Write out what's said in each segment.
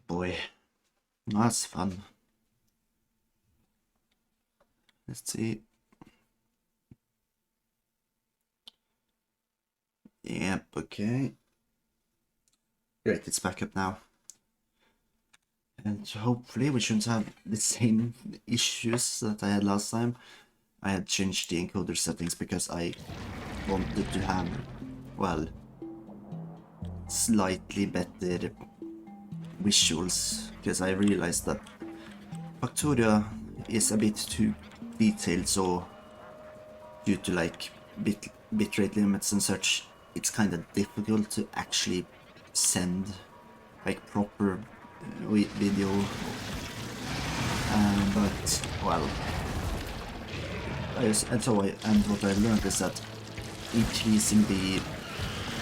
Boy, that's fun. Let's see. Yep, okay. Great, it's back up now. And hopefully we shouldn't have the same issues that I had last time. I had changed the encoder settings because I wanted to have, well, slightly better visuals, because I realized that Factorio is a bit too detailed, so due to like bitrate limits and such, it's kind of difficult to actually send like proper video. But well, and what I learned is that increasing the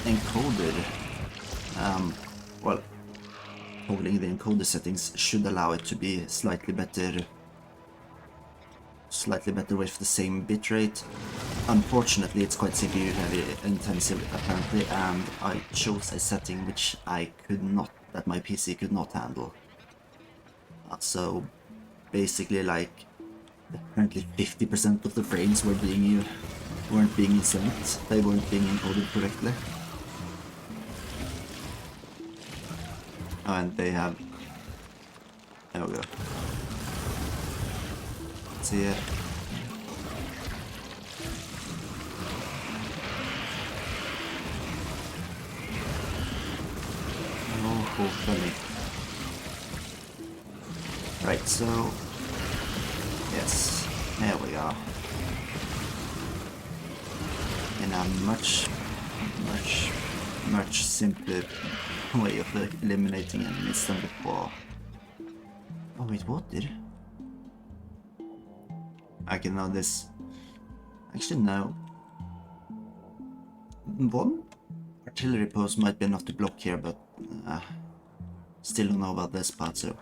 encoder, well, holding the encoder settings should allow it to be slightly better with the same bitrate. Unfortunately, it's quite CPU heavy intensive apparently, and I chose a setting which that my PC could not handle. So basically, like, apparently 50% of the frames weren't being sent. They weren't being encoded correctly. Oh, and they have. There we go. See it. Oh, hopefully. Right, so yes, there we are. In a much simpler way of eliminating enemies than before. Oh wait, what did? I can know this. Actually, no. One artillery post might be enough to block here, but still don't know about this part, so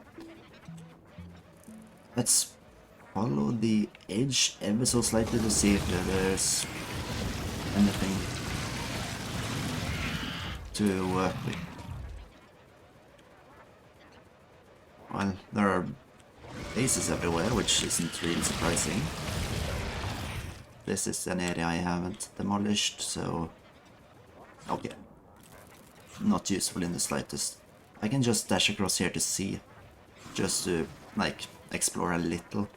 let's follow the edge ever so slightly to see if there's anything to work with. Well, there are bases everywhere, which isn't really surprising. This is an area I haven't demolished, so okay. Not useful in the slightest. I can just dash across here to see, just to, like, explore a little.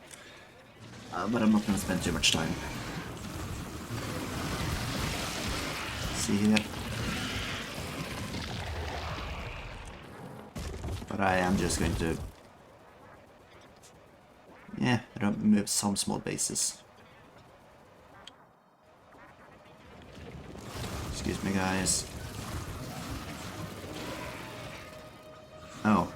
But I'm not gonna spend too much time. See here. But I am just going to, yeah, remove some small bases. Excuse me, guys. Oh.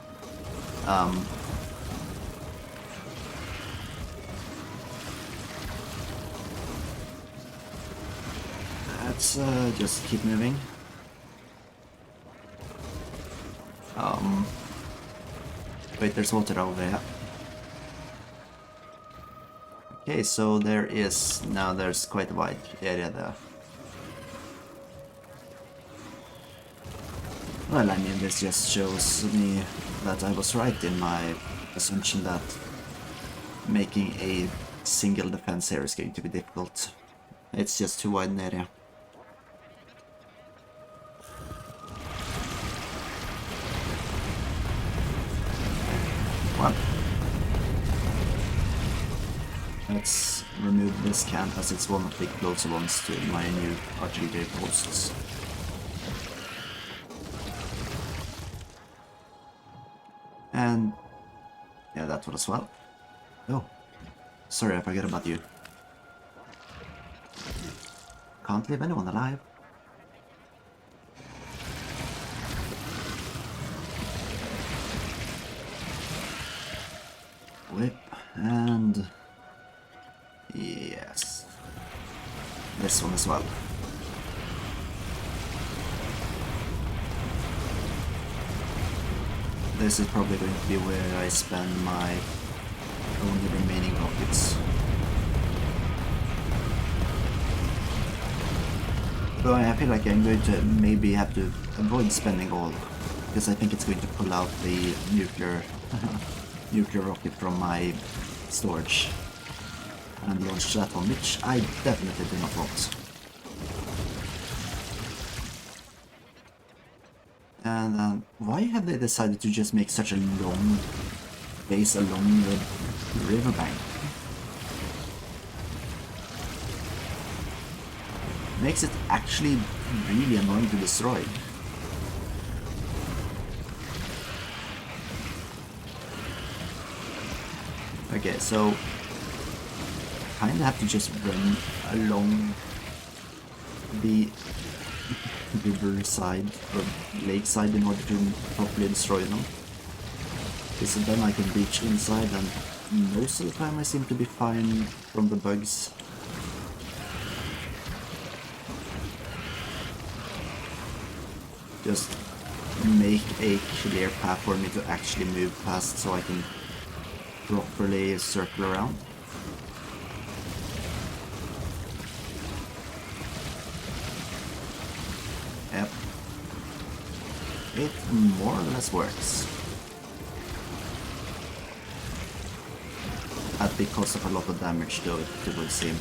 Let's just keep moving. Wait, there's water over here. Okay, so there's quite a wide area there. Well, I mean, this just shows me that I was right in my assumption that making a single defense here is going to be difficult. It's just too wide an area. Well, let's remove this camp as it's one of the closer ones to my new artillery posts. And yeah, that one as well. Oh, sorry, I forgot about you. Can't leave anyone alive. Whip, and yes, this one as well. This is probably going to be where I spend my only remaining rockets. Though I feel like I'm going to maybe have to avoid spending all because I think it's going to pull out the nuclear rocket from my storage and launch that one, which I definitely do not want. And why have they decided to just make such a long base along the riverbank? Makes it actually really annoying to destroy. Okay, so kinda have to just run along the riverside or lakeside in order to properly destroy them. Okay, so then I can reach inside, and most of the time I seem to be fine from the bugs. Just make a clear path for me to actually move past so I can properly circle around. Yep. It more or less works. At the cost of a lot of damage though, it would seem.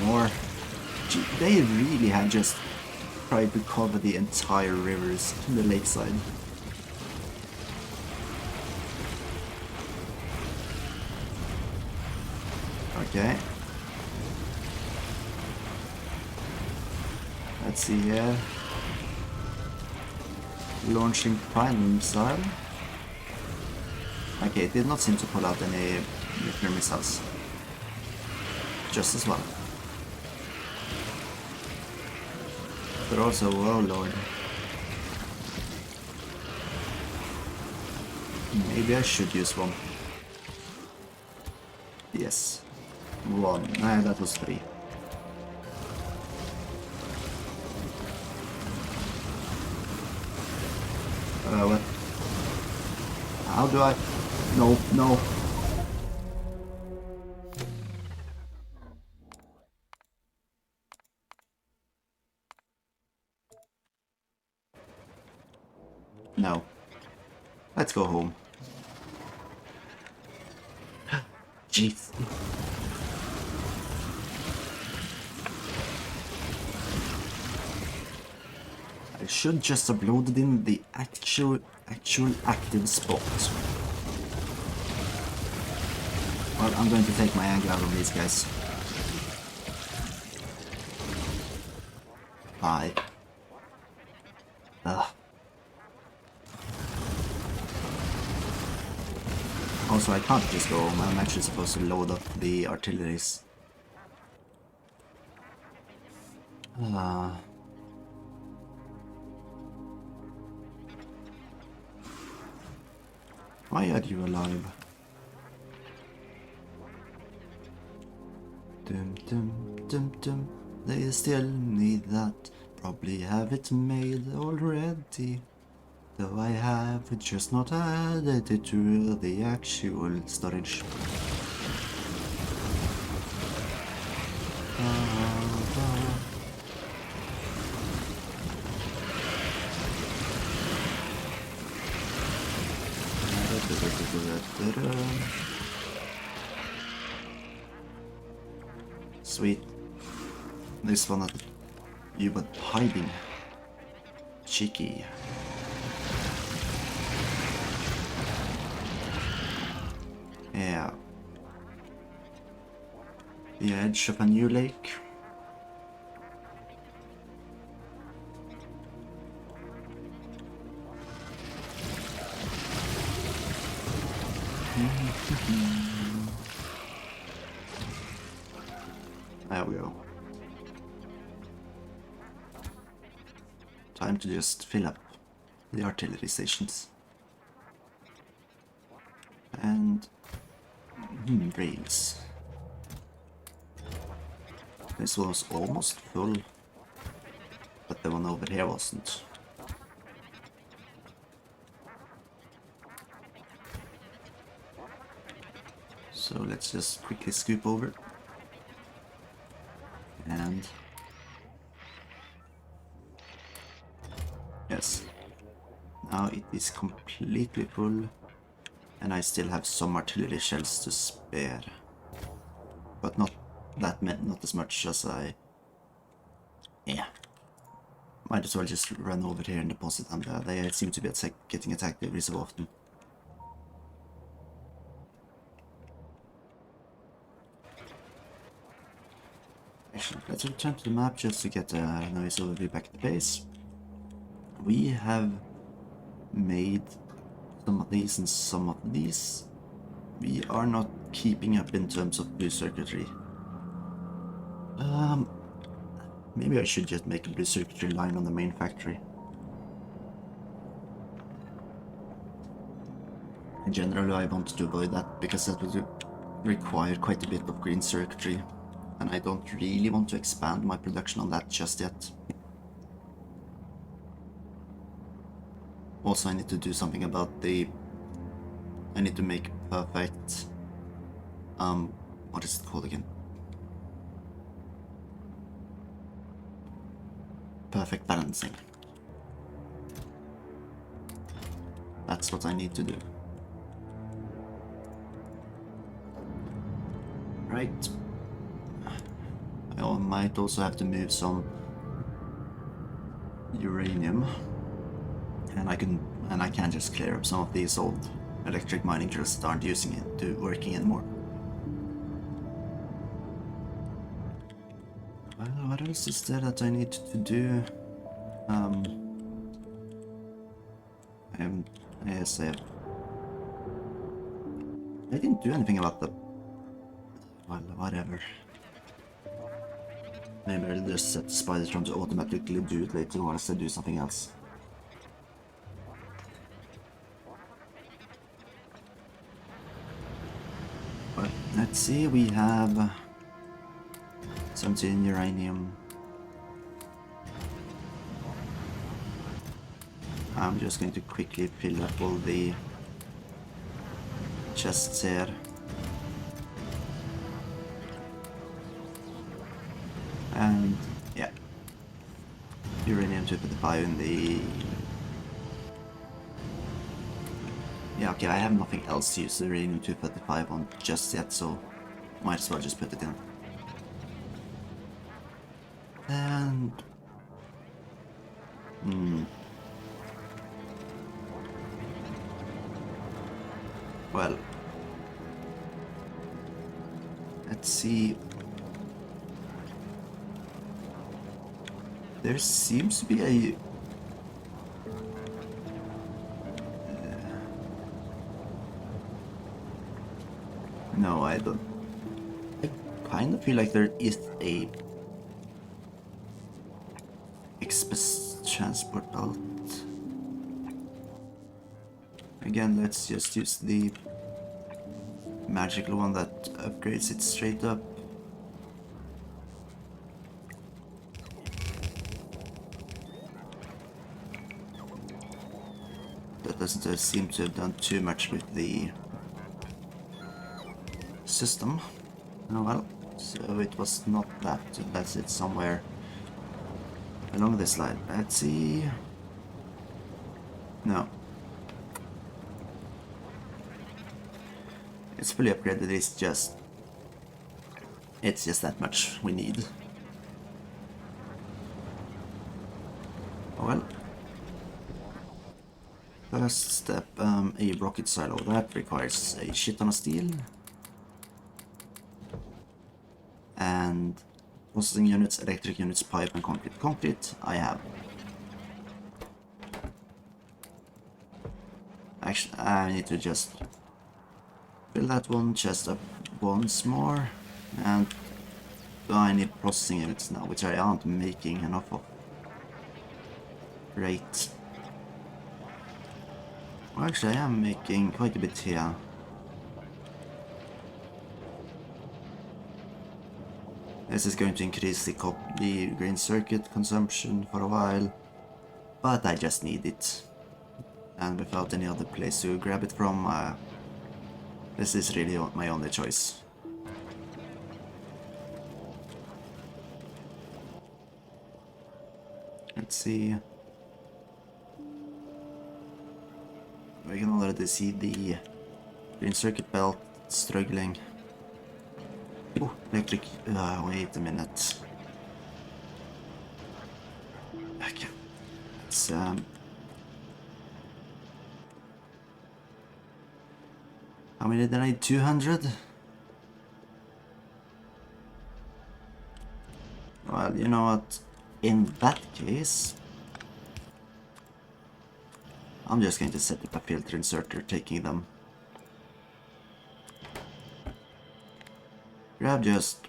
More. Gee, they really have just tried to cover the entire rivers in the lakeside. Okay. Let's see here. Launching prime missile. Okay, it did not seem to pull out any nuclear missiles. Just as well. But also, oh lord. Maybe I should use one. Yes. One. Nah, that was 3. What? How do I... No, no. No. Let's go home. Jeez. I should just have loaded in the actual active spot. Well, I'm going to take my anger out on these guys. Bye. Ugh. Also, I can't just go home. I'm actually supposed to load up the artilleries. Why are you alive? Dum dum dum dum. They still need that. Probably have it made already. Though I have just not added it to the actual storage. Sweet. This one at you but hiding. Cheeky. Yeah. The edge of a new lake. There we go. Time to just fill up the artillery stations. And rails. This one was almost full, but the one over here wasn't. So let's just quickly scoop over. And yes, now it is completely full, and I still have some artillery shells to spare, but not that many, not as much as I. Yeah, might as well just run over here and deposit them. They seem to be getting attacked every so often. Actually, let's return to the map just to get a nice overview back at the base. We have made some of these and some of these. We are not keeping up in terms of blue circuitry. Maybe I should just make a blue circuitry line on the main factory. In general, I want to avoid that because that would require quite a bit of green circuitry, and I don't really want to expand my production on that just yet. Also, I need to do something about the... I need to make perfect... what is it called again? Perfect balancing. That's what I need to do. Right. I might also have to move some uranium, and I can just clear up some of these old electric mining drills that aren't using it to working anymore. Well, what else is there that I need to do? Yes, I didn't do anything about the... Well, whatever. Maybe I'll just set the Spidertron to automatically do it later once I do something else. Well, let's see, we have 17 uranium. I'm just going to quickly fill up all the chests here. And yeah, uranium 255 in the... Yeah, okay, I have nothing else to use the uranium 255 on just yet, so might as well just put it in. And... Well... Let's see... There seems to be a... No, I don't... I kind of feel like there is a... Express transport out. Again, let's just use the magical one that upgrades it straight up. That doesn't seem to have done too much with the system. Oh well, so it was not that. That's it somewhere along this line. Let's see. No. It's fully upgraded, it's just that much we need. Oh well. First step, a rocket silo. That requires a shit ton of steel. And processing units, electric units, pipe and concrete. Concrete, I have. Actually, I need to just fill that one chest up once more. And I need processing units now, which I aren't making enough of. Great. Well, actually, I am making quite a bit here. This is going to increase the green circuit consumption for a while, but I just need it. And without any other place to grab it from, This is really my only choice. Let's see. We can already see the green circuit belt struggling. Oh, electric. Wait a minute. Okay. It's how many did I need? 200? Well, you know what? In that case, I'm just going to set up a filter inserter, taking them. Grab just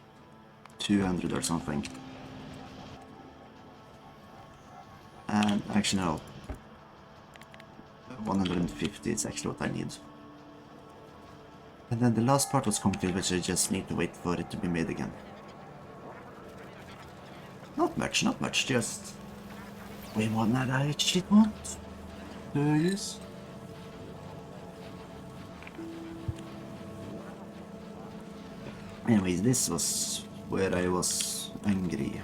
200 or something. And actually no. 150 is actually what I need. And then the last part was complete, which I just need to wait for it to be made again. Not much, just... We want that I shit want. Yes. Anyways, this was where I was angry.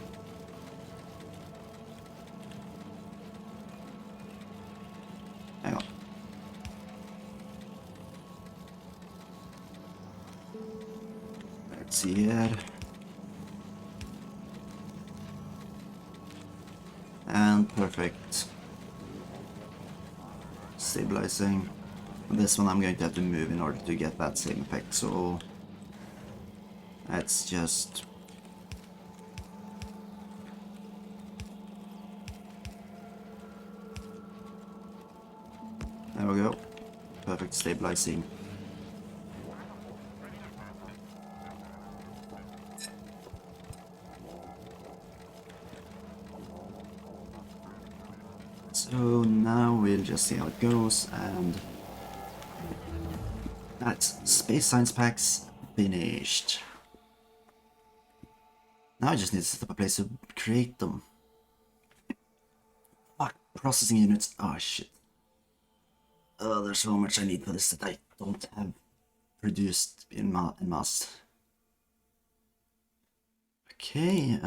Hang on. Let's see here. And perfect. Stabilizing. This one I'm going to have to move in order to get that same effect, so let's just... There we go. Perfect stabilizing. So now we'll just see how it goes, and that's Space Science Packs finished. Now I just need to set up a place to create them. Fuck, processing units. Oh shit. Oh, there's so much I need for this that I don't have produced in mass. Okay,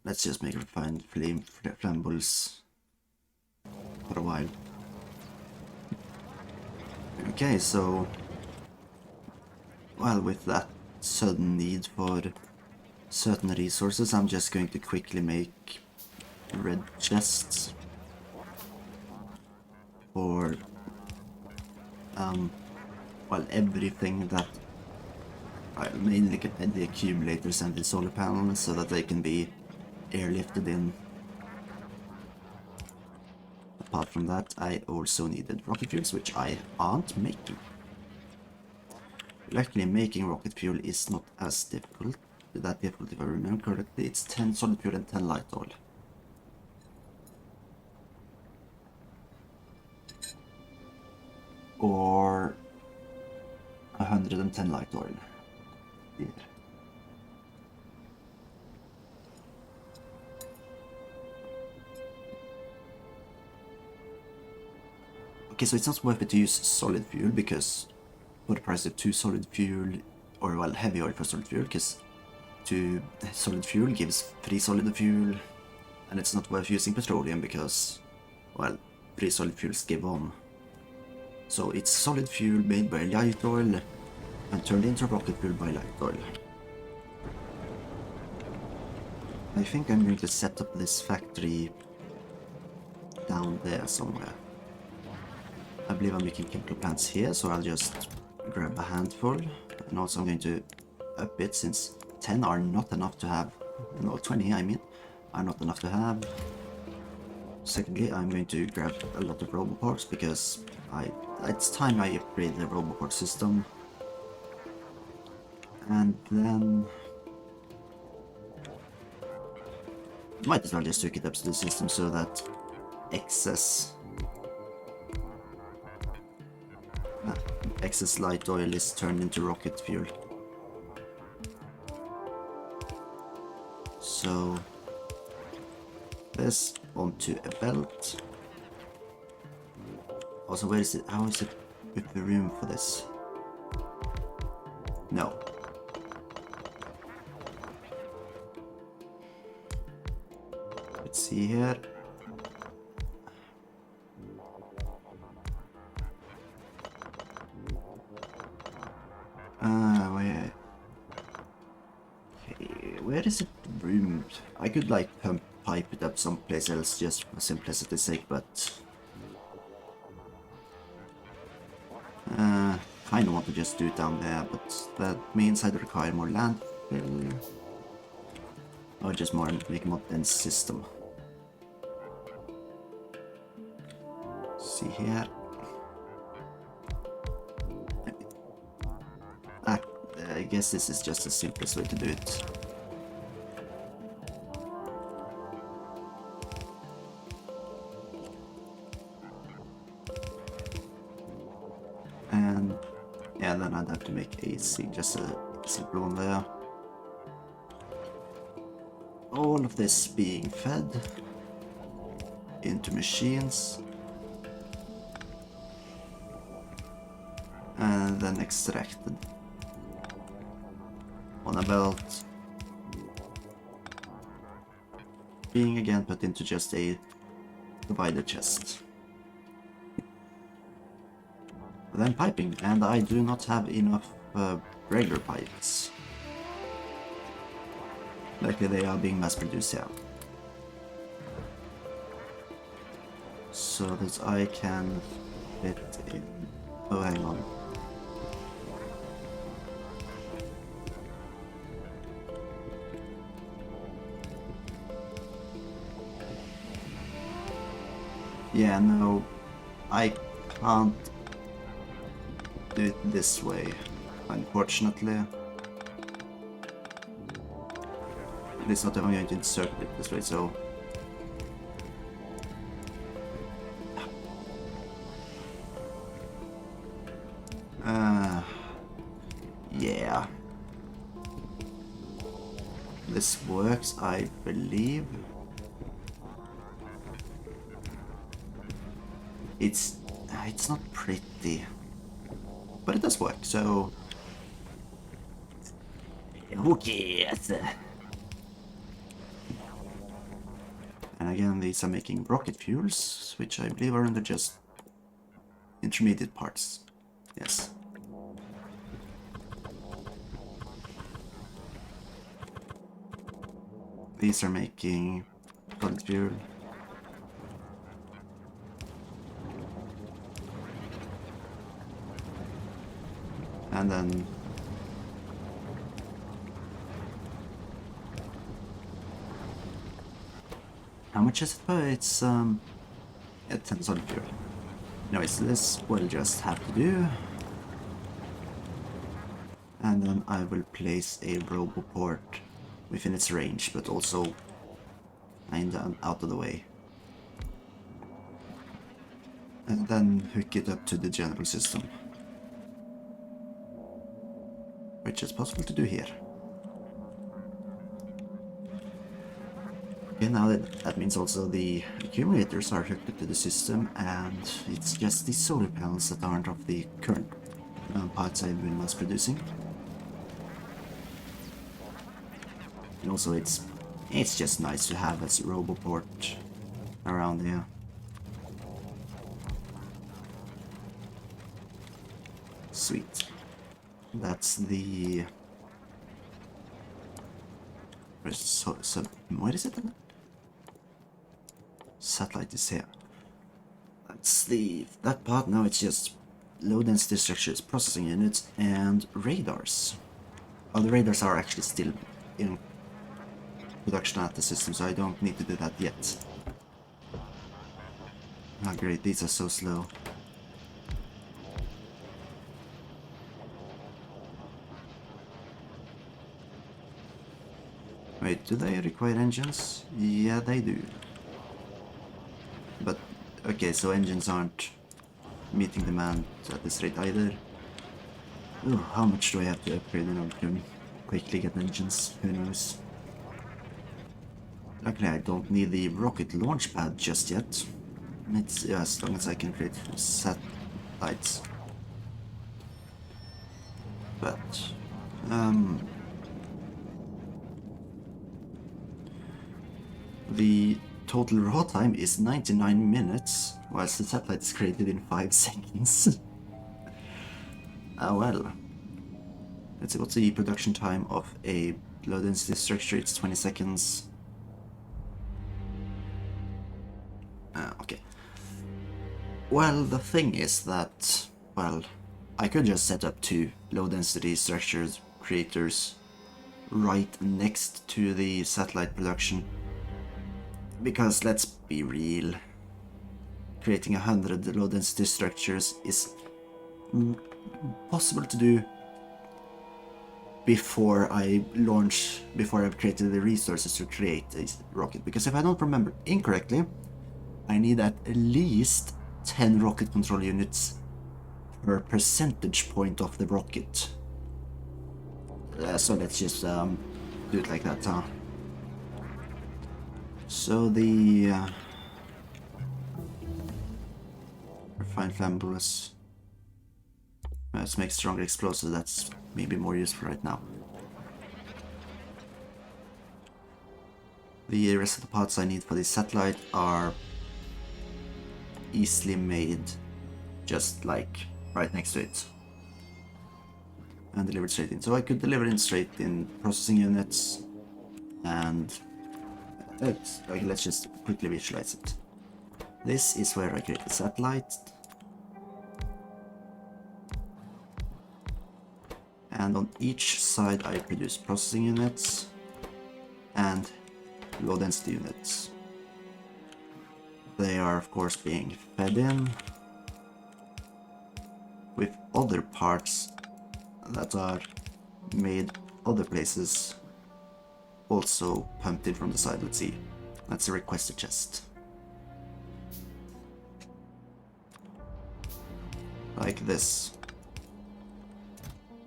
let's just make refined flammables for a while. Okay, so... Well, with that sudden need for certain resources, I'm just going to quickly make red chests for well, everything that mainly the accumulators and the solar panels, so that they can be airlifted in. Apart from that, I also needed rocket fuels, which I aren't making. Luckily, making rocket fuel is not as difficult. That difficult, if I remember correctly. It's 10 solid fuel and 10 light oil. Or 110 light oil. Here. Okay, so it's not worth it to use solid fuel, because for the price of 2 solid fuel, or well, heavy oil for solid fuel, because 2 solid fuel gives 3 solid fuel, and it's not worth using petroleum because, well, 3 solid fuels give on. So it's solid fuel made by light oil and turned into rocket fuel by light oil. I think I'm going to set up this factory down there somewhere. I believe I'm making chemical plants here, so I'll just grab a handful. And also I'm going to up it, since 10 are not enough to have, no, 20 I mean, are not enough to have. Secondly, I'm going to grab a lot of roboports, because it's time I upgrade the roboport system. And then... might as well just hook it up to the system so that excess light oil is turned into rocket fuel. So this onto a belt. Also, where is it? How is it with the room for this? No. Let's see here. Where? Okay, where is it roomed? I could like pipe it up someplace else just for simplicity's sake, but kind of want to just do it down there, but that means I'd require more landfill, or just make a more dense system. See here. I guess this is just the simplest way to do it. And yeah, then I'd have to make AC, just a simple one there. All of this being fed into machines. And then extracted on a belt, being again put into just a divider chest. Then piping, and I do not have enough regular pipes. Luckily they are being mass produced here. So that I can fit in... Oh, hang on. Yeah, no, I can't do it this way, unfortunately. At least not if I'm going to insert it this way, so... yeah. This works, I believe. It's not pretty, but it does work, so... Okay, and again, these are making rocket fuels, which I believe are under just intermediate parts. Yes. These are making solid fuel. And then how much is it per? It's yeah, 10 solid fuel. Anyways, this will just have to do. And then I will place a roboport within its range, but also kinda out of the way. And then hook it up to the general system, which is possible to do here. Okay, now that means also the accumulators are hooked up to the system, and it's just the solar panels that aren't of the current parts I've been mass producing. And also it's just nice to have as roboport around here. Sweet. That's the... what is it? Satellite is here. That's that part. Now it's just low density structures, processing units, and radars. Oh, the radars are actually still in production at the system, so I don't need to do that yet. Oh great, these are so slow. Wait, do they require engines? Yeah, they do. But, okay, so engines aren't meeting demand at this rate either. Ooh, how much do I have to upgrade in order to quickly get engines? Who knows? Luckily, I don't need the rocket launch pad just yet. It's, yeah, as long as I can create satellites. But The total raw time is 99 minutes, whilst the satellite is created in 5 seconds. Well. Let's see, what's the production time of a low density structure? It's 20 seconds. Okay. Well, the thing is that, well, I could just set up 2 low density structures creators right next to the satellite production. Because let's be real, creating 100 low density structures is possible to do before I've created the resources to create a rocket. Because if I don't remember incorrectly, I need at least 10 rocket control units per percentage point of the rocket. So let's just do it like that, huh? So the refined flammables. Let's make stronger explosives. That's maybe more useful right now. The rest of the parts I need for this satellite are easily made, just like right next to it, and delivered straight in. So I could deliver in straight in processing units, and let's just quickly visualize it. This is where I create the satellite, and on each side I produce processing units and low density units. They are of course being fed in with other parts that are made other places, also pumped in from the side. Let's see, that's a requested chest. Like this.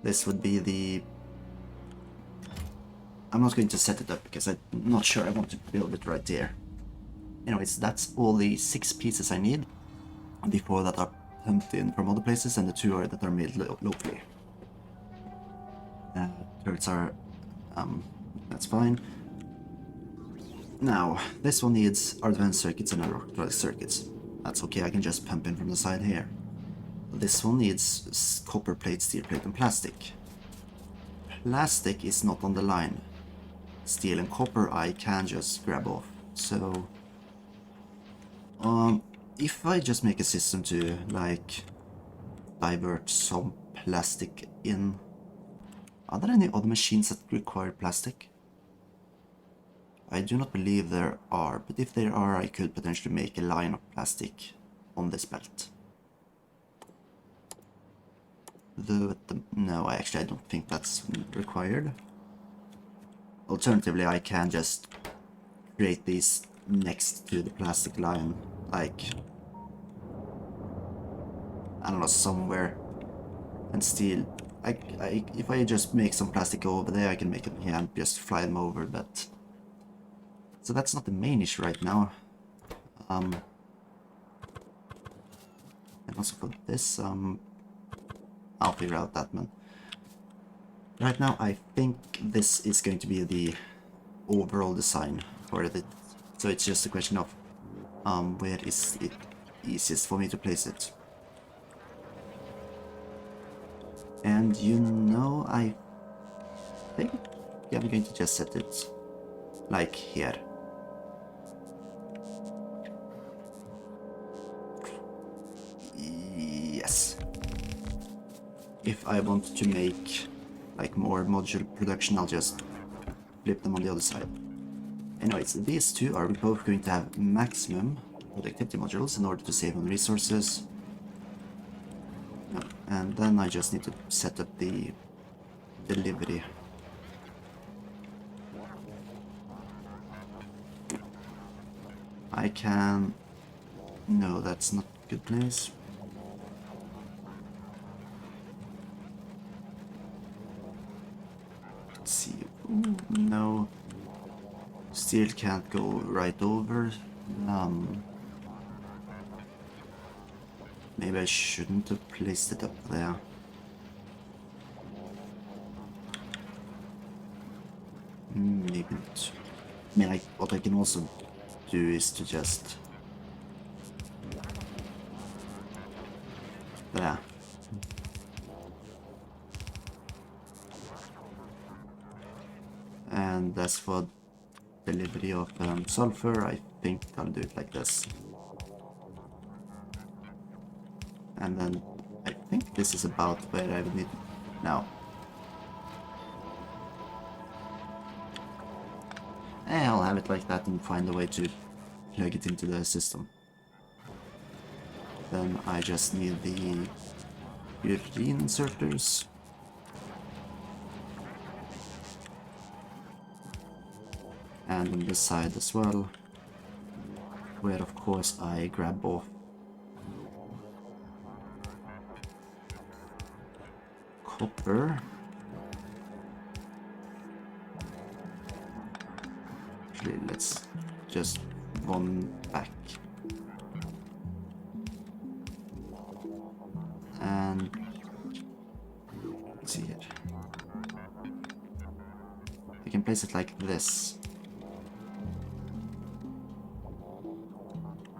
This would be the... I'm not going to set it up because I'm not sure I want to build it right there. Anyways, that's all the 6 pieces I need. The 4 that are pumped in from other places and the 2 that are made locally. Turrets are... that's fine. Now, this one needs advanced circuits and electronic circuits. That's okay, I can just pump in from the side here. This one needs copper plate, steel plate and plastic. Plastic is not on the line. Steel and copper I can just grab off. So, if I just make a system to, like, divert some plastic in... Are there any other machines that require plastic? I do not believe there are, but if there are, I could potentially make a line of plastic on this belt. No, actually I don't think that's required. Alternatively, I can just create these next to the plastic line, like, I don't know, somewhere, and still, if I just make some plastic over there, I can make them here and just fly them over, but... So that's not the main issue right now. And also for this, I'll figure out that, man. Right now, I think this is going to be the overall design for it. So it's just a question of where is it easiest for me to place it. And you know, I think I'm going to just set it like here. Yes. If I want to make like more modular production, I'll just flip them on the other side. Anyways, these 2 are both going to have maximum productivity modules in order to save on resources. And then I just need to set up the delivery. I can... No, that's not a good place. Let's see. Ooh, no. Steel can't go right over. Maybe I shouldn't have placed it up there. Maybe not. I mean, what I can also do is to just... Yeah. And as for delivery of sulfur, I think I'll do it like this. And then I think this is about where I would need... No. I'll have it like that and find a way to plug it into the system. Then I just need the urine inserters. And on this side as well, where of course I grab off copper. Actually, let's just one back. And let's see here. I can place it like this.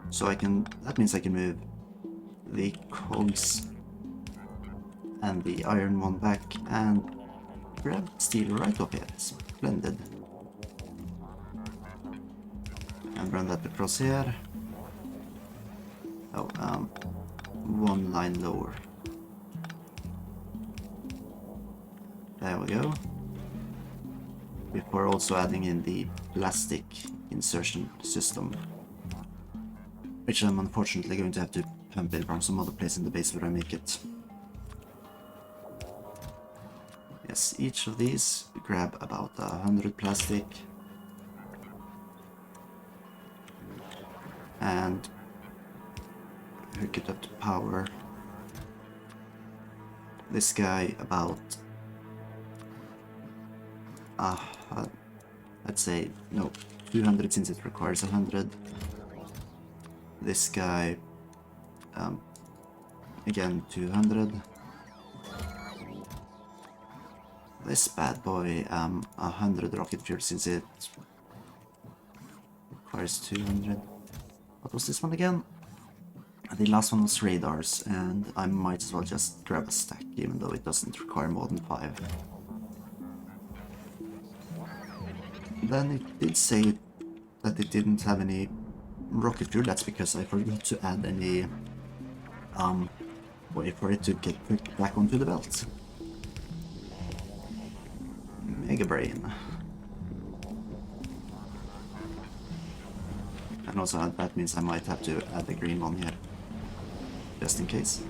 So I can, that means I can move the cogs and the iron one back and grab steel right up here. Splendid. And run that across here. Oh, one line lower. There we go. Before also adding in the plastic insertion system, which I'm unfortunately going to have to pump in from some other place in the base where I make it. Yes, each of these grab about 100 plastic. And hook it up to power. This guy about I'd say no, 200 since it requires 100. This guy again 200. This bad boy 100 rocket fuel since it requires 200. What was this one again? The last one was radars, and I might as well just grab a stack even though it doesn't require more than 5. Then it did say that it didn't have any rocket fuel. That's because I forgot to add any way for it to get put back onto the belt. Mega brain. And also that means I might have to add the green one here, just in case.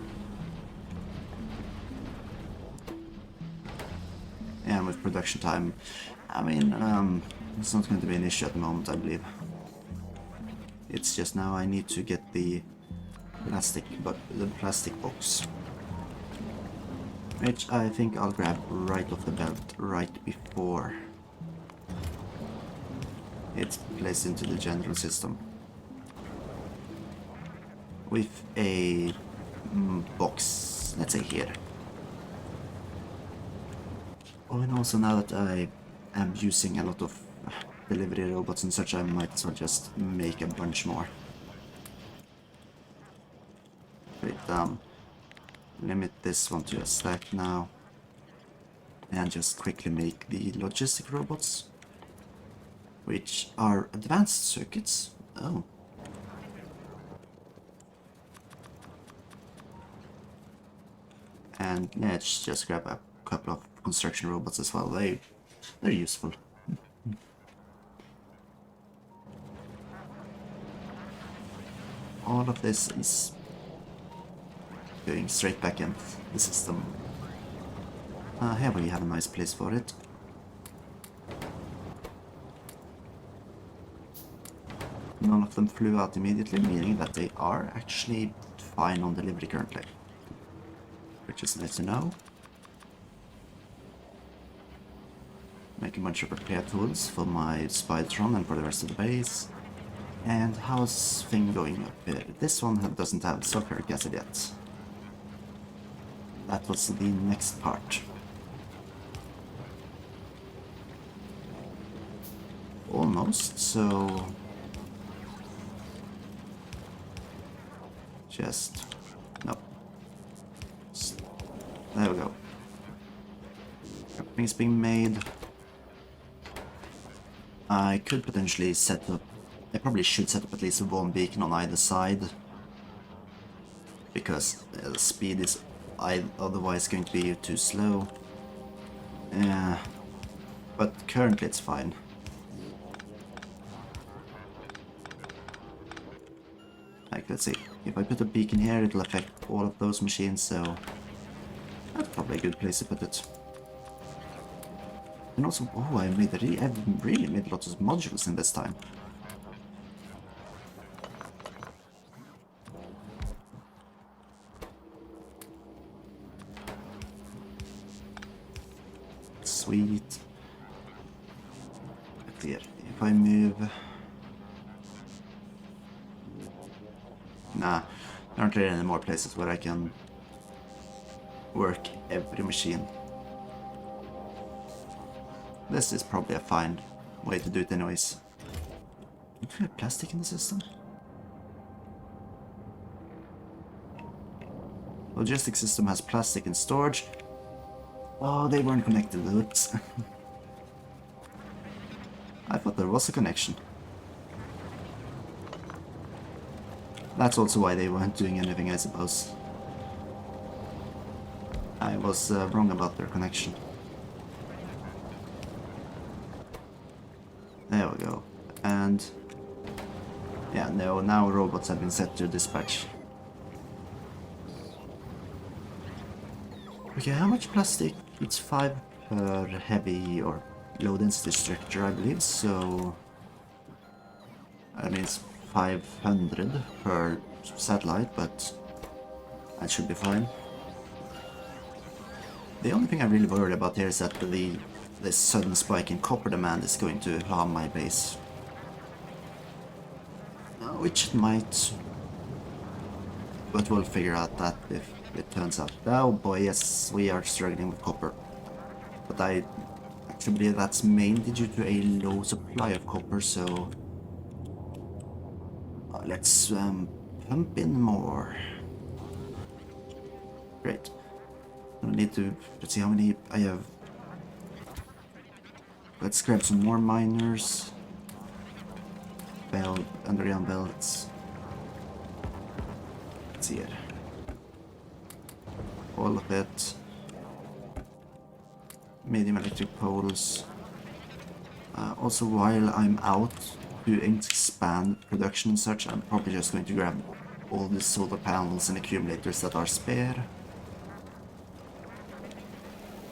And with production time, I mean, it's not going to be an issue at the moment, I believe. It's just now I need to get the plastic box, which I think I'll grab right off the belt right before it's placed into the general system, with a box, let's say here. Oh, and also now that I am using a lot of delivery robots and such, I might as well just make a bunch more. Wait, limit this one to a stack now, and just quickly make the logistic robots, which are advanced circuits. Oh. And yeah, let's just grab a couple of construction robots as well. They're useful. All of this is going straight back into the system. Here we have a nice place for it. None of them flew out immediately, meaning that they are actually fine on delivery currently, which is nice to know. Make a bunch of repair tools for my Spidertron and for the rest of the base. And how's thing going up here? This one doesn't have sulfuric acid yet. That was the next part. almost, so... Just... No. There we go. Everything's being made. I could potentially set up... I probably should set up at least one beacon on either side. Because the speed is otherwise going to be too slow. Yeah. But currently it's fine. Like, let's see. If I put a beacon here, it'll affect all of those machines, so... That's probably a good place to put it. And also, oh, I've really made lots of modules in this time. Sweet. But here, if I move... Nah, there aren't really any more places where I can work every machine. This is probably a fine way to do it anyways. Do we have plastic in the system? Logistics system has plastic in storage. Oh, they weren't connected, oops. I thought there was a connection. That's also why they weren't doing anything, I suppose. I was wrong about their connection. There we go. And... yeah, no, now robots have been set to dispatch. Okay, how much plastic? It's 5 per heavy or low density structure, I believe, so... I mean, it's 500 per satellite, but that should be fine. The only thing I'm really worried about here is that the sudden spike in copper demand is going to harm my base. Which it might. But we'll figure out that if it turns out. Oh boy, yes, we are struggling with copper. But I actually believe that's mainly due to a low supply of copper, so... let's pump in more. Great. I need to... let's see how many I have. Let's grab some more miners. Underground belts. Let's see it. All of it. Medium electric poles. Also, while I'm out to expand production and such, I'm probably just going to grab all the solar panels and accumulators that are spare.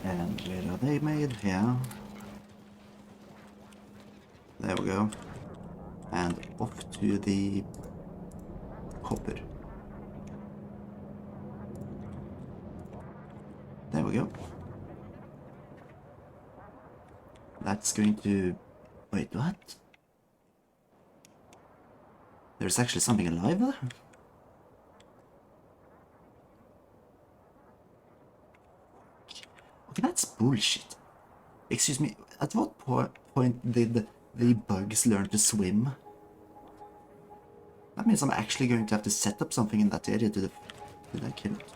And where are they made? Yeah. There we go. And off to the copper. There we go. That's going to... wait, what? There's actually something alive there? Okay, that's bullshit. Excuse me, at what point did the bugs learn to swim? That means I'm actually going to have to set up something in that area to... did I kill it?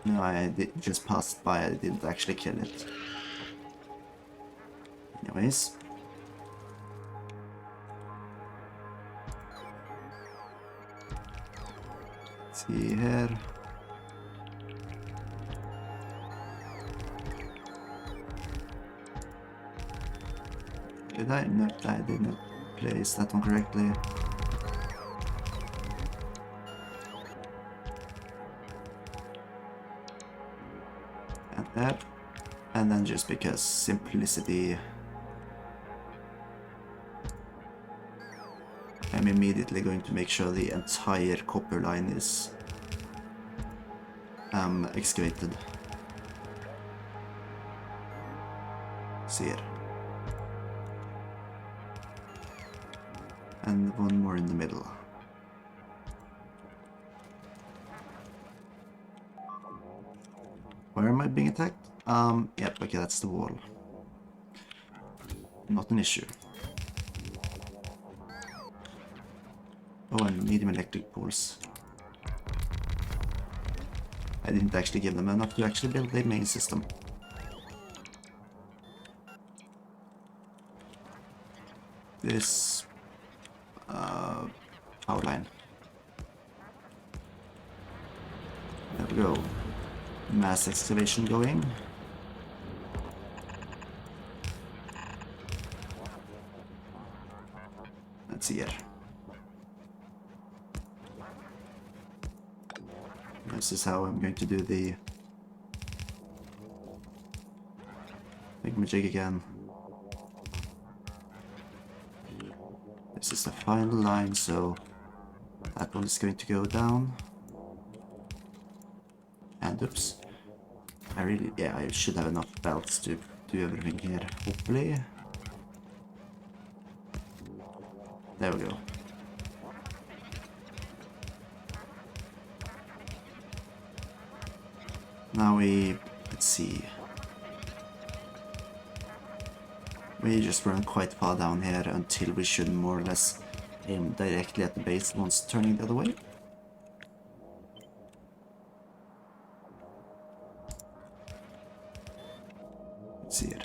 No, I just passed by, I didn't actually kill it. Anyways. Let's see here. Did I? No, I did not place that one correctly. And that. And then just because simplicity, I'm immediately going to make sure the entire copper line is excavated. See here. And one more in the middle. Where am I being attacked? Yep, okay, that's the wall. Not an issue. Oh, and medium electric pools. I didn't actually give them enough to actually build the main system. This power line. There we go. Mass excavation going. Let's see here. This is how I'm going to do the thingamajig again. This is the final line, so that one is going to go down. And oops. I should have enough belts to do everything here, hopefully. There we go. Now let's see. We just run quite far down here until we should more or less aim directly at the base once turning the other way. Let's see here.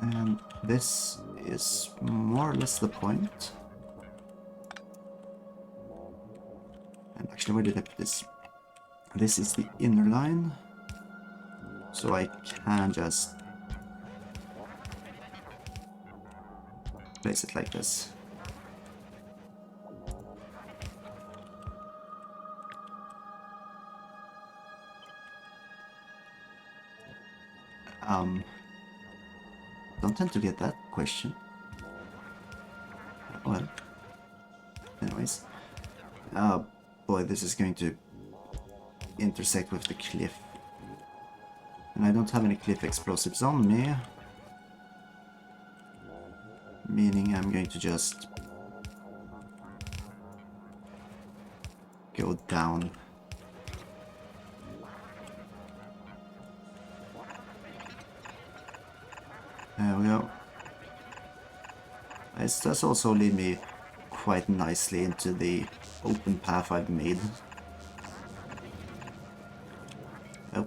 And this is more or less the point. And actually, where did I put this? This is the inner line. So I can just place it like this. Don't tend to get that question. Well, anyways. Oh boy, this is going to intersect with the cliff. And I don't have any cliff explosives on me. Meaning I'm going to just go down. There we go. This does also lead me quite nicely into the open path I've made. Oh.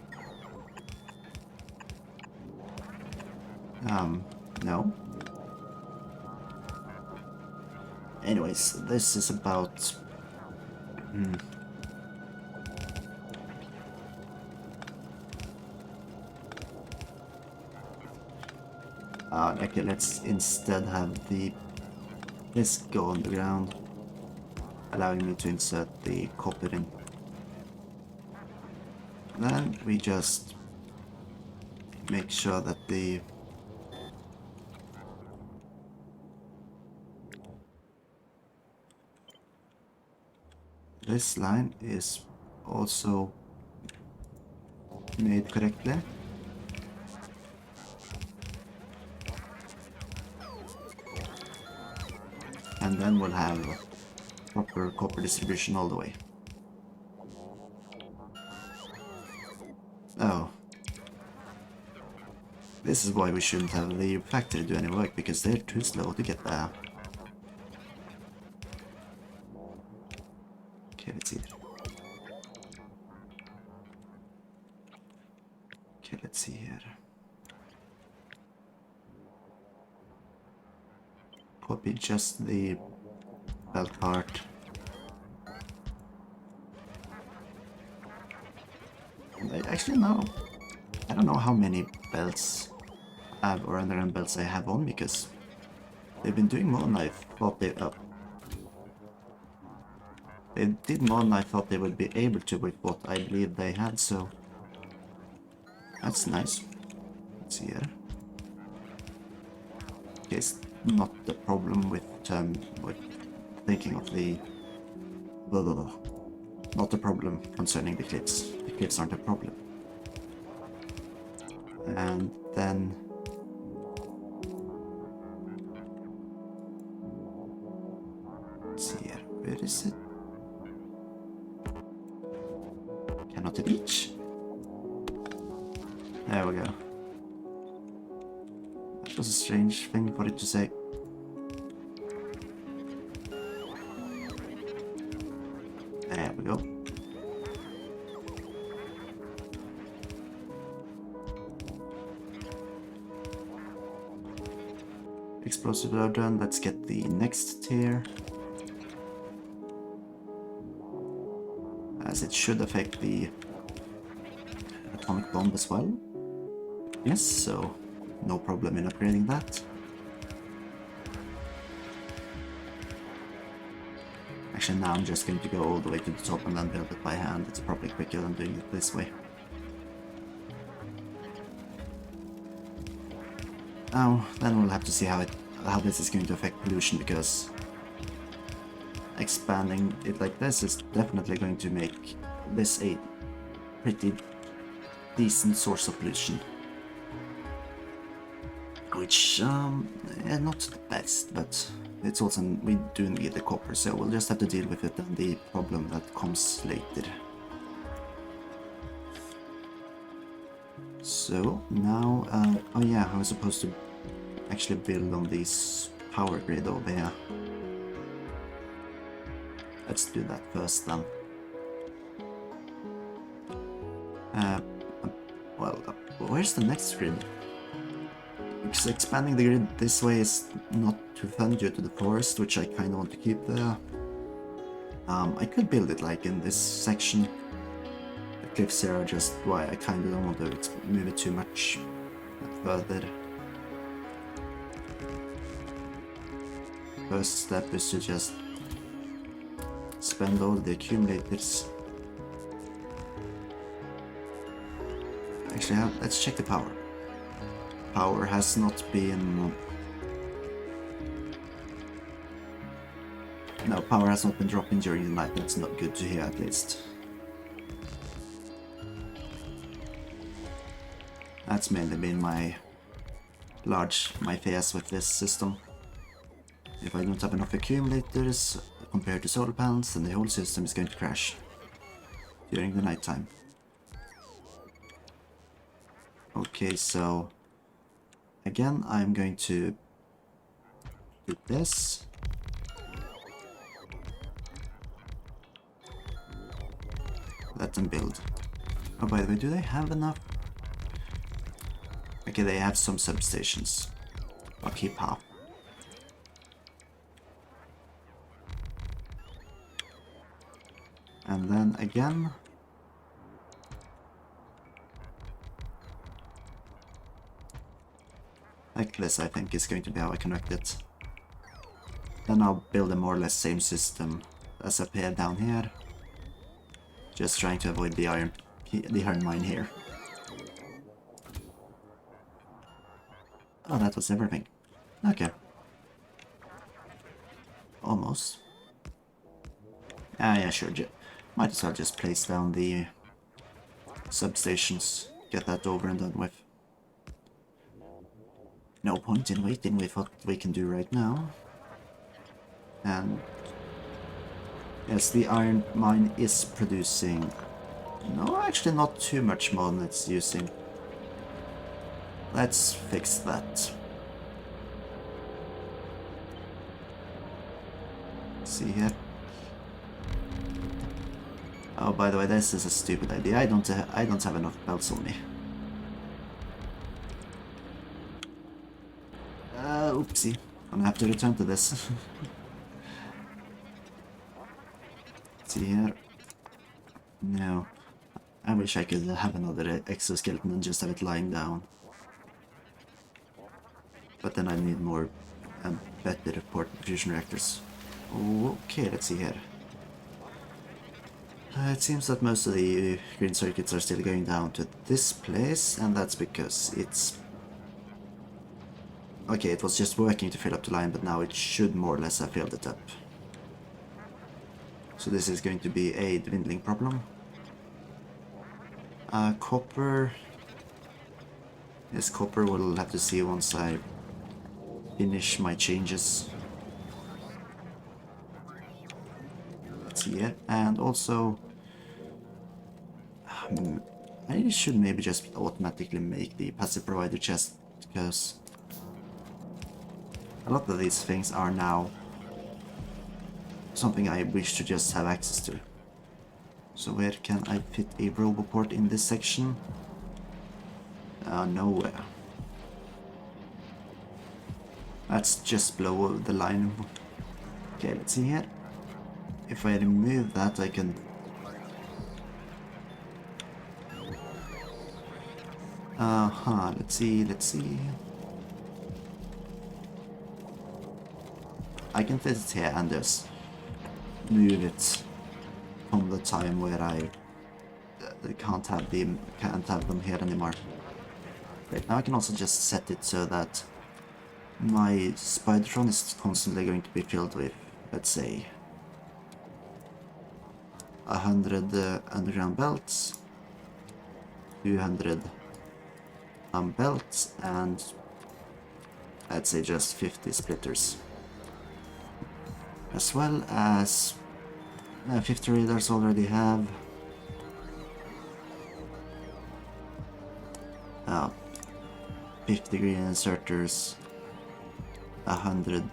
No. Anyways, this is about... Okay, let's instead have this go on the ground, allowing me to insert the copper in. Then we just make sure that this line is also made correctly. And then we'll have proper copper distribution all the way. Oh. This is why we shouldn't have the factory do any work, because they're too slow to get there. Okay, let's see. Okay, let's see here. Copy just the belt part. Actually, no. I don't know how many belts I have or underground belts I have on, because they've been doing more than I thought they... They did more than I thought they would be able to with what I believe they had, so... That's nice. Let's see here. Okay, it's not the problem with thinking of the... Blah, blah, blah. Not a problem concerning the cliffs. The cliffs aren't a problem. And then... Let's see here. Where is it? Cannot reach. There we go. That was a strange thing for it to say. There we go. Explosive are done. Let's get the next tier. As it should affect the atomic bomb as well. Yes, so no problem in upgrading that. Actually, now I'm just going to go all the way to the top and then build it by hand. It's probably quicker than doing it this way. Now, then we'll have to see how this is going to affect pollution, because expanding it like this is definitely going to make this a pretty decent source of pollution. Which, yeah, not the best, but it's also, we do need the copper, so we'll just have to deal with it and the problem that comes later. So, now, oh yeah, I was supposed to actually build on this power grid over here. Let's do that first then. Well, where's the next grid? Because expanding the grid this way is not too fun due to the forest, which I kind of want to keep there. I could build it like in this section. The cliffs here are just why I kind of don't want to move it too much further. First step is to just spend all the accumulators. Actually, let's check the power. Power has not been... No, power has not been dropping during the night. That's not good to hear, at least. That's mainly been my fears with this system. If I don't have enough accumulators compared to solar panels, then the whole system is going to crash during the nighttime. Okay, so again, I'm going to do this. Let them build. Oh, by the way, do they have enough? Okay, they have some substations. I'll keep half. And then again, like this, I think is going to be how I connect it. Then I'll build a more or less same system as up here down here. Just trying to avoid the iron mine here. Oh, that was everything. Okay. Almost. Ah, yeah, sure. Might as well just place down the substations. Get that over and done with. No point in waiting with what we can do right now. And yes, the iron mine is producing... No, actually not too much more than it's using. Let's fix that. See here. Oh, by the way, this is a stupid idea. I don't have enough belts on me. Oopsie. I'm gonna have to return to this. See here. No. I wish I could have another exoskeleton and just have it lying down. But then I need more and better port fusion reactors. Okay, let's see here. It seems that most of the green circuits are still going down to this place, and that's because it's... Okay, it was just working to fill up the line, but now it should more or less have filled it up. So this is going to be a dwindling problem. Copper... Yes, copper we'll have to see once I finish my changes. Let's see it. And also... I should maybe just automatically make the passive provider chest, because a lot of these things are now something I wish to just have access to. So where can I fit a roboport in this section? Nowhere. That's just below the line. Okay, let's see here. If I remove that, I can... let's see. I can fit it here and just move it from the time where I can't have them here anymore. Right now I can also just set it so that my Spidertron is constantly going to be filled with, let's say, 100 underground belts, 200 belts, and I'd say just 50 splitters. As well as 50 radars already have. 50 green inserters, 100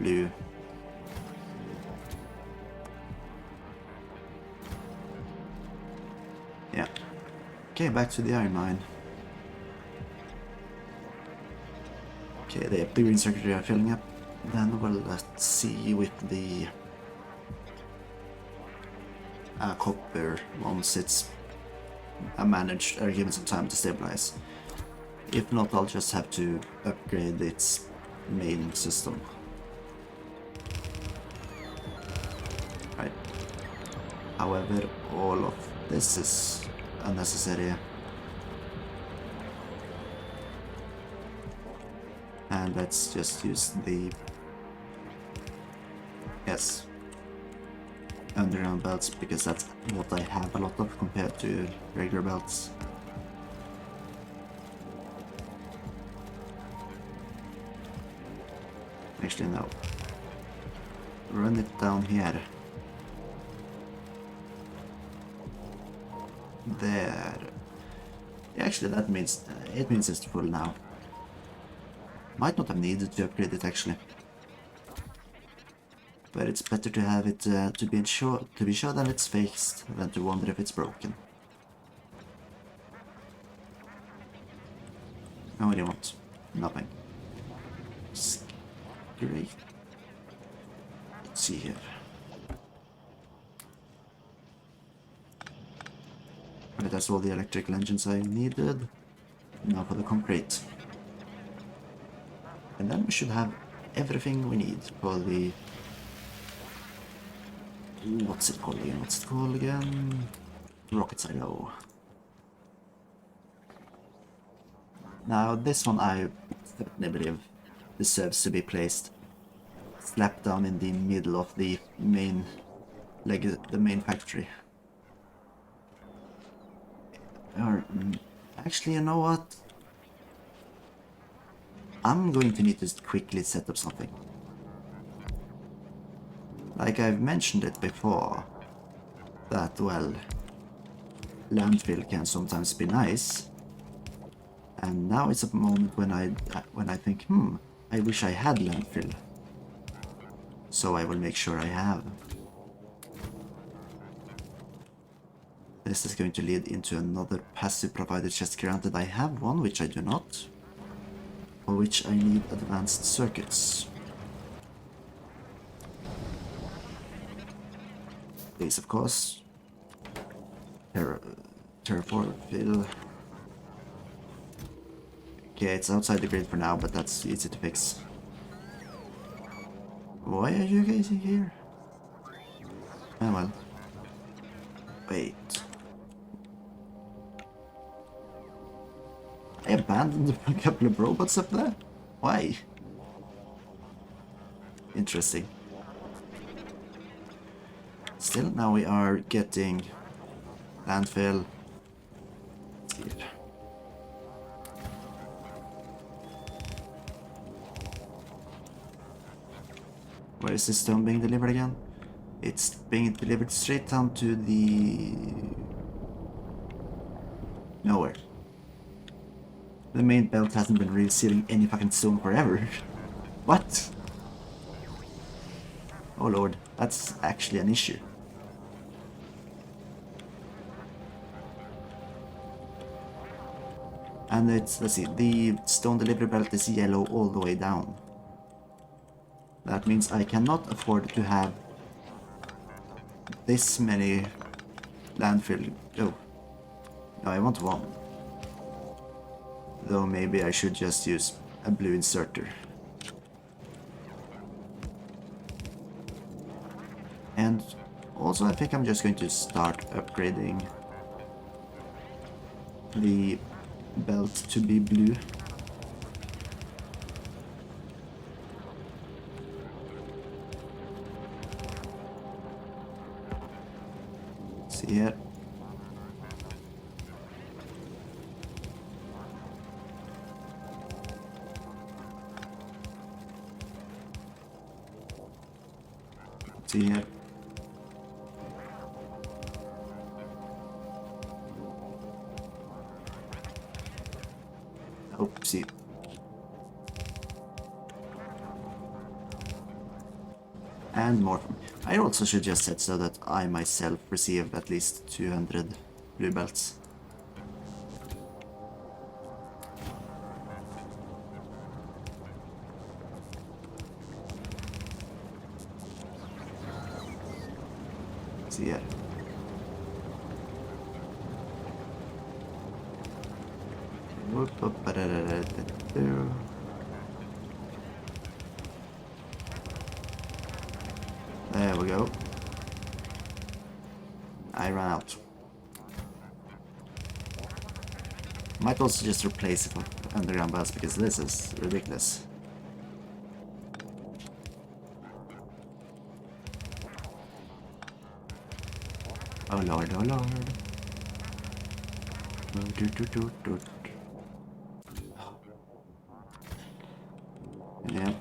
blue. Yeah. Okay, back to the iron mine. Okay, the green circuitry are filling up. Then well, let's see with the copper once it's managed or given some time to stabilize. If not, I'll just have to upgrade its main system. Right. However, all of this is unnecessary. And let's just use the... yes. Underground belts, because that's what I have a lot of compared to regular belts. Actually, no. Run it down here. There. Actually, that means it means it's full now. Might not have needed to upgrade it actually, but it's better to have it to be sure that it's fixed than to wonder if it's broken. Now what do you want? Nothing. Great. Let's see here. Right, that's all the electrical engines I needed. Now for the concrete. And then we should have everything we need for the... what's it called again? Rocket silo. Now this one I definitely believe deserves to be placed slap down in the middle of the main, like the main factory. Or actually, you know what? I'm going to need to quickly set up something. Like I've mentioned it before, that well, landfill can sometimes be nice. And now it's a moment when I think, I wish I had landfill. So I will make sure I have. This is going to lead into another passive provided chest. Granted, I have one, which I do not, for which I need advanced circuits. These, of course. Terraform. Okay, it's outside the grid for now, but that's easy to fix. Why are you guys here? Oh well. Wait. I abandoned a couple of robots up there? Why? Interesting. Still, now we are getting landfill. Let's see. Where is this stone being delivered again? It's being delivered straight down to the... nowhere. The main belt hasn't been receiving any fucking stone forever. What? Oh lord, that's actually an issue. And it's, let's see, the stone delivery belt is yellow all the way down. That means I cannot afford to have this many landfill. Oh, no, I want one. Though maybe I should just use a blue inserter. And also I think I'm just going to start upgrading the belt to be blue. See here. See here. Oopsie. And more. I also should just set so that I myself receive at least 200 blue belts. See here. There we go. I ran out. Might also just replace it with underground belts because this is ridiculous. Oh lord, oh lord. Yeah.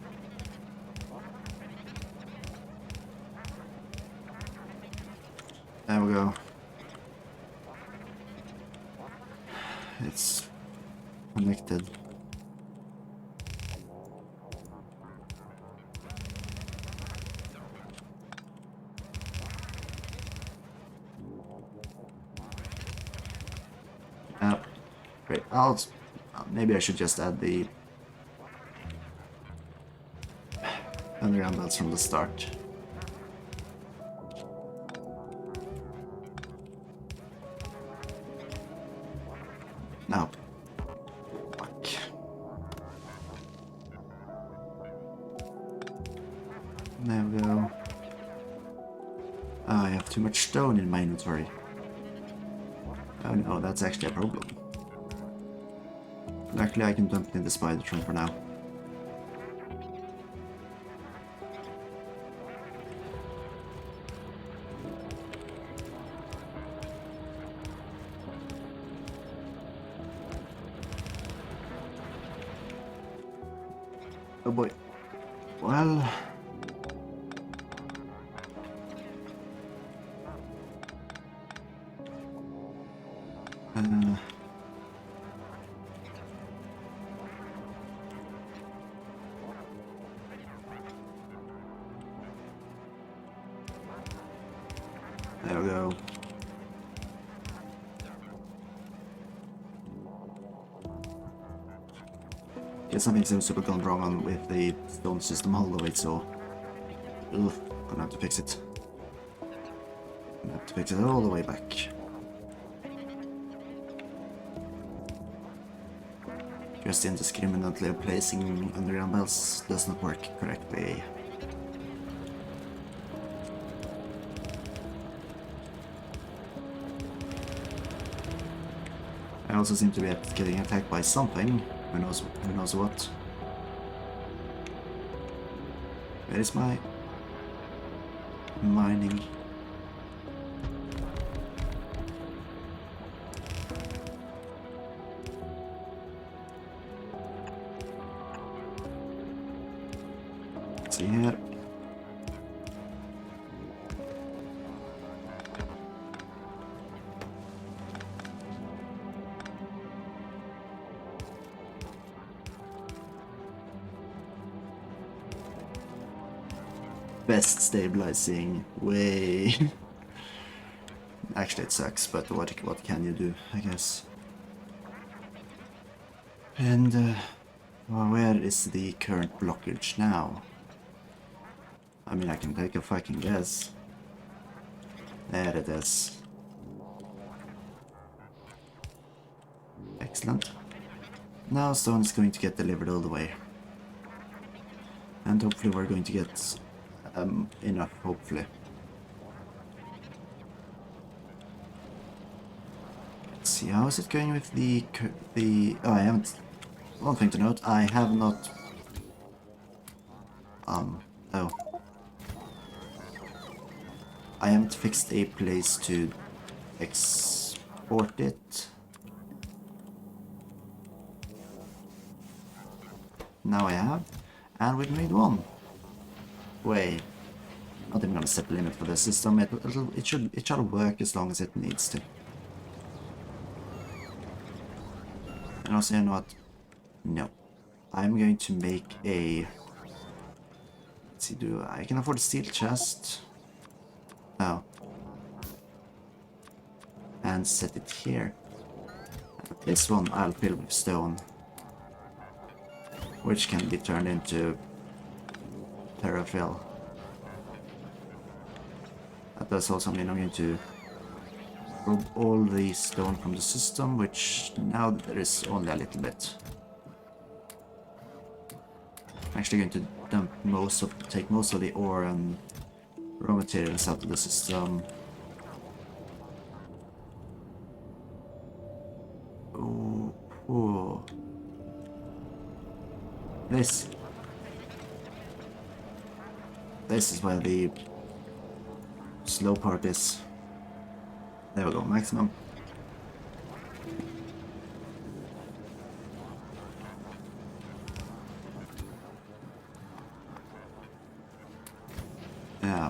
There we go. It's connected. Great. Maybe I should just add the underground belts from the start. No. Fuck. There we go. I have too much stone in my inventory. Oh no, that's actually a problem. Luckily I can dump it in the spider trunk for now. Oh boy. Well... There we go. Yeah, something seems to have gone wrong with the stone system all the way, so... Ugh, I'm gonna have to fix it. I'm gonna have to fix it all the way back. Just indiscriminately placing underground belts does not work correctly. I also seem to be getting attacked by something. Who knows what. Where is my mining? Let's see here. Best stabilizing way. Actually it sucks, but what can you do, I guess. And well, where is the current blockage now? I mean, I can take a fucking guess. There it is. Excellent. Now stone is going to get delivered all the way. And hopefully we're going to get enough, hopefully. Let's see, how is it going with the... Oh, I haven't... One thing to note, I have not... Oh. I haven't fixed a place to export it. Now I have. And we've made one. Wait. Not even gonna set the limit for the system. It shall work as long as it needs to. And also, you know what? No. I'm going to make a... Let's see, do I can afford a steel chest? No. And set it here. And this one I'll fill with stone. Which can be turned into terrafill. That does also mean I'm going to remove all the stone from the system, which now there is only a little bit. I'm actually going to take most of the ore and raw materials out of the system. Ooh. This is where the slow part is. There we go, maximum. Yeah.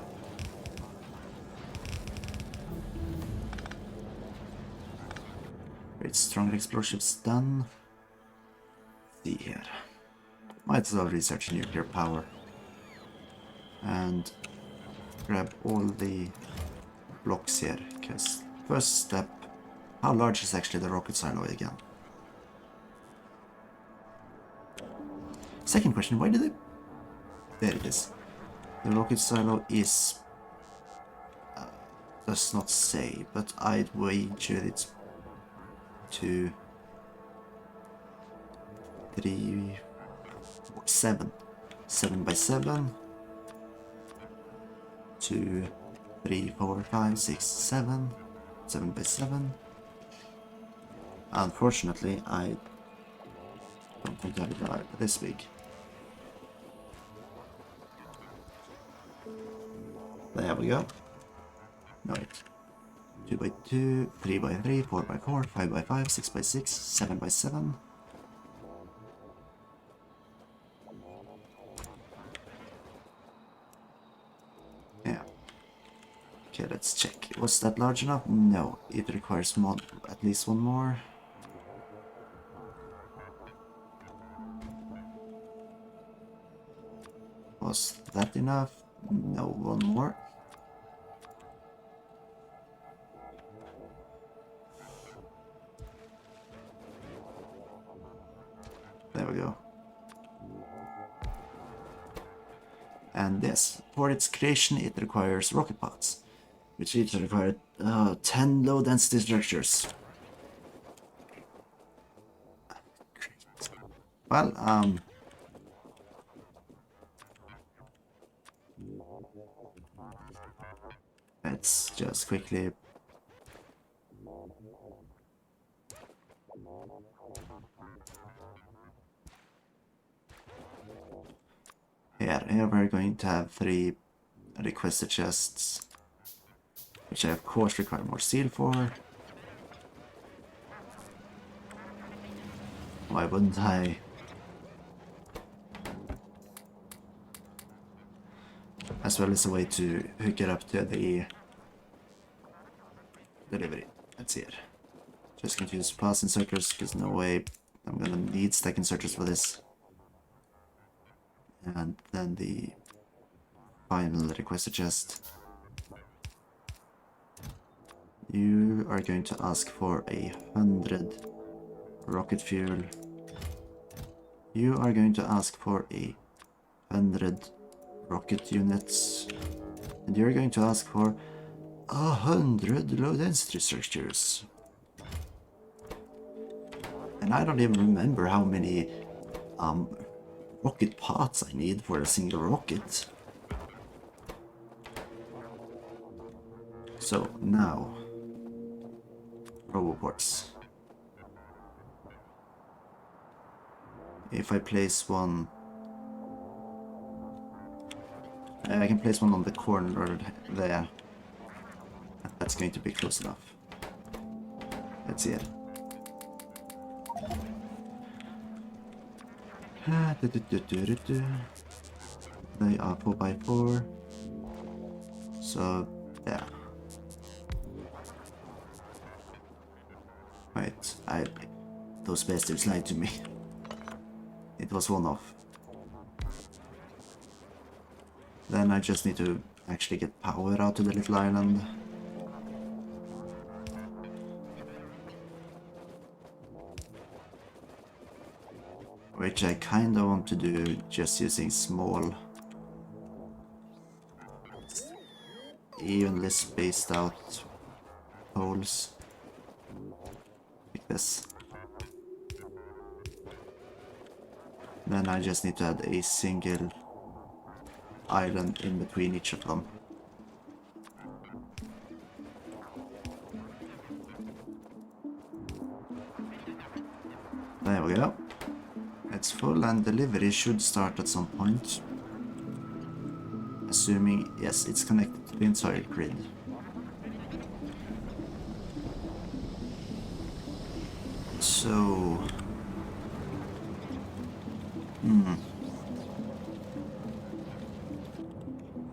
Great, stronger explosives done. See here. Might as well research nuclear power. And grab all the blocks here, because first step, how large is actually the rocket silo again? Second question, why did they... There it is. The rocket silo is... does not say, but I'd wager it's 2, 3, 4, 7. 7 by 7. 2, 3, 4, 5, 6, 7. 7 by 7. Unfortunately, I don't think I have it this big. There we go. No, wait. 2 by 2, 3 by 3, 4 by 4, 5 by 5, 6 by 6, 7 by 7. Yeah. Okay, let's check. Was that large enough? No, it requires at least one more. Was that enough? No, one more. There we go. And this, for its creation, it requires rocket pods, which each require 10 low-density structures. Great. Well, let's just quickly... Here we're going to have 3 requested chests, which I of course require more steel for. Why wouldn't I? As well as a way to hook it up to the delivery. Let's see it. Just going to use pass inserters, because no way I'm gonna need stack inserters for this. And then the final requested chest. You are going to ask for 100 rocket fuel. You are going to ask for 100 rocket units, and you're going to ask for 100 low density structures. And I don't even remember how many rocket parts I need for a single rocket. So now, roboports. If I place one, I can place one on the corner there. That's going to be close enough. Let's see it. They are 4x4. So, yeah. Wait, those bastards lied to me. It was one off. Then I just need to actually get power out to the little island. Which I kinda want to do just using small, evenly spaced out poles. Like this. Then I just need to add a single island in between each of them. There we go. It's full and delivery should start at some point. Assuming, yes, it's connected to the entire grid. So...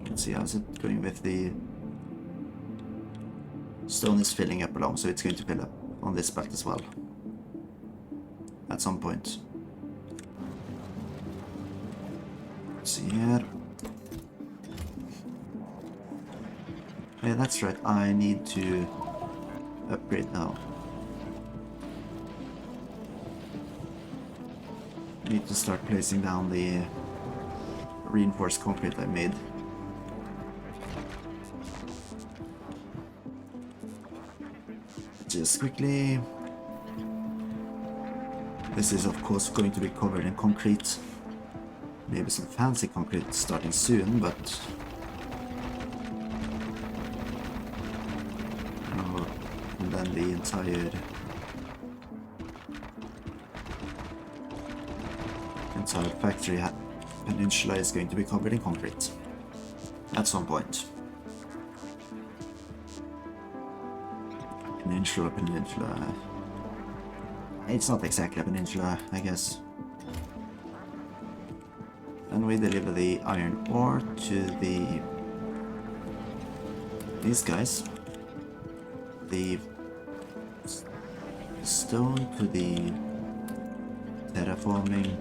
Let's see, how's it going with the... Stone is filling up along, so it's going to fill up on this belt as well. At some point. Let's see here. Yeah, that's right, I need to upgrade now. I need to start placing down the reinforced concrete I made. Just quickly. This is of course going to be covered in concrete. Maybe some fancy concrete starting soon, but... Oh, and then the entire factory peninsula is going to be covered in concrete. At some point. Peninsula. It's not exactly a peninsula, I guess. And we deliver the iron ore to these guys. The stone to the terraforming.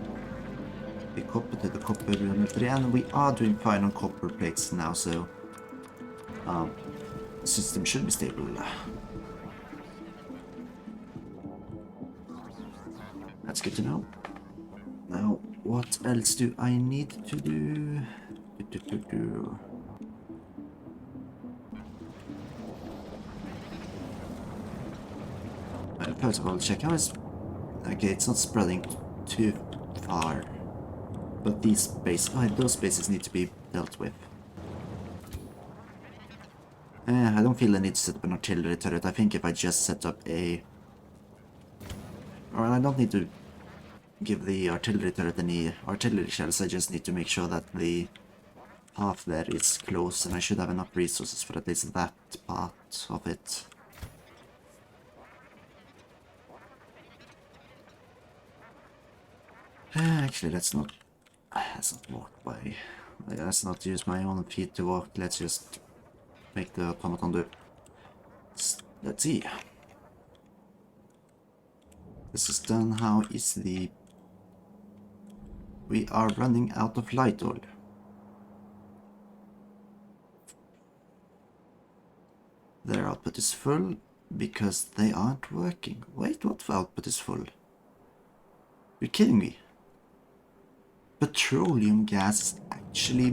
The copper to the copper unitary, and we are doing fine on copper plates now, so the system should be stable. That's good to know. Now, what else do I need to do? First of all, check how it's... Okay, it's not spreading too far. But these spaces, those spaces need to be dealt with. I don't feel the need to set up an artillery turret. I think if I just set up a... Or I don't need to give the artillery turret any artillery shells, I just need to make sure that the path there is close, and I should have enough resources for at least that part of it. Actually, let's not walk by. Let's not use my own feet to walk. Let's just make the automaton do. Let's see. This is done. How is the... We are running out of light oil. Their output is full because they aren't working. Wait, what output is full? You're kidding me. petroleum gas is actually...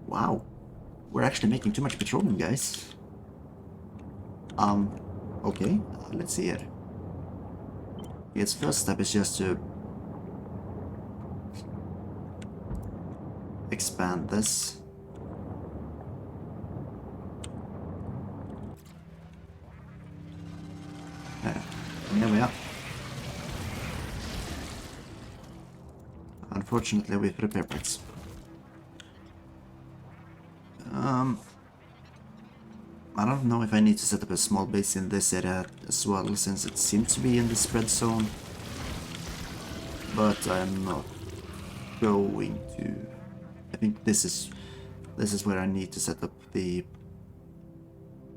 Wow. We're actually making too much petroleum, guys. Okay. Let's see it. Its first step is just to expand this. There we are. Unfortunately, with repair parts. I don't know if I need to set up a small base in this area as well, since it seems to be in the spread zone. But I'm not going to. I think this is where I need to set up the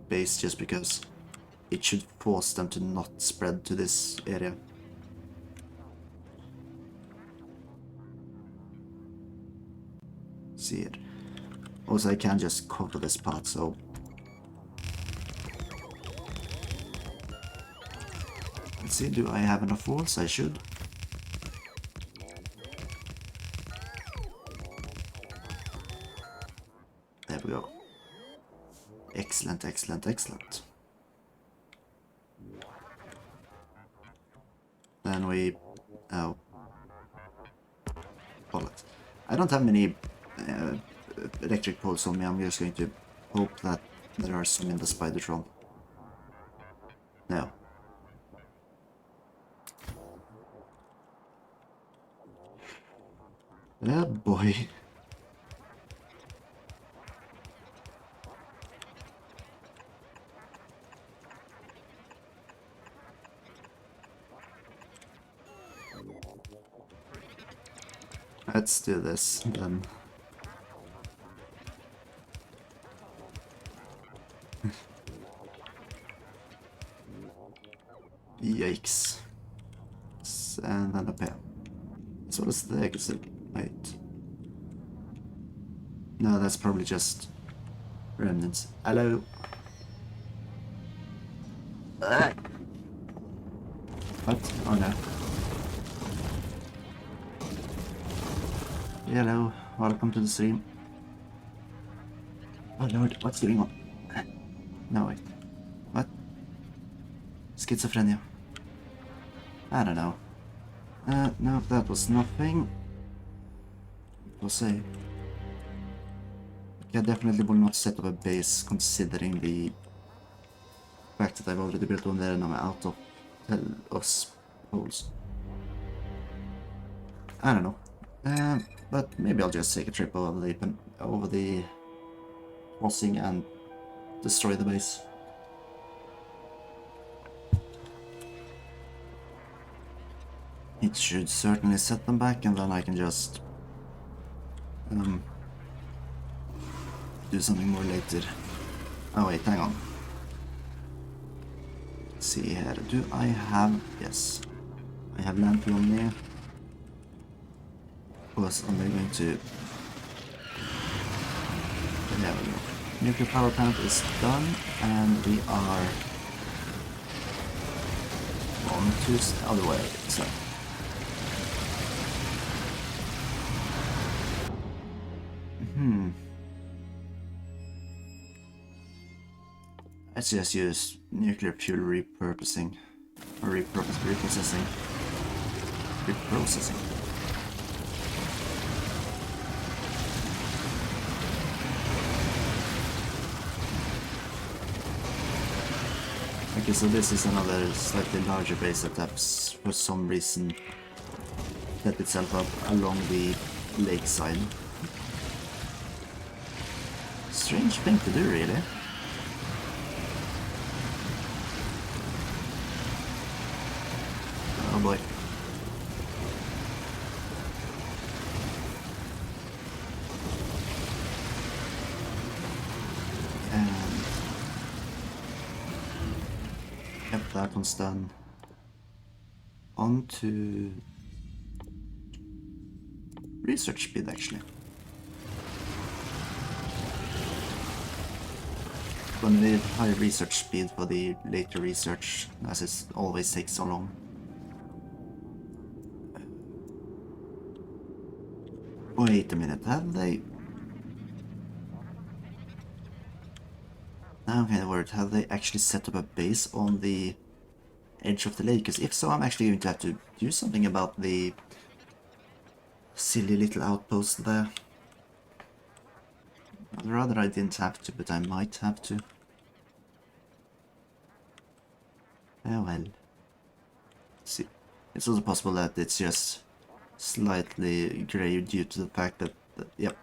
base, just because it should force them to not spread to this area. See it. Also, I can just cover this part, so... Let's see, do I have enough walls? I should. There we go. Excellent, excellent, excellent. Then we... Oh. Hold it. I don't have many electric poles on me. I'm just going to hope that there are some in the Spidertron. No. Oh boy. Let's do this then. Yikes. And then up here. So what is the exit? Wait. No, that's probably just remnants. Hello. What? Oh no. Hello, welcome to the stream. Oh lord, what's going on? No, wait. What? Schizophrenia. I don't know. No, that was nothing. We'll see. I definitely will not set up a base, considering the fact that I've already built one there and I'm out of us holes. I don't know. But maybe I'll just take a trip over the crossing and destroy the base. It should certainly set them back, and then I can just do something more later. Oh wait, hang on. Let's see here. Do I have... Yes. I have landfill on there. Of course, I'm going to... There we go. Nuclear power plant is done, and we are on to the other way. So. Let's just use nuclear fuel repurposing. Or reprocessing. Reprocessing. Okay, so this is another slightly larger base that has, for some reason, set itself up along the lakeside. Strange thing to do, really. Oh boy. And... Yep, that one's done. On to... research speed, actually. gonna need high research speed for the later research, as it always takes so long. Wait a minute, have they... Now I'm kind of worried, have they actually set up a base on the edge of the lake? Because if so, I'm actually going to have to do something about the silly little outpost there. I'd rather I didn't have to, but I might have to. Oh well. See, it's also possible that it's just slightly grey due to the fact that yep,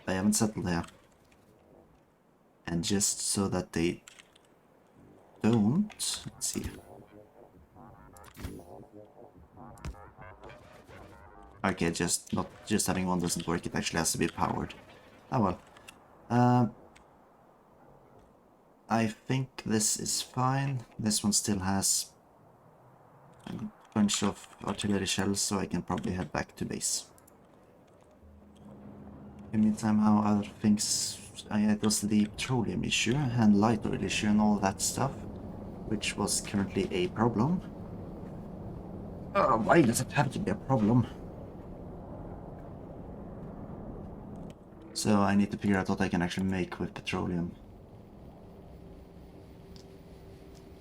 I haven't settled here. And just so that they don't... Let's see. Okay, just having one doesn't work, it actually has to be powered. Oh well. I think this is fine. This one still has a bunch of artillery shells, so I can probably head back to base. In the meantime, how other things... it was the petroleum issue and light oil issue and all that stuff, which was currently a problem. Why does it have to be a problem? So I need to figure out what I can actually make with petroleum.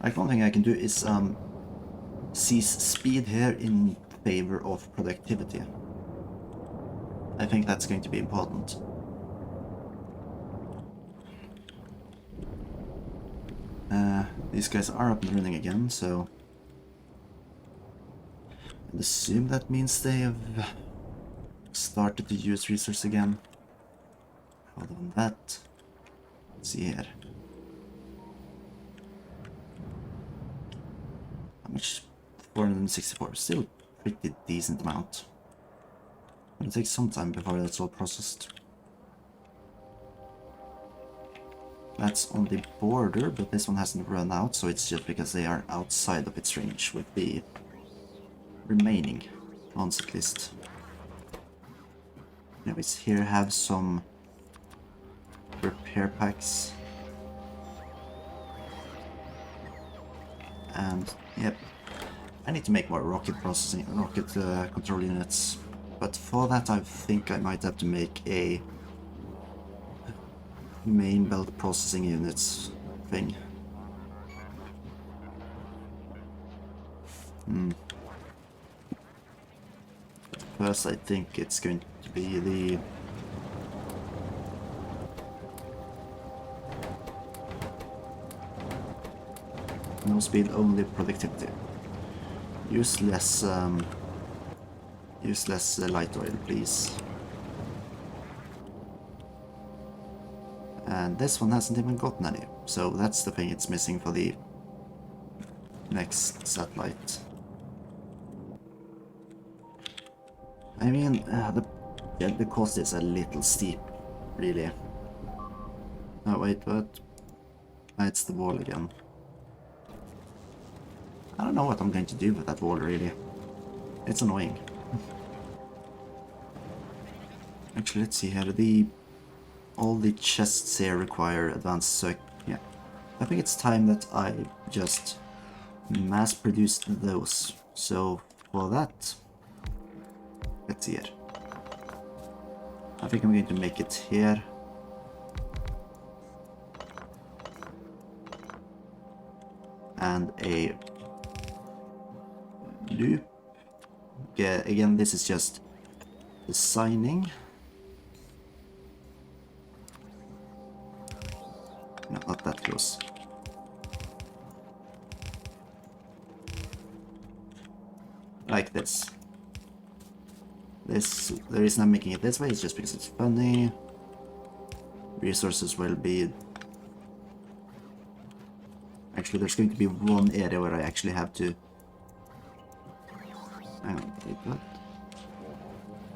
Like, one thing I can do is seize speed here in favor of productivity. I think that's going to be important. These guys are up and running again, so I'd assume that means they have started to use resources again. Hold on that. Let's see here. How much? 464. Still pretty decent amount. It'll take some time before that's all processed. That's on the border, but this one hasn't run out, so it's just because they are outside of its range with the remaining ones at least. Anyways, here have some repair packs. And, yep, I need to make more rocket control units. But for that I think I might have to make a main belt processing units thing. First I think it's going to be the no speed, only productivity. Use less light oil, please. And this one hasn't even gotten any, so that's the thing it's missing for the next satellite. I mean, the cost is a little steep, really. Oh wait, what? It's the wall again. I don't know what I'm going to do with that wall, really. It's annoying. Actually, let's see here. All the chests here require advanced yeah. I think it's time that I just mass-produce those. So, for that... Let's see here. I think I'm going to make it here. And a loop. Yeah, again, this is just designing. No, not that close. Like this. The reason I'm making it this way is just because it's funny. Resources will be... Actually, there's going to be one area where I actually have to... Hang on, wait, what?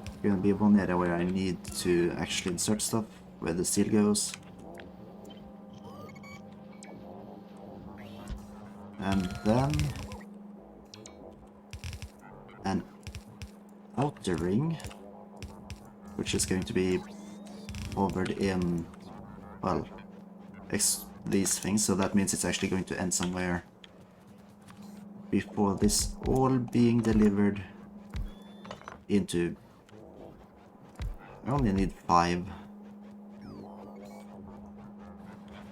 There's going to be one area where I need to actually insert stuff, where the steel goes. And then... an outer ring, which is going to be covered in, well, these things, so that means it's actually going to end somewhere before this all being delivered into... I only need 5.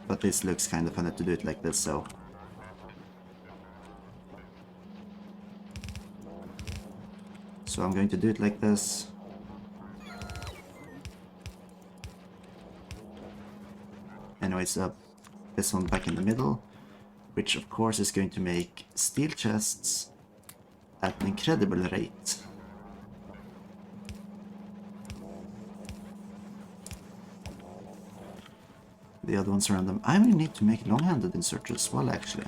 But this looks kind of funny to do it like this, so... So I'm going to do it like this. Anyways, this one back in the middle, which of course is going to make steel chests at an incredible rate. The other ones around them. I will need to make long-handed inserters as well, actually.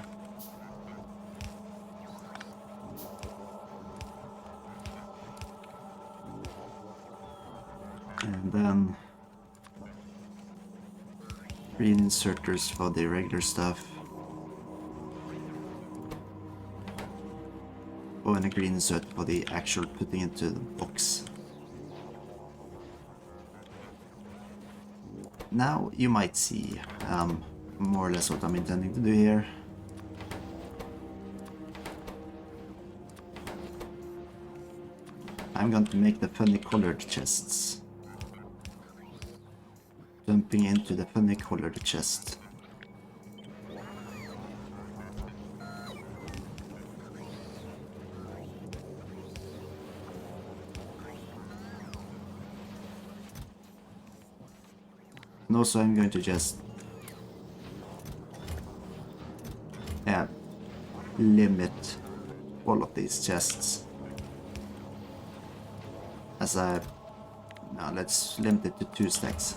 And then green inserters for the regular stuff. Oh, and a green insert for the actual putting into the box. Now you might see more or less what I'm intending to do here. I'm going to make the funny colored chests. Jumping into the funny colored chest. And also I'm going to just limit all of these chests. As I... Now let's limit it to 2 stacks.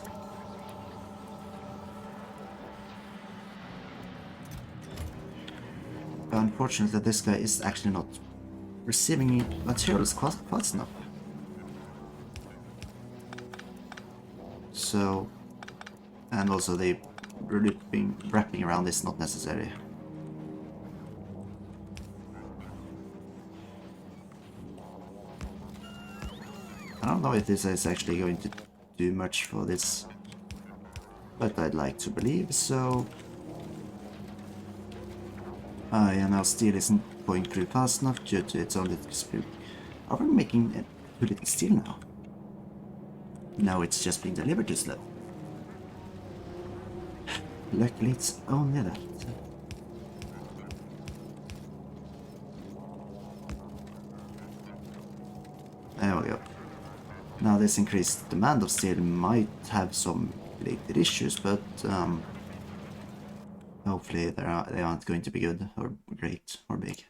But unfortunately this guy is actually not receiving materials fast enough. So... And also the wrapping around is not necessary. I don't know if this is actually going to do much for this, but I'd like to believe so. Yeah, now steel isn't going through fast enough due to its own little screw. Are we making too little steel now? No, it's just being delivered too slow. Luckily it's only that. There we go. Now this increased demand of steel might have some related issues, but hopefully they aren't going to be good or great or big.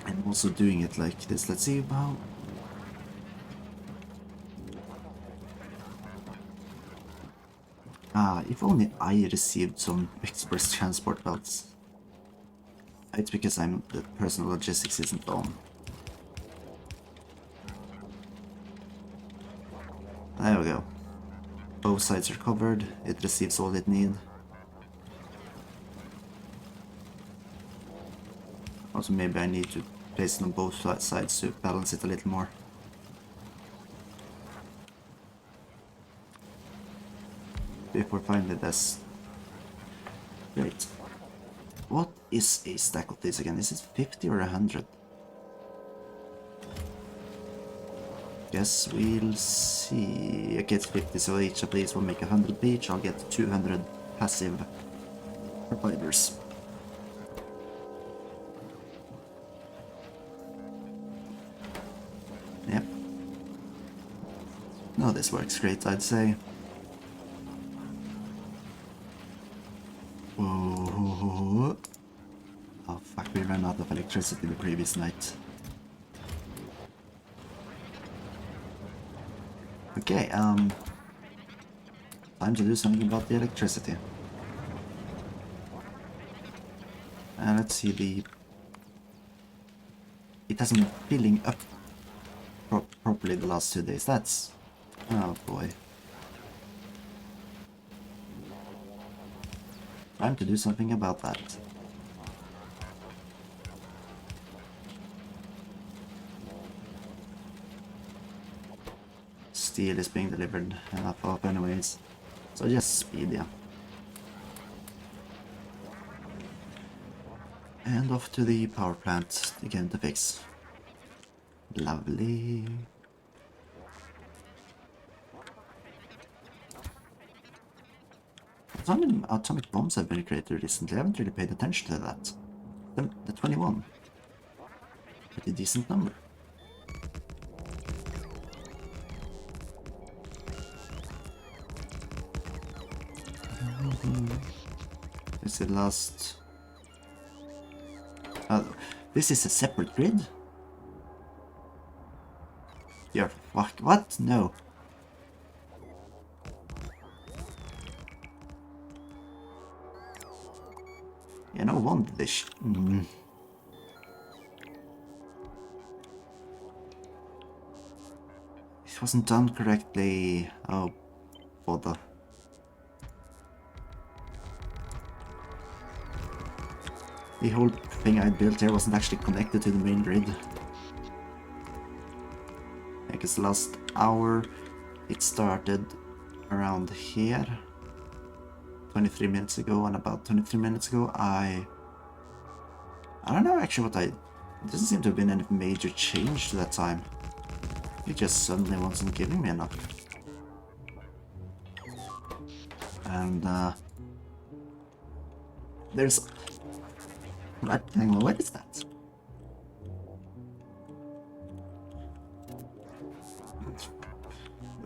I'm also doing it like this. Let's see how... if only I received some express transport belts. It's because the personal logistics isn't on. There we go. Both sides are covered, it receives all it needs. Also maybe I need to place it on both sides to balance it a little more. Before finally that's... Great. What is a stack of this again? Is it 50 or 100? Guess we'll see. Okay, it's 50, so each of these will make 100 each. I'll get 200 passive fibers. Yep. No, this works great, I'd say. Whoa. Oh fuck, we ran out of electricity the previous night. Okay, time to do something about the electricity. And let's see it hasn't been filling up properly the last 2 days. That's... Oh boy. Time to do something about that. steel is being delivered up anyways. So just speed, yeah. And off to the power plant again to fix. Lovely. How many atomic bombs have been created recently? I haven't really paid attention to that. The 21. Pretty decent number. Is the last... this is a separate grid? Yeah, fuck, what? No. Yeah, no wonder this... It wasn't done correctly. Oh, bother. The whole thing I built here wasn't actually connected to the main grid. I guess the last hour it started around here. 23 minutes ago, and about 23 minutes ago I don't know actually what it doesn't seem to have been any major change to that time. It just suddenly wasn't giving me enough. And there's... Hang on, what is that?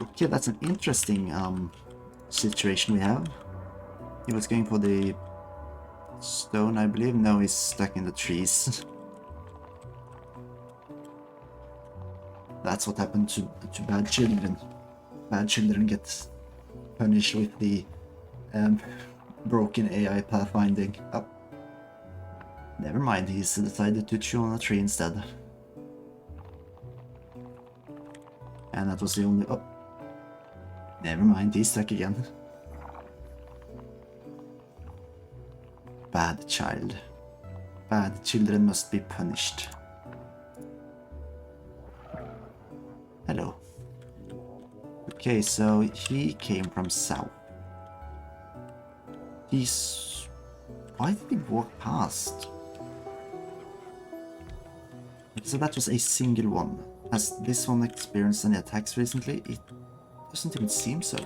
Okay, that's an interesting situation we have. He was going for the stone, I believe. No, he's stuck in the trees. That's what happened to bad children. Bad children get punished with the broken AI pathfinding. Oh. Never mind, he's decided to chew on a tree instead. And that was the only... Oh. Never mind, he's stuck again. Bad child. Bad children must be punished. Hello. Okay, so he came from south. He's... Why did he walk past? So that was a single one. Has this one experienced any attacks recently? It doesn't even seem so.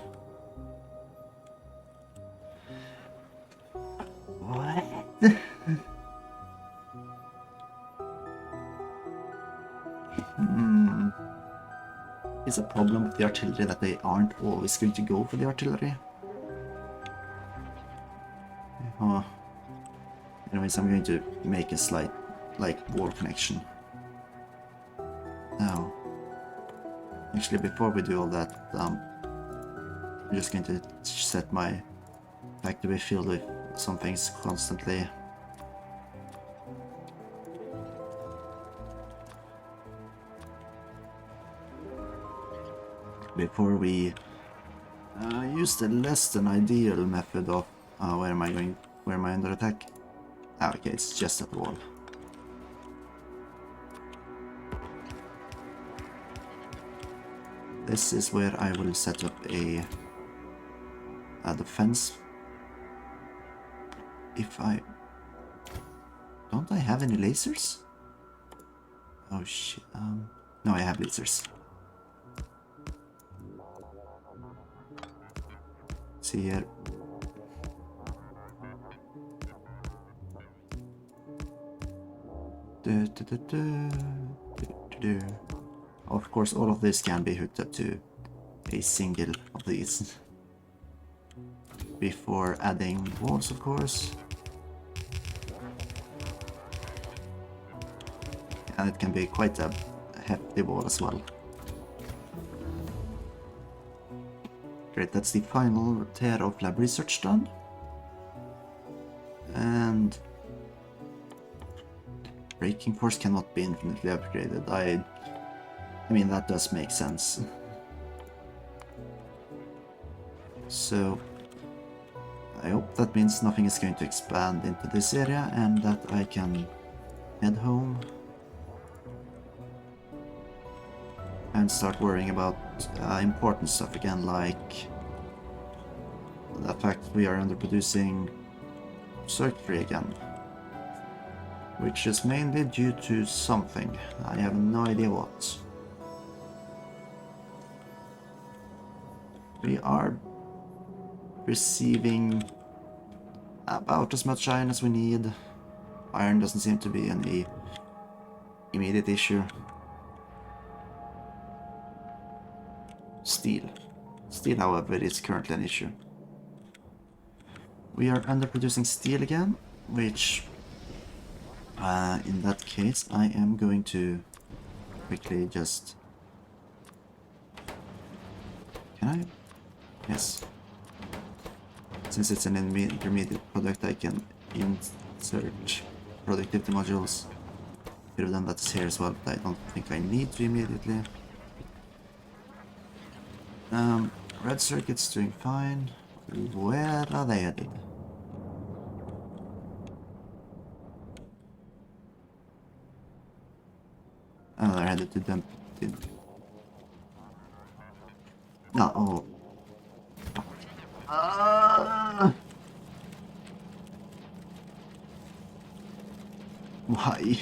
What? It's a problem with the artillery that they aren't always going to go for the artillery. Anyways, I'm going to make a slight, wall connection. Now, actually, before we do all that, I'm just going to set my factory filled with some things constantly. Before we use the less than ideal method of where am I under attack? Ah, okay, it's just at the wall. This is where I will set up a defense. If I... Don't I have any lasers? Oh shit, no, I have lasers. See here. Of course, all of this can be hooked up to a single of these before adding walls, of course. And it can be quite a hefty wall as well. Great, that's the final tier of lab research done. And braking force cannot be infinitely upgraded. I mean, that does make sense. So I hope that means nothing is going to expand into this area and that I can head home and start worrying about important stuff again, like the fact we are underproducing circuitry again, which is mainly due to something. I have no idea what. We are receiving about as much iron as we need. Iron doesn't seem to be any immediate issue. Steel. Steel, however, is currently an issue. We are underproducing steel again, which in that case I am going to quickly just... Can I? Yes. Since it's an intermediate product, I can insert productivity modules. Could have done that here as well, but I don't think I need to immediately. Red circuit's doing fine. Where are they headed? Oh, they're headed to dump. No, oh. Why?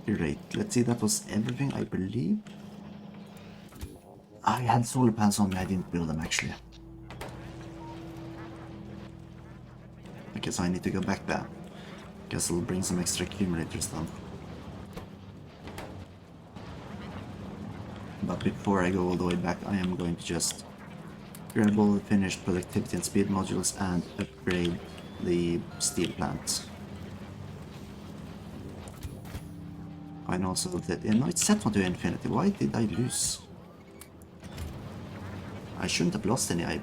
Great. Let's see, that was everything, I believe. I had solar panels on me, I didn't build them actually. Okay, so I need to go back there. Guess I'll bring some extra accumulators then. But before I go all the way back, I am going to just grab all the finished productivity and speed modules and upgrade the steel plant. And also that, no, it's set on to infinity. Why did I lose? I shouldn't have lost any. I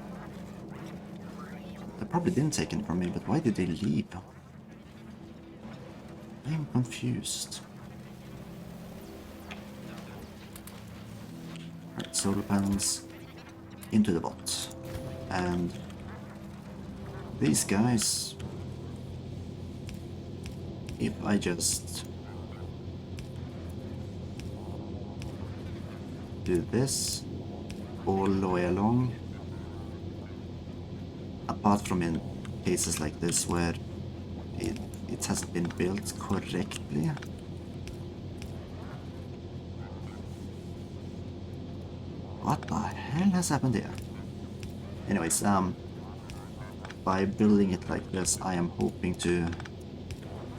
probably didn't take any from me, but why did they leave? I'm confused. Alright, solar panels into the bot. And these guys, if I just do this all the way along, apart from in cases like this where it hasn't been built correctly. What the hell has happened here? Anyways, by building it like this, I am hoping to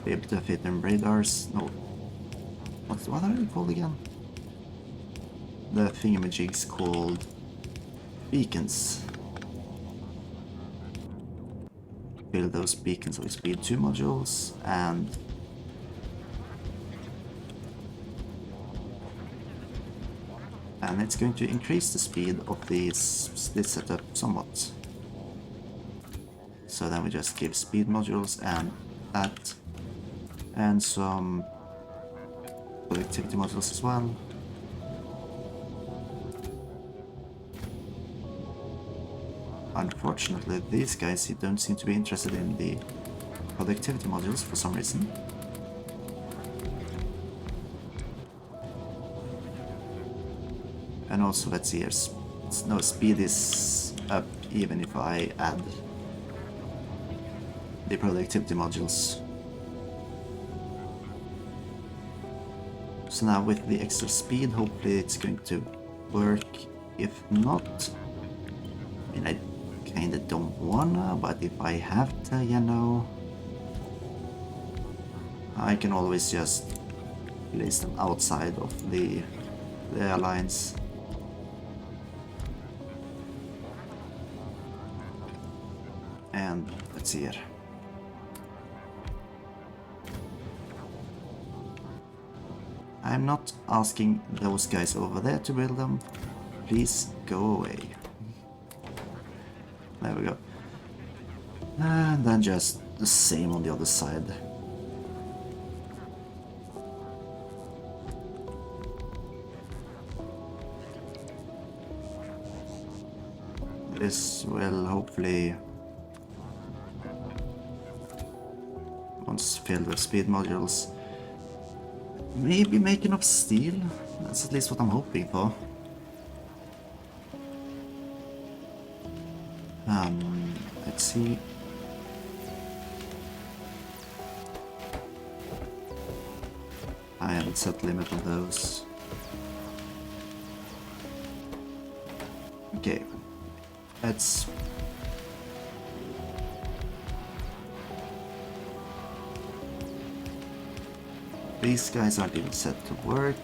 be able to fit in radars. No, what are they called again? The thingamajigs called beacons. Build those beacons with speed 2 modules and it's going to increase the speed of this setup somewhat. So then we just give speed modules and that, and some productivity modules as well. Unfortunately, these guys don't seem to be interested in the productivity modules for some reason. And also, let's see here, no, speed is up even if I add the productivity modules. So now with the extra speed, hopefully it's going to work. If not, I mean, I kinda don't wanna, but if I have to, you know, I can always just place them outside of the alliance. And let's see here. I'm not asking those guys over there to build them. Please go away. There we go. And then just the same on the other side. This will hopefully, once filled with speed modules, Maybe make enough steel? That's at least what I'm hoping for. Let's see. I haven't set limit on those. Okay, let's... These guys aren't even set to work.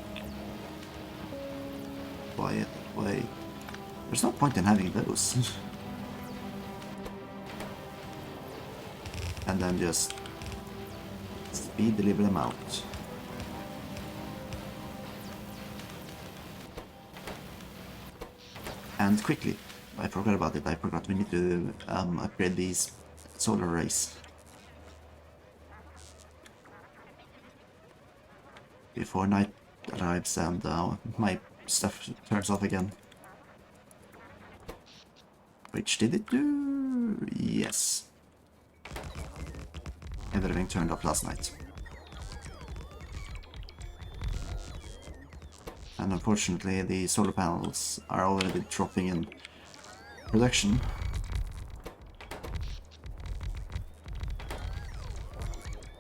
Quiet way. There's no point in having those. And then just speed deliver them out. And quickly. I forgot about it. I forgot we need to upgrade these solar arrays before night arrives and my stuff turns off again. Which did it do? Yes. Everything turned off last night. And unfortunately the solar panels are already dropping in production.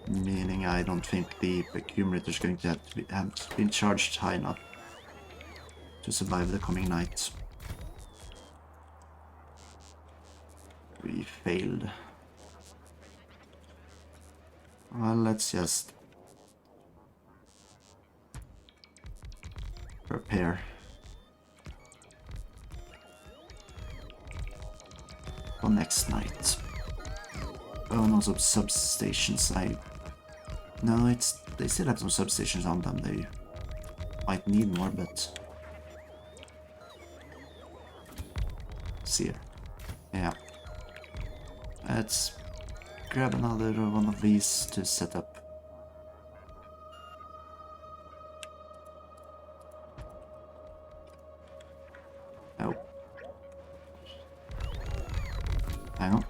Meaning I don't think the accumulator is going to have been charged high enough to survive the coming night. We failed. Well, let's just prepare for next night. Oh no, some substations. No, they still have some substations on them. They might need more, but see it. Yeah. Let's grab another one of these to set up. Oh. Hang on.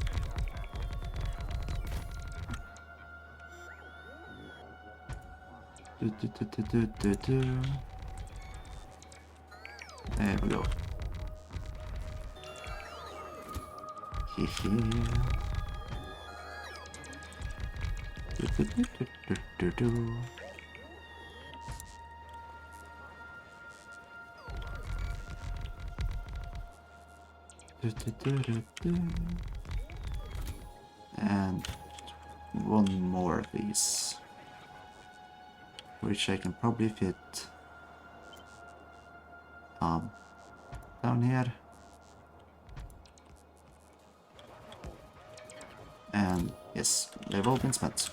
There we go. And one more of these, which I can probably fit down here. And yes, they've all been spent.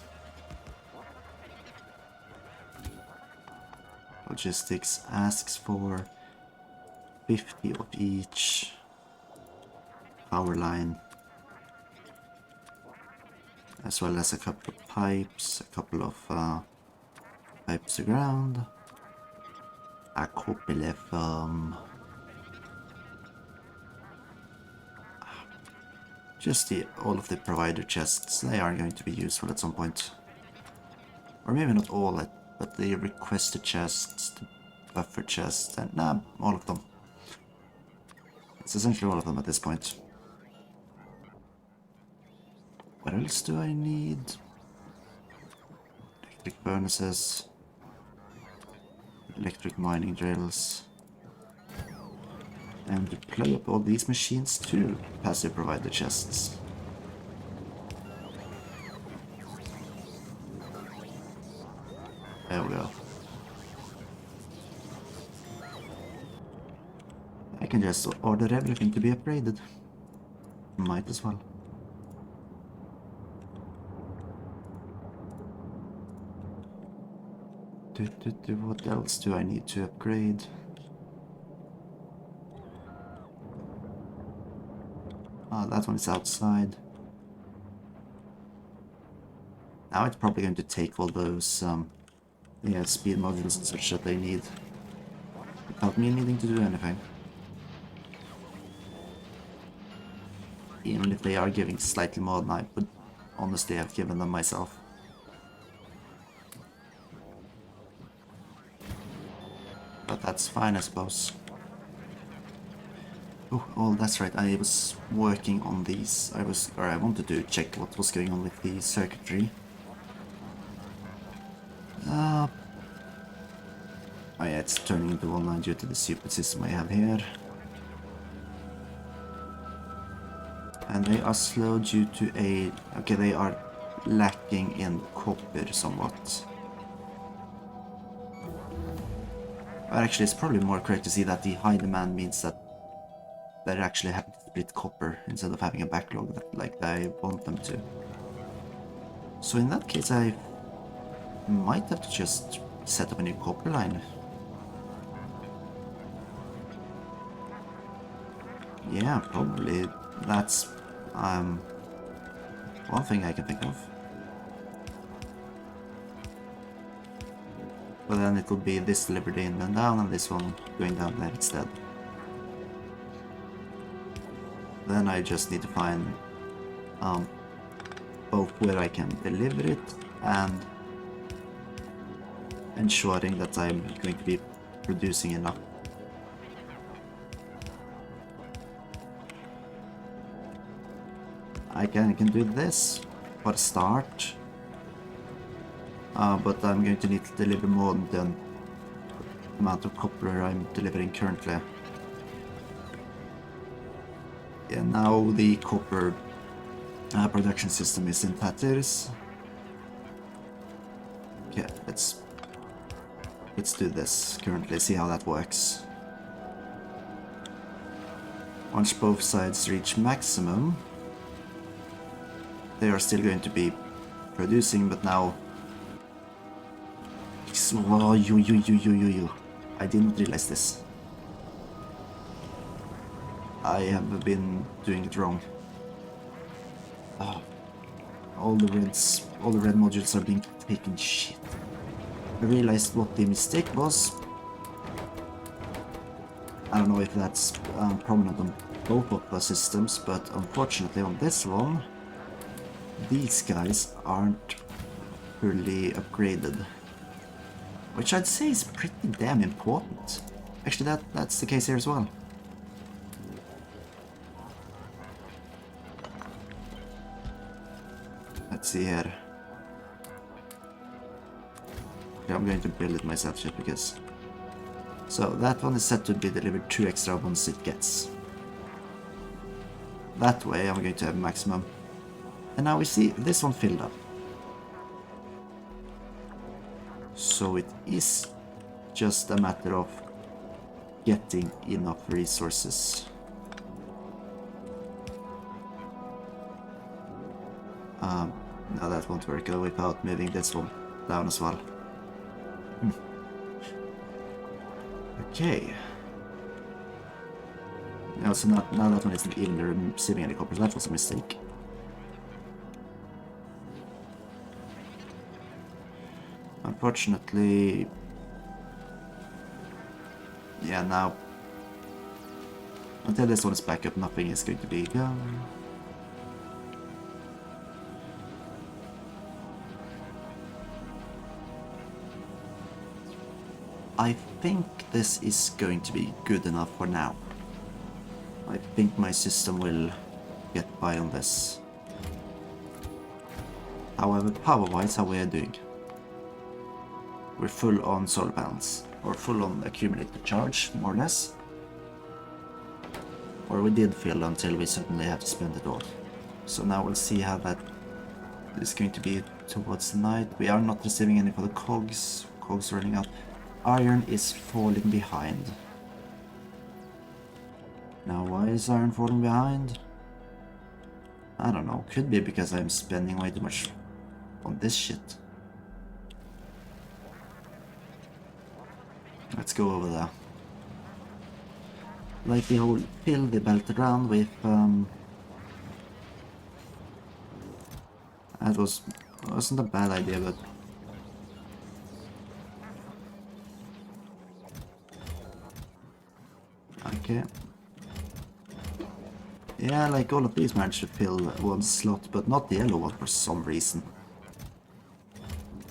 Logistics asks for 50 of each. Power line, as well as a couple of pipes, a couple of pipes to ground, a couple of just all of the provider chests. They are going to be useful at some point, or maybe not all, but the requested chests, the buffer chests, and all of them. It's essentially all of them at this point. What else do I need? Electric furnaces, electric mining drills, and deploy up all these machines to passive provider chests. There we go. I can just order everything to be upgraded. Might as well. What else do I need to upgrade? Ah, that one is outside. Now it's probably going to take all those speed modules and such that they need without me needing to do anything. Even if they are giving slightly more than I would honestly have given them myself. that's fine, I suppose. Oh, that's right, I was working on these. I wanted to check what was going on with the circuitry. Oh yeah, it's turning into online due to the stupid system I have here. And they are slow due to a... Okay, they are lacking in copper somewhat. But actually, it's probably more correct to see that the high demand means that they're actually having to split copper instead of having a backlog like they want them to. So in that case, I might have to just set up a new copper line. Yeah, probably. That's one thing I can think of. But then it will be this delivered in and down, and this one going down there instead. Then I just need to find both where I can deliver it and ensuring that I'm going to be producing enough. I can do this for a start, but I'm going to need to deliver more than the amount of copper I'm delivering currently. Yeah, now the copper production system is in tatters. Okay, let's do this currently, see how that works. Once both sides reach maximum, they are still going to be producing, but now... Oh, you. I didn't realize this. I have been doing it wrong. Oh, all the red modules are being taken shit. I realized what the mistake was. I don't know if that's prominent on both of the systems, but unfortunately on this one, these guys aren't fully upgraded. Which I'd say is pretty damn important. Actually, that's the case here as well. Let's see here. Okay, I'm going to build it myself just because. So that one is set to be delivered 2 extra once it gets. That way I'm going to have maximum. And now we see this one filled up. So it is just a matter of getting enough resources. No, that won't work without moving this one down as well. Okay. Yeah, so now that one isn't even receiving any copper, that was a mistake. Unfortunately, yeah, now until this one is back up, nothing is going to be done. I think this is going to be good enough for now. I think my system will get by on this. However, power-wise, how we are doing? We're full on solar panels, or full on accumulated charge, more or less. Or we did fill until we suddenly have to spend it all. So now we'll see how that is going to be towards the night. We are not receiving any for the cogs. Cogs running out. Iron is falling behind. Now why is iron falling behind? I don't know. Could be because I'm spending way too much on this shit. Let's go over there. Like the whole fill the belt around with that wasn't a bad idea, but okay. Yeah, like all of these managed to fill one slot, but not the yellow one for some reason.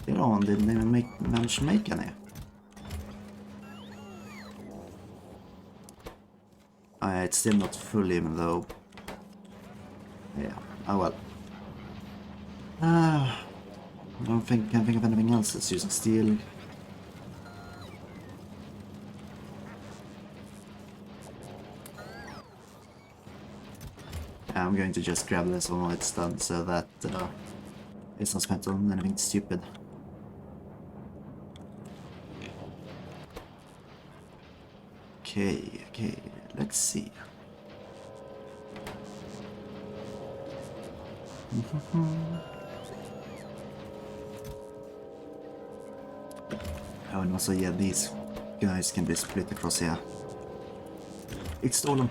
The yellow one didn't even manage to make any. it's still not full even though... Yeah, oh well. I can't think of anything else that's using steel. I'm going to just grab this one when it's done so that it's not spent on anything stupid. Okay, let's see. Oh, and also, yeah, these guys can be split across here. It's stolen.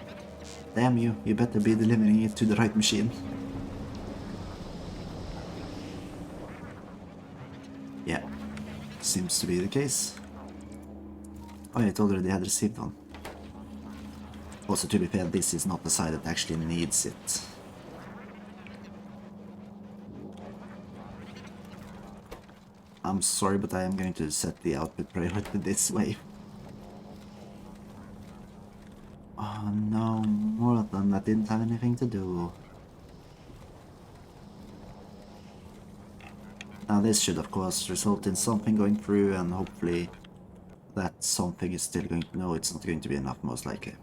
Damn you, you better be delivering it to the right machine. Yeah, seems to be the case. Oh, it already had received one. Also, to be fair, this is not the side that actually needs it. I'm sorry, but I am going to set the output priority this way. Oh no, more of them that didn't have anything to do. Now this should of course result in something going through, and hopefully that something is still going to... No, it's not going to be enough, most likely.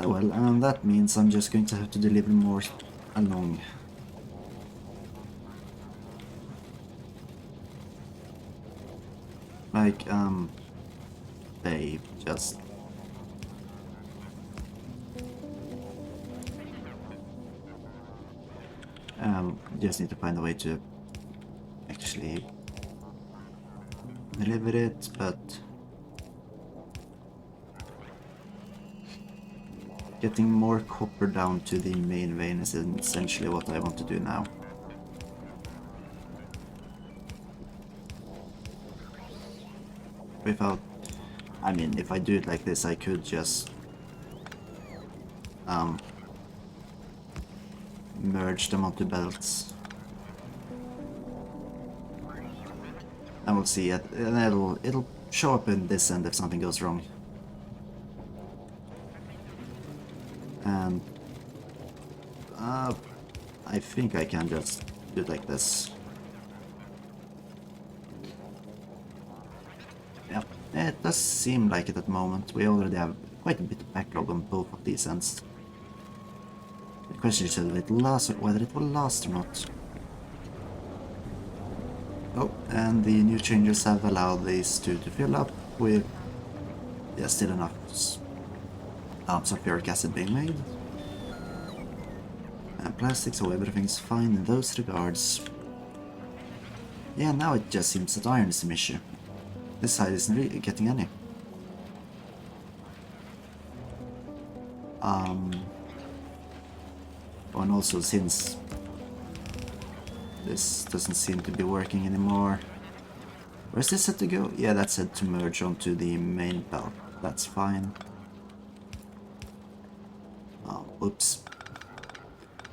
Oh well, and that means I'm just going to have to deliver more along. Like, they just... just need to find a way to actually deliver it, but getting more copper down to the main vein is essentially what I want to do now. Without... I mean, if I do it like this, I could just merge them onto belts. And we'll see it. It'll show up in this end if something goes wrong. And I think I can just do it like this. Yep, it does seem like it at the moment. We already have quite a bit of backlog on both of these ends. The question is whether it will last or not. Oh, and the new changes have allowed these two to fill up with, yeah, still enough sulfuric acid being made. And plastic, so everything's fine in those regards. Yeah, now it just seems that iron is an issue. This side isn't really getting any. And also, since this doesn't seem to be working anymore. Where's this set to go? Yeah, that's set to merge onto the main belt. That's fine. Oh, oops.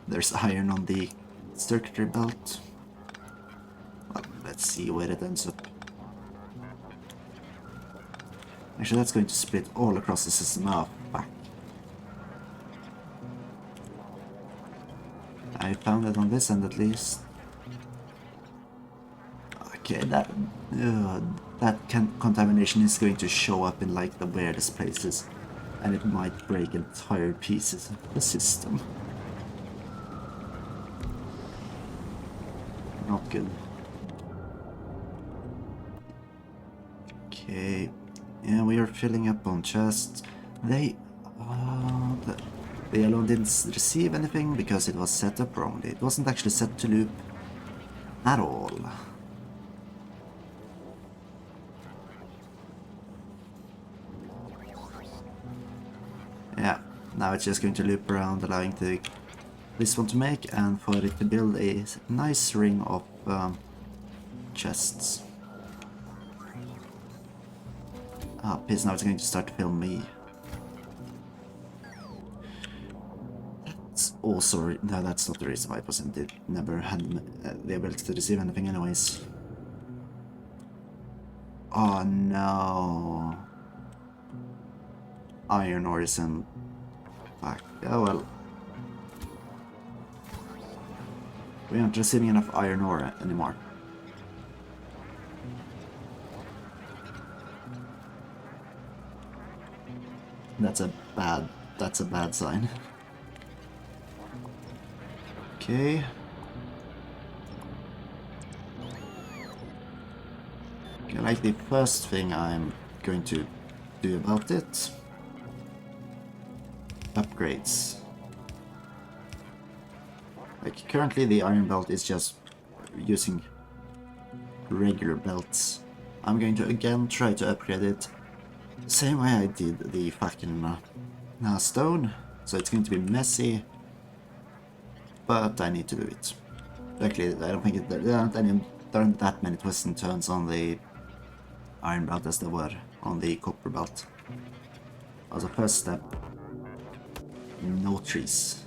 There's iron on the circuitry belt. Well, let's see where it ends up. Actually, that's going to split all across the system. Oh, fuck. I found it on this end at least. Okay, that contamination is going to show up in like the weirdest places, and it might break entire pieces of the system. Not good. Okay, yeah, we are filling up on chests. The yellow didn't receive anything because it was set up wrongly. It wasn't actually set to loop at all. Yeah, now it's just going to loop around, allowing this one to make, and for it to build a nice ring of chests. Ah, piss, now it's going to start to film me. That's also... No, that's not the reason why it wasn't. It never had the ability to receive anything anyways. Oh no. Iron ore is in... Fuck. Oh well. We aren't receiving enough iron ore anymore. That's a bad sign. Okay. Okay, like the first thing I'm going to do about it. Upgrades. Like currently the iron belt is just using regular belts. I'm going to again try to upgrade it same way I did the fucking stone. So it's going to be messy, but I need to do it. Luckily, I don't think there aren't that many twists and turns on the iron belt as there were on the copper belt. As a first step, no trees.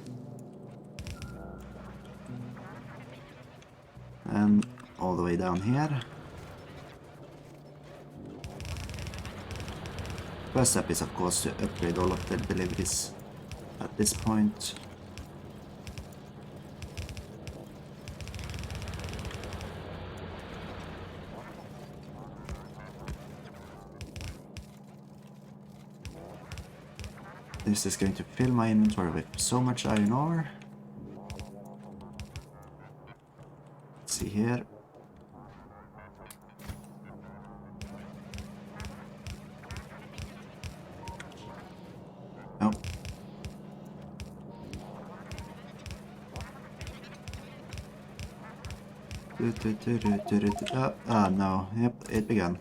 And all the way down here. First step is of course to upgrade all of the deliveries at this point. This is going to fill my inventory with so much iron ore. Let's see here. Oh. No. Yep, it began.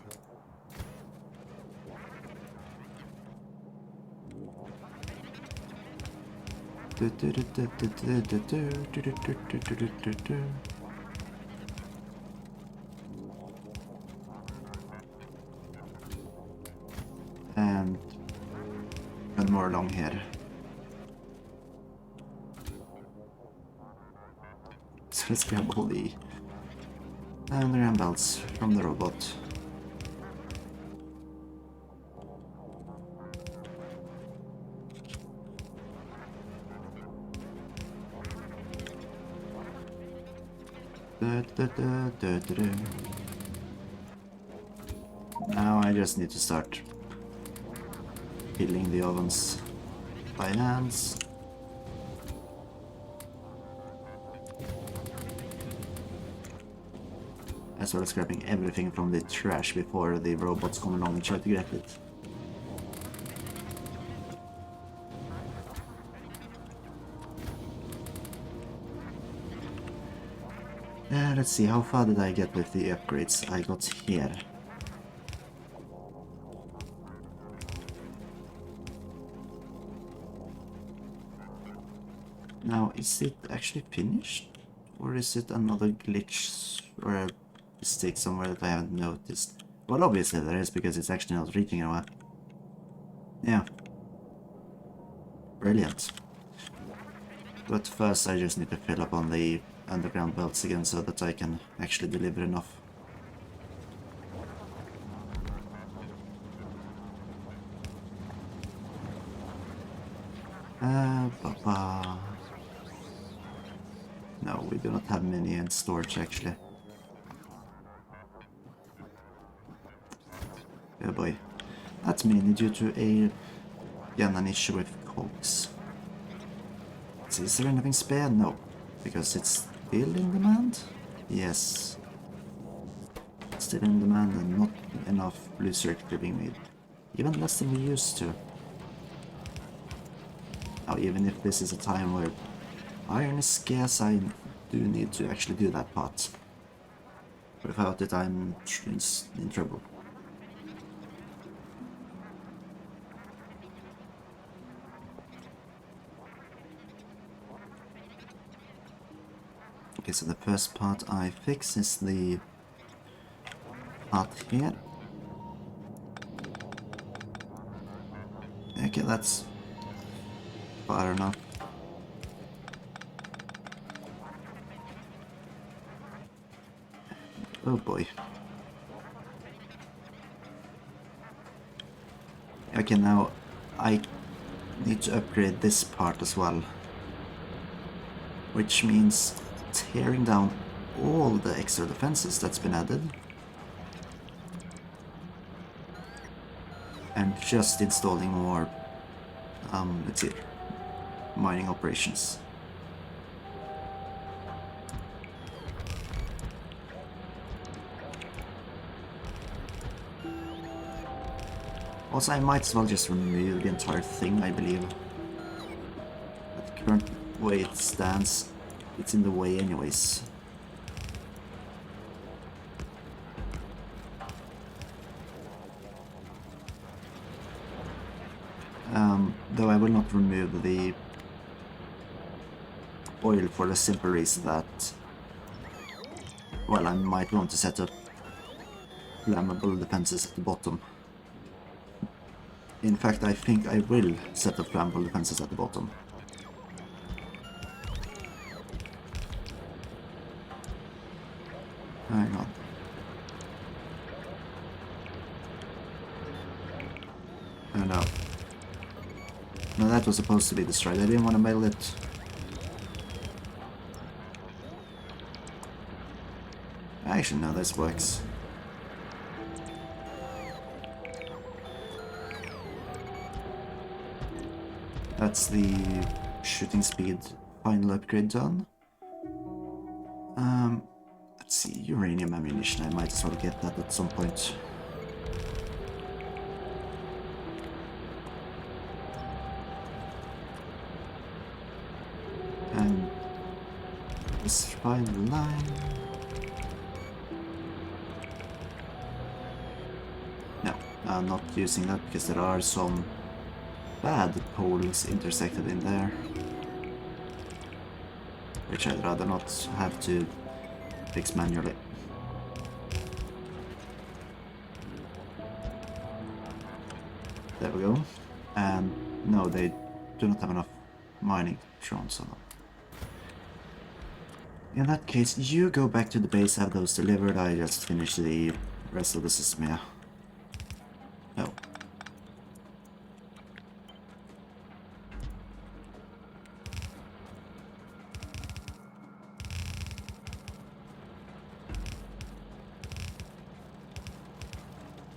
And one more along here. So let's grab all the underground belts from the robot. Now I just need to start filling the ovens by hands. As well as scrapping everything from the trash before the robots come along and try to get it. Let's see, how far did I get with the upgrades I got here? Now, is it actually finished? Or is it another glitch or a mistake somewhere that I haven't noticed? Well, obviously there is, because it's actually not reaching anywhere. Yeah. Brilliant. But first I just need to fill up on the underground belts again so that I can actually deliver enough. No, we do not have many in storage actually. Oh boy. That's mainly due to again, an issue with cogs. Is there anything spare? No. Because it's still in demand? Yes. Still in demand and not enough blue circuitry being made. Even less than we used to. Now, even if this is a time where iron is scarce, I do need to actually do that part. Without it, I'm in trouble. Okay, so the first part I fix is the part here. Okay, that's far enough. Oh boy. Okay, now I need to upgrade this part as well. Which means tearing down all the extra defenses that's been added. And just installing more, let's see, mining operations. Also, I might as well just remove the entire thing, I believe. At the current way it stands, it's in the way anyways. Though I will not remove the oil for the simple reason that, well, I might want to set up flammable defenses at the bottom. In fact, I think I will set up flammable defenses at the bottom. Hang on. Oh no. No, that was supposed to be destroyed. I didn't want to build it. Actually, no, this works. That's the shooting speed final upgrade done. Let's see, uranium ammunition. I might as well get that at some point. And this final line. No, I'm not using that because there are some bad poles intersected in there, which I'd rather not have to fix manually. There we go. And no, they do not have enough mining drones on them. In that case, you go back to the base, have those delivered. I just finished the rest of the system here. Oh.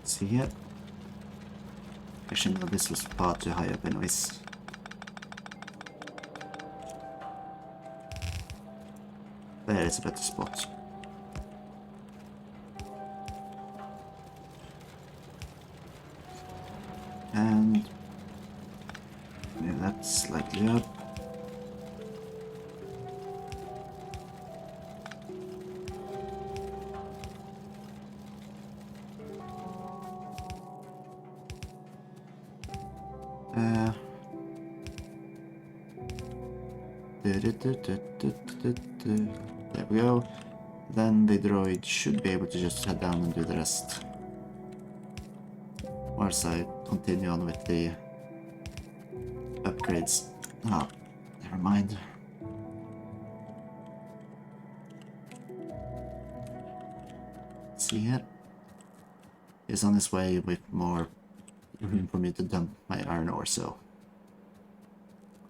See here? Actually, no, this was far too high up anyways. There is a better spot. And move that slightly up. There we go. Then the droid should be able to just head down and do the rest. Whilst I continue on with the upgrades. Ah, never mind. See here? He's on his way with more room for me to dump my iron ore, so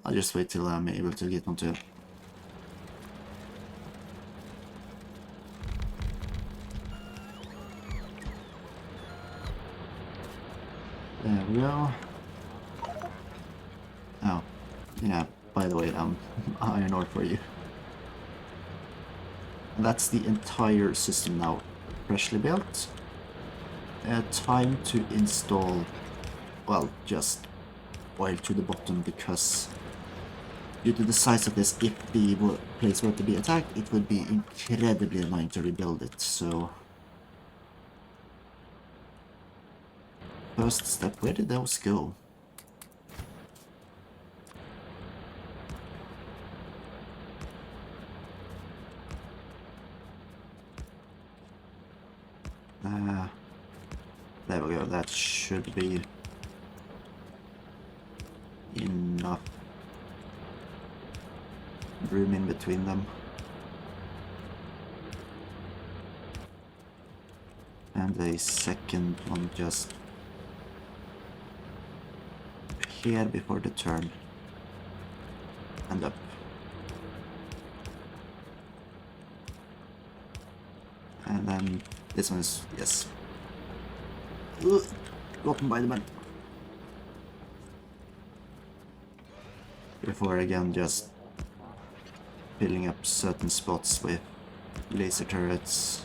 I'll just wait till I'm able to get onto it. There we go. Oh, yeah, by the way, iron ore for you. And that's the entire system now, freshly built. Time to install, well, just oil to the bottom, because due to the size of this, if the place were to be attacked, it would be incredibly annoying to rebuild it, so... First step, where did those go? There we go, that should be enough room in between them. And a second one just here before the turn. And up. And then this one is, yes. Gotten by the man. Before again just filling up certain spots with laser turrets.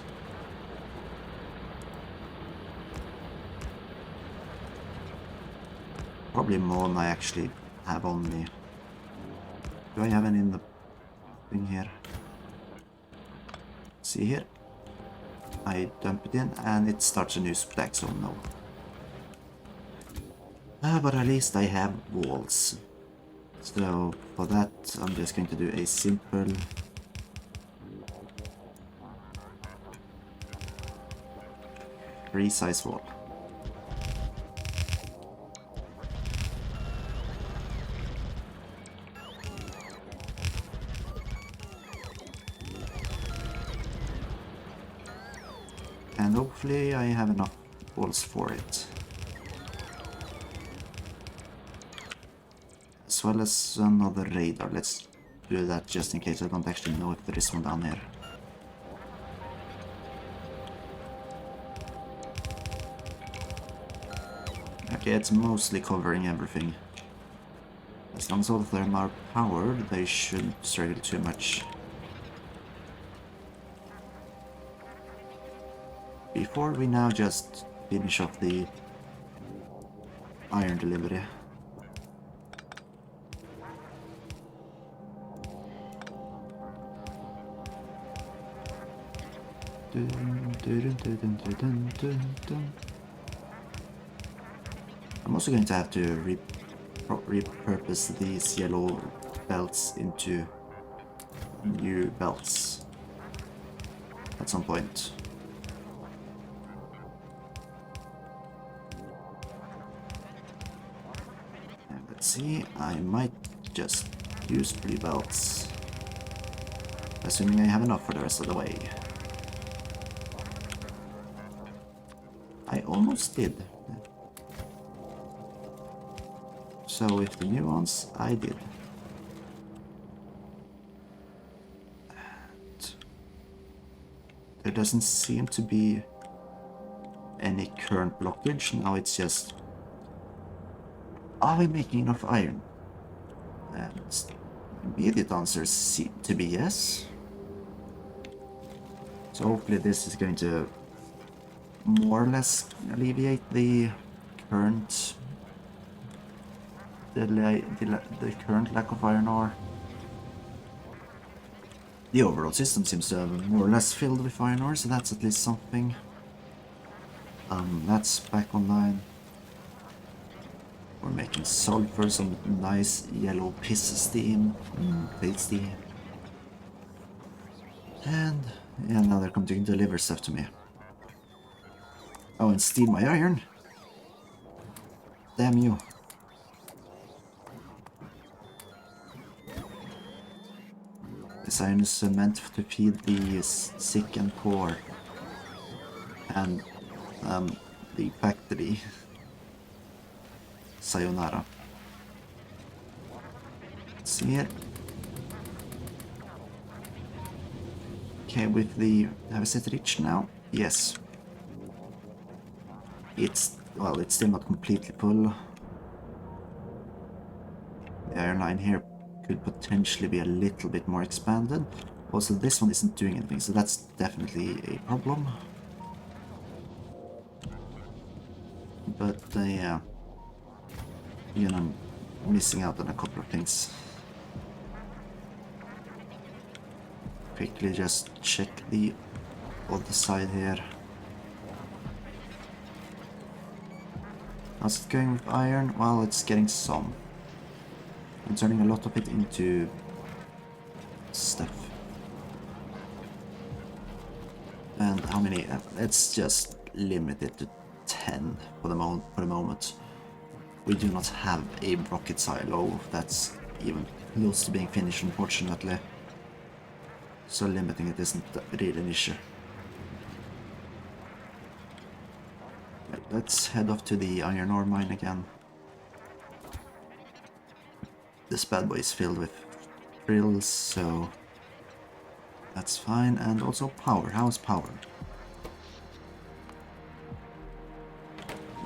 Probably more than I actually have on me. Do I have any in the thing here? See here? I dump it in and it starts a new stack zone now. But at least I have walls. So for that I'm just going to do a simple free-size wall. And hopefully I have enough walls for it. As well as another radar. Let's do that just in case. I don't actually know if there is one down here. Okay, it's mostly covering everything. As long as all of them are powered, they shouldn't struggle too much. Before we now just finish off the iron delivery. I'm also going to have to repurpose these yellow belts into new belts at some point. And let's see, I might just use 3 belts, assuming I have enough for the rest of the way. I almost did. So with the new ones, I did. And there doesn't seem to be any current blockage. Now it's just, are we making enough iron? And immediate answers seem to be yes. So hopefully this is going to more or less alleviate the current the current lack of iron ore. The overall system seems to have more or less filled with iron ore, so that's at least something. That's back online. We're making sulfur, some nice yellow piss steam. Tasty. And yeah, now they're coming to deliver stuff to me. Oh, and steal my iron? Damn you. This iron is meant to feed the sick and poor. And the factory. Sayonara. Let's see here. Okay, with the... Have I set it rich now? Yes. It's... well, it's still not completely full. The iron line here could potentially be a little bit more expanded. Also, this one isn't doing anything, so that's definitely a problem. But, yeah. You know, I'm missing out on a couple of things. Quickly just check the other side here. How's it going with iron? Well, it's getting some. I'm turning a lot of it into stuff. And how many? Let's just limit it to 10 for the moment. We do not have a rocket silo that's even close to being finished, unfortunately. So limiting it isn't really an issue. Right, let's head off to the iron ore mine again. This bad boy is filled with drills, so that's fine. And also power. How's power?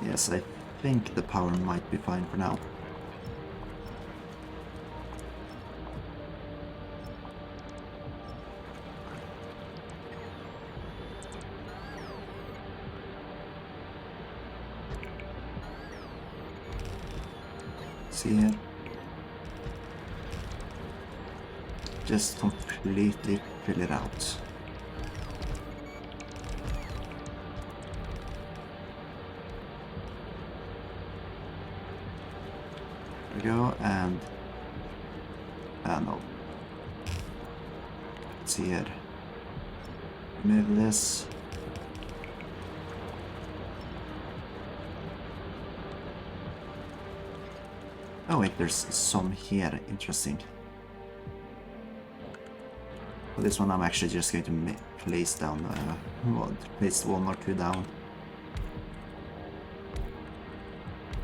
Yes, I think the power might be fine for now. See here? Just completely fill it out. There we go, and panel. Let's see here. Remove this. Oh wait, there's some here. Interesting. For this one, I'm actually just going to place down, place 1 or 2 down.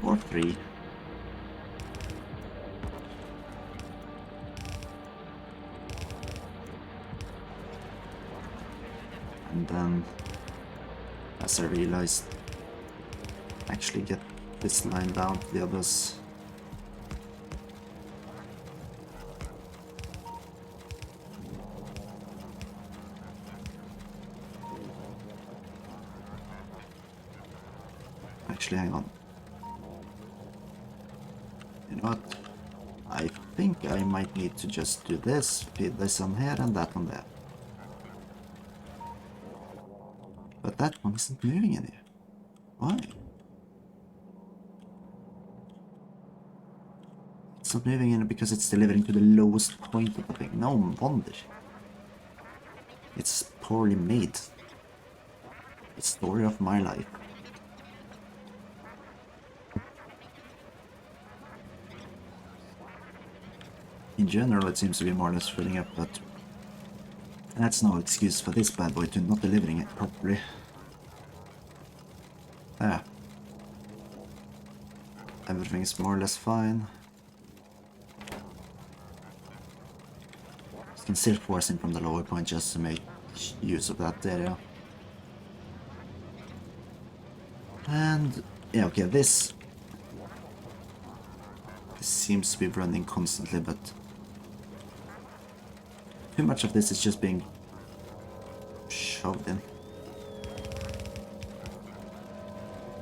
Or 3. And then, as I realized, actually get this line down to the others. Actually, hang on. You know what? I think I might need to just do this, feed this on here and that on there. But that one isn't moving any. Why? It's not moving any because it's delivering to the lowest point of the thing. No wonder. It's poorly made. The story of my life. In general, it seems to be more or less filling up, but that's no excuse for this bad boy to not delivering it properly. Ah. Everything is more or less fine. You can still force in from the lower point just to make use of that area. And yeah, okay, this seems to be running constantly, but too much of this is just being shoved in.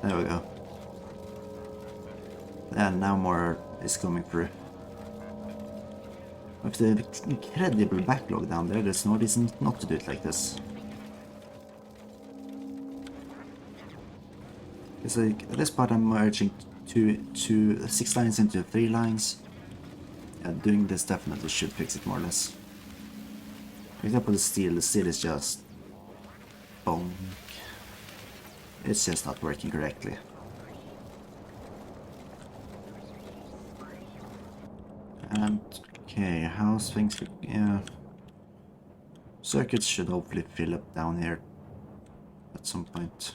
There we go. And now more is coming through. With the incredible backlog down there, there's no reason not to do it like this. It's like, at this part I'm merging 6 lines into 3 lines. And doing this definitely should fix it more or less. Except for the steel is just bonk. It's just not working correctly. And okay, how's things? Yeah, circuits should hopefully fill up down here at some point.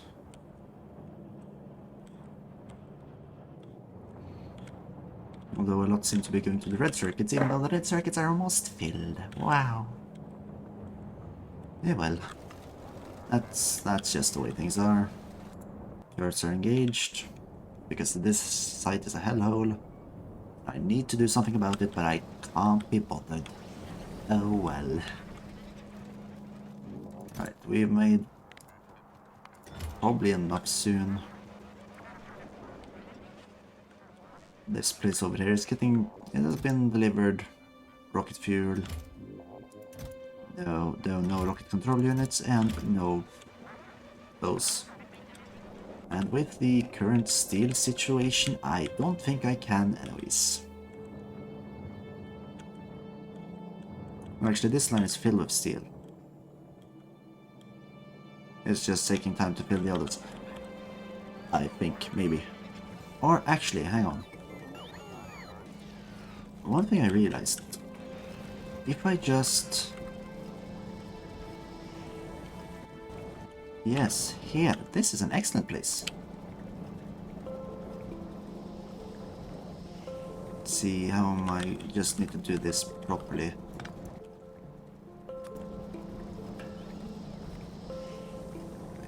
Although a lot seem to be going to the red circuits, even though the red circuits are almost filled. Wow. Yeah, well, that's just the way things are. Turrets are engaged because this site is a hellhole. I need to do something about it, but I can't be bothered. Oh well. Right, we've made probably enough soon. This place over here is getting... It has been delivered rocket fuel. No rocket control units and no those. And with the current steel situation, I don't think I can anyways. Actually, this line is filled with steel. It's just taking time to fill the others. I think, maybe. Or actually, hang on. One thing I realized. If I just... Yes, here. This is an excellent place. see how I just need to do this properly.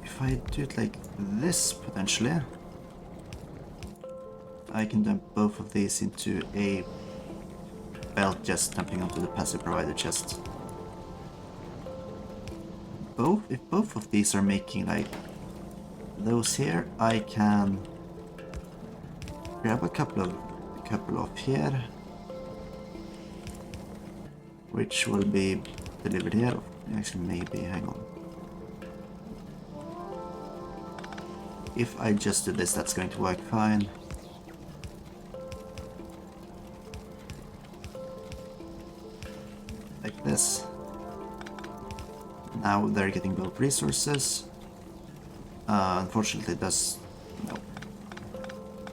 If I do it like this, potentially, I can dump both of these into a belt just dumping onto the passive provider chest. If both of these are making like those here, I can grab a couple of here, which will be delivered here. Actually, maybe, hang on. If I just do this, that's going to work fine. Like this. Now they're getting both resources. Unfortunately, no.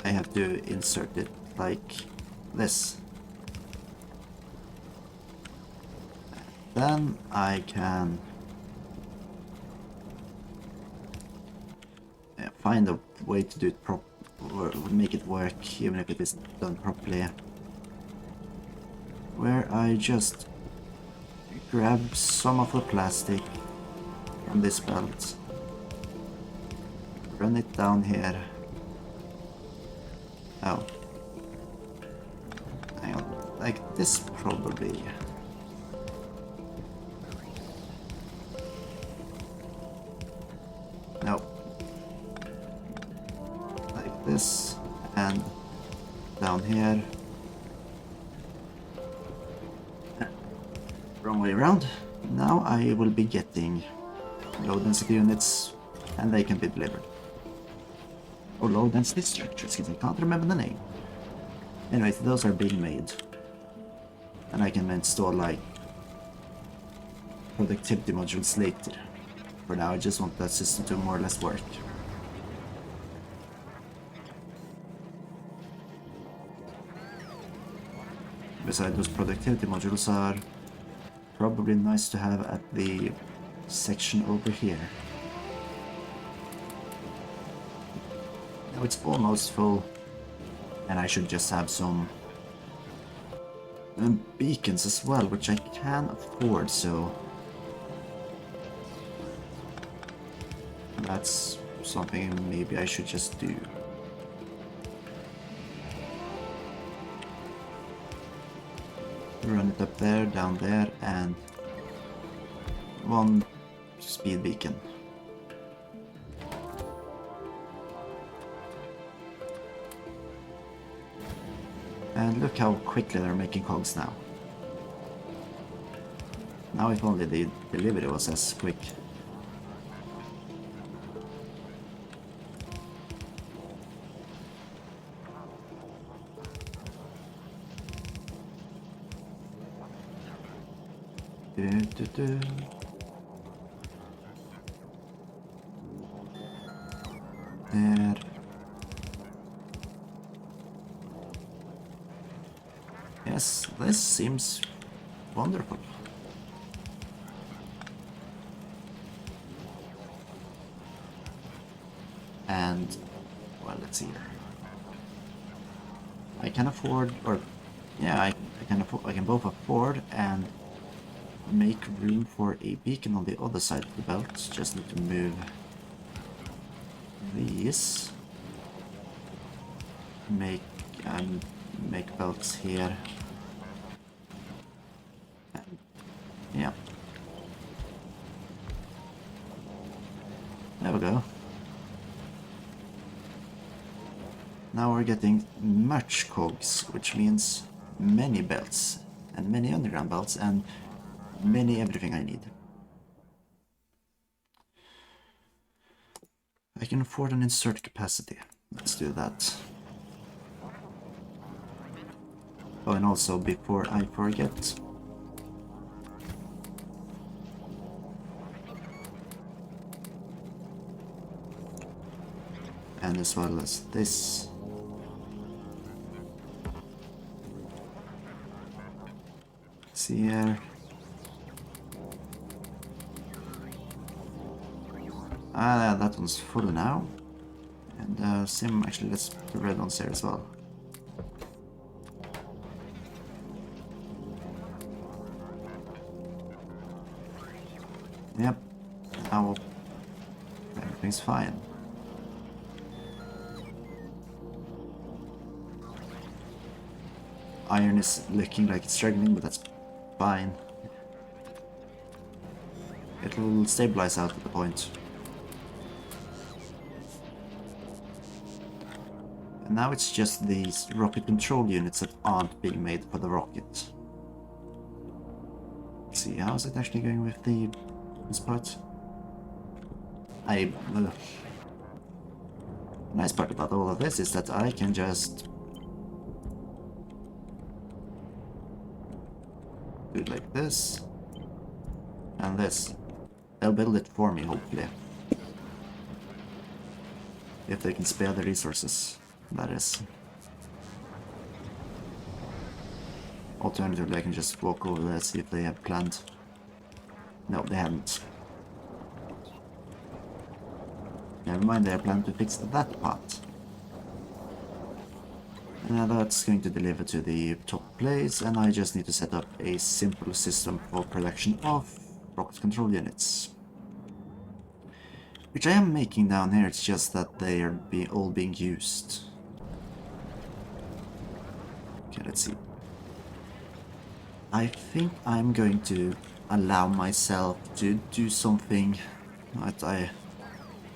I have to insert it like this. Then I can find a way to do it or make it work, even if it isn't done properly. Where I just grab some of the plastic from this belt, run it down here. Oh. Hang on, like this probably. No. Like this, and down here. Wrong way around. Now I will be getting low density units, and they can be delivered. Or low density structures, because I can't remember the name. Anyways, those are being made. And I can install like productivity modules later. For now, I just want that system to more or less work. Besides, those productivity modules are probably nice to have at the section over here. Now it's almost full, and I should just have some beacons as well, which I can afford, so that's something maybe I should just do. Run it up there, down there, and one speed beacon. And look how quickly they're making cogs now. Now if only the delivery was as quick. There. Yes, this seems wonderful. And, well, let's see here. I can afford, or yeah, I can both afford and make room for a beacon on the other side of the belt. Just need to move these. Make belts here. And, yeah. There we go. Now we're getting much cogs, which means many belts, and many underground belts, and many everything I need. I can afford an insert capacity. Let's do that. Oh, and also, before I forget, and as well as this. See here. Ah, that one's full now. And sim, actually, let's put the red ones here as well. Yep, now everything's fine. Iron is looking like it's struggling, but that's fine. It will stabilize out at the point. And now it's just these rocket control units that aren't being made for the rocket. Let's see, how is it actually going with this part? Nice part about all of this is that I can just do it like this and this. They'll build it for me, hopefully. If they can spare the resources, that is. Alternatively, I can just walk over there, see if they have planned. No, they haven't. Never mind, they are planning to fix that part. And that's going to deliver to the top place, and I just need to set up a simple system for production of rocket control units. Which I am making down here, it's just that they are all being used. Okay, let's see. I think I'm going to allow myself to do something that I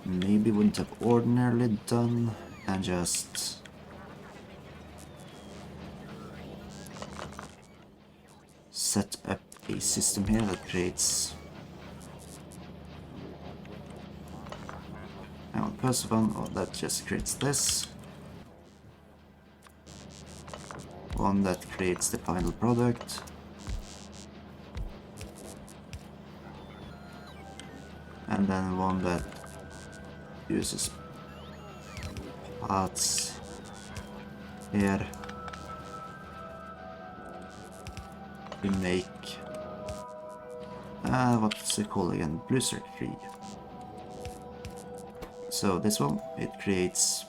maybe wouldn't have ordinarily done, and just set up a system here that creates... Now, first one, that just creates this. One that creates the final product. And then one that uses parts here to make what's it called again? Blue circuitry. So this one, it creates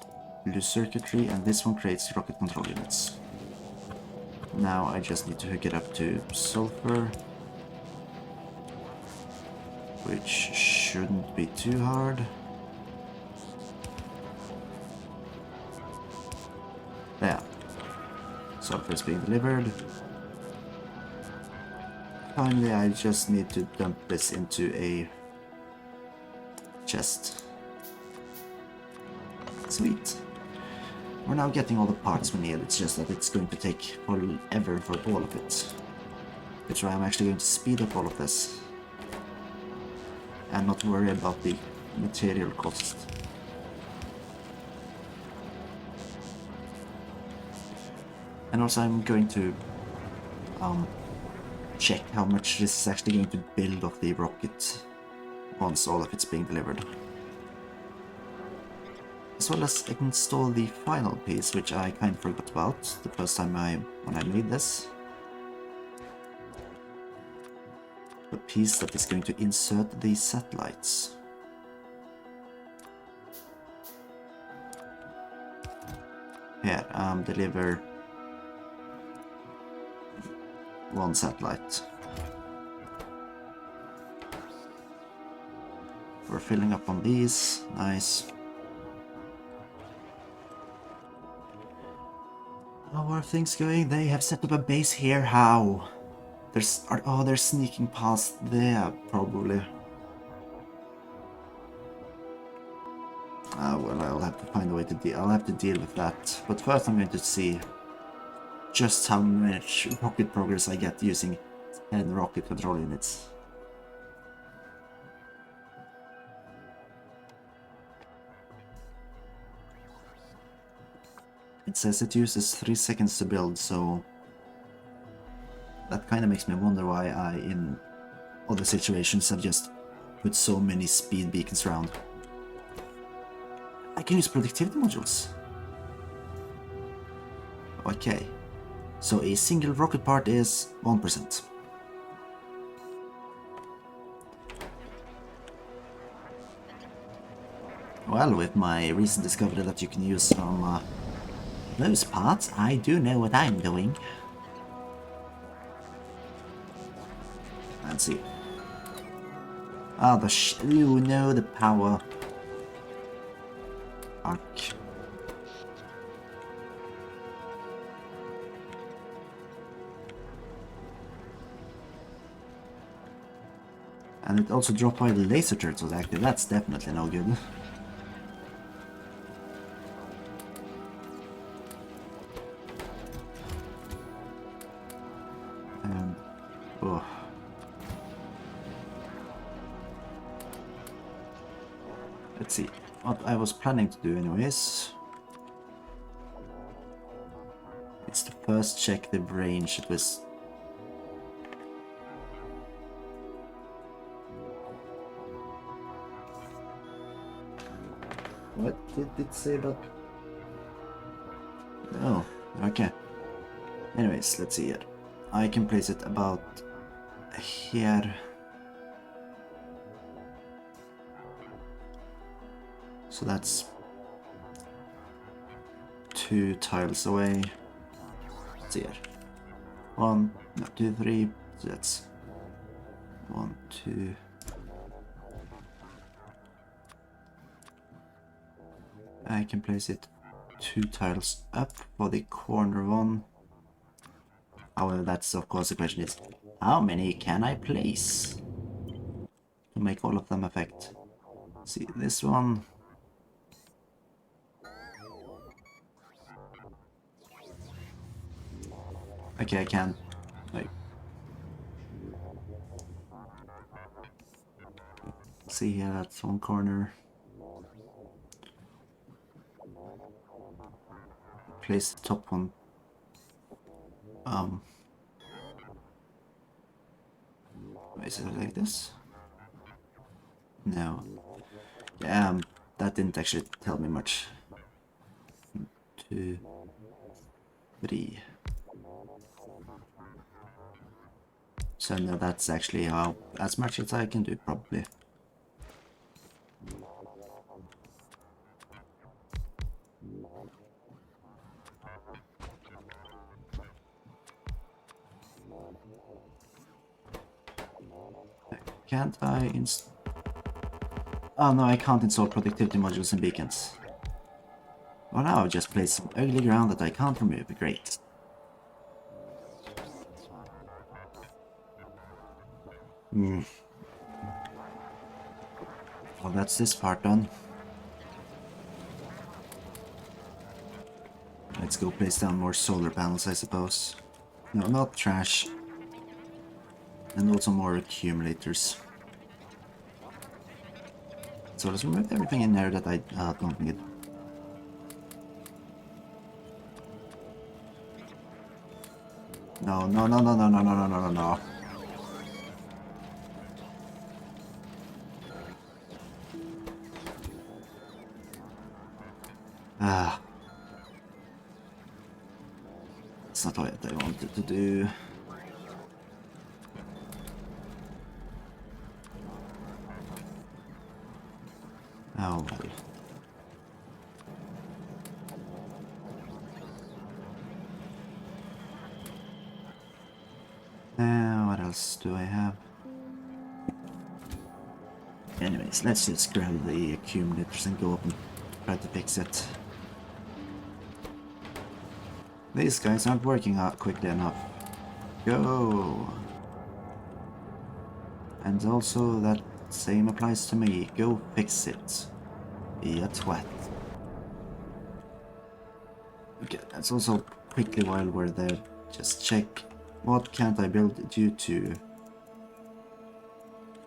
blue circuitry, and this one creates rocket control units. Now I just need to hook it up to sulfur, which shouldn't be too hard. There. Sulfur is being delivered. Finally, I just need to dump this into a chest. Sweet. We're now getting all the parts we need, it's just that it's going to take forever for all of it. Which I'm actually going to speed up all of this. And not worry about the material cost. And also I'm going to check how much this is actually going to build of the rocket once all of it's being delivered. As well as install the final piece, which I kind of forgot about the first time when I made this. The piece that is going to insert the satellites. Here, deliver one satellite. We're filling up on these, nice. How are things going? They have set up a base here, how? They're sneaking past there, probably. Well, I'll have to find a way to deal. I'll have to deal with that. But first, I'm going to see just how much rocket progress I get using 10 rocket control units. It says it uses 3 seconds to build, so that kind of makes me wonder why I, in other situations, have just put so many speed beacons around. I can use productivity modules. Okay, so a single rocket part is 1%. Well, with my recent discovery that you can use some those parts, I do know what I'm doing. Let's see. Ah, ooh, no, the power. Arc. And it also dropped by the laser turtles active. That's definitely no good. Oh. Let's see. What I was planning to do anyways. It's to first check the range. It was... What did it say about... Oh, okay. Anyways, let's see it. I can place it about here. So that's 2 tiles away. Let's see here. 1, no, 2, 3. So that's 1, 2. I can place it 2 tiles up for the corner one. However, that's of course the question is, how many can I place to make all of them affect? See, this one. Okay, I can. Wait. See here, that's one corner. Place the top one. Is it like this? No. Yeah, that didn't actually tell me much. 2, 3. So no, that's actually as much as I can do, probably. Can't I Oh no, I can't install productivity modules and beacons. Well, now I've just placed some ugly ground that I can't remove. Great. Well, that's this part done. Let's go place down more solar panels, I suppose. No, not trash. And also more accumulators. So let's remove everything in there that I don't need. No, no, no, no, no, no, no, no, no, no, no. Ah. That's not what I wanted to do. Oh well. What else do I have? Anyways, let's just grab the accumulators and go up and try to fix it. These guys aren't working out quickly enough. Go! And also that same applies to me. Go fix it. Be a twat. Okay, let's also quickly while we're there just check what can't I build due to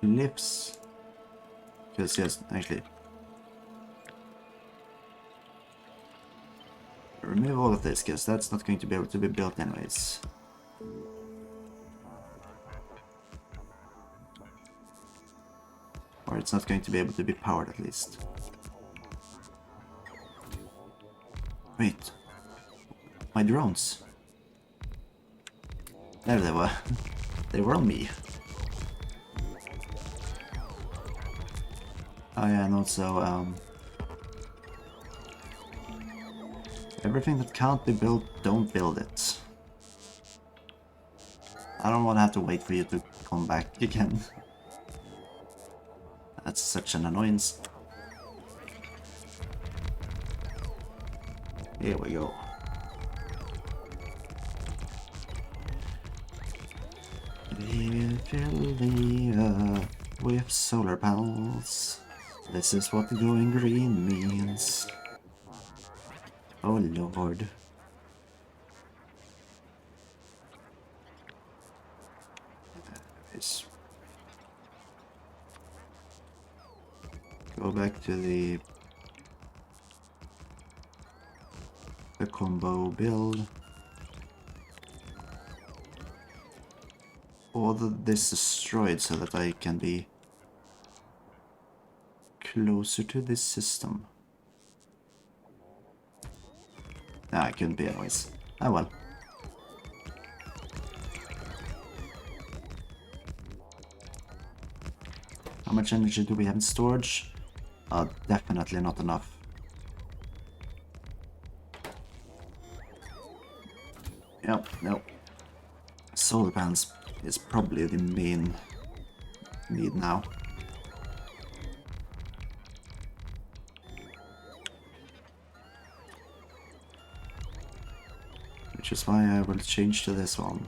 lips. Because yes, actually remove all of this because that's not going to be able to be built anyways. Or it's not going to be able to be powered at least. Wait. My drones. There they were. They were on me. Oh yeah, and also everything that can't be built, don't build it. I don't want to have to wait for you to come back again. That's such an annoyance. Here we go. With solar panels. This is what going green means. Oh lord. Let's go back to the combo build. All this destroyed so that I can be closer to this system. Nah, I couldn't be anyways. Ah well. How much energy do we have in storage? Definitely not enough. Yep, no. Solar panels is probably the main need now. Which is why I will change to this one.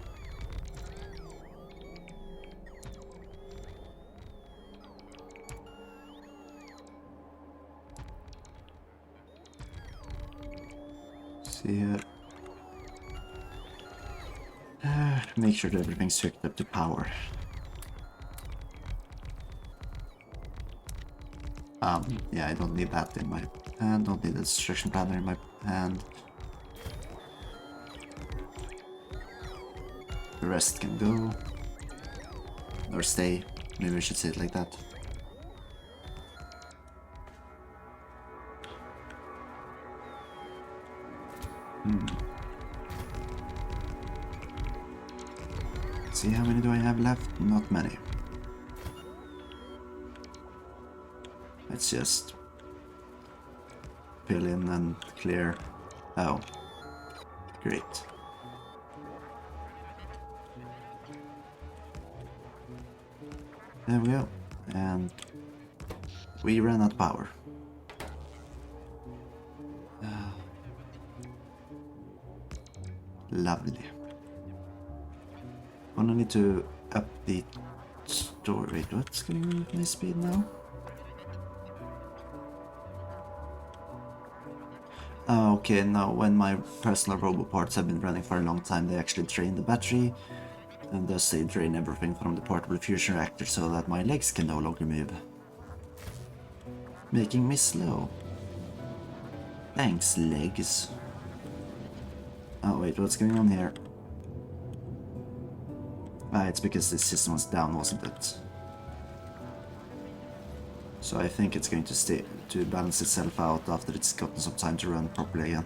See here. Make sure that everything's hooked up to power. Yeah, I don't need that in my hand, don't need the destruction planner in my hand. The rest can go. Or stay. Maybe I should say it like that. See, how many do I have left? Not many. Let's just fill in and clear. Oh, great. There we go. And we ran out of power. Lovely. Gonna need to up the storage. What's going on with my speed now? Oh, okay, now when my personal robo parts have been running for a long time, they actually drain the battery, and thus they drain everything from the portable fusion reactor so that my legs can no longer move. Making me slow. Thanks, legs. Oh wait, what's going on here? It's because this system was down, wasn't it? So I think it's going to stay to balance itself out after it's gotten some time to run properly again.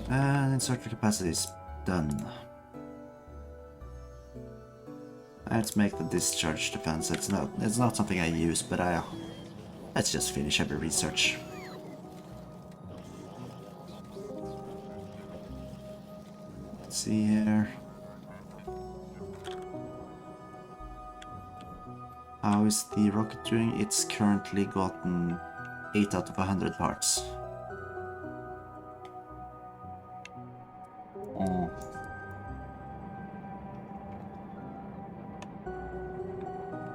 And inserter capacity is done. Let's make the discharge defense. It's not something I use, but let's just finish every research. Let's see here. How is the rocket doing? It's currently gotten 8 out of 100 parts.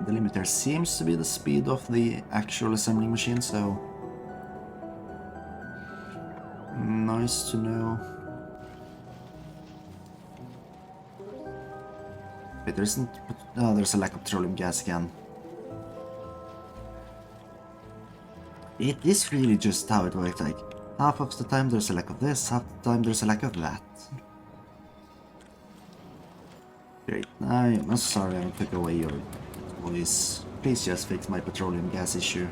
The limiter seems to be the speed of the actual assembling machine, so nice to know. Wait, there isn't. Oh, there's a lack of petroleum gas again. It is really just how it works. Like half of the time there's a lack of this, half the time there's a lack of that. Great. I'm sorry I took away your voice. Please just fix my petroleum gas issue.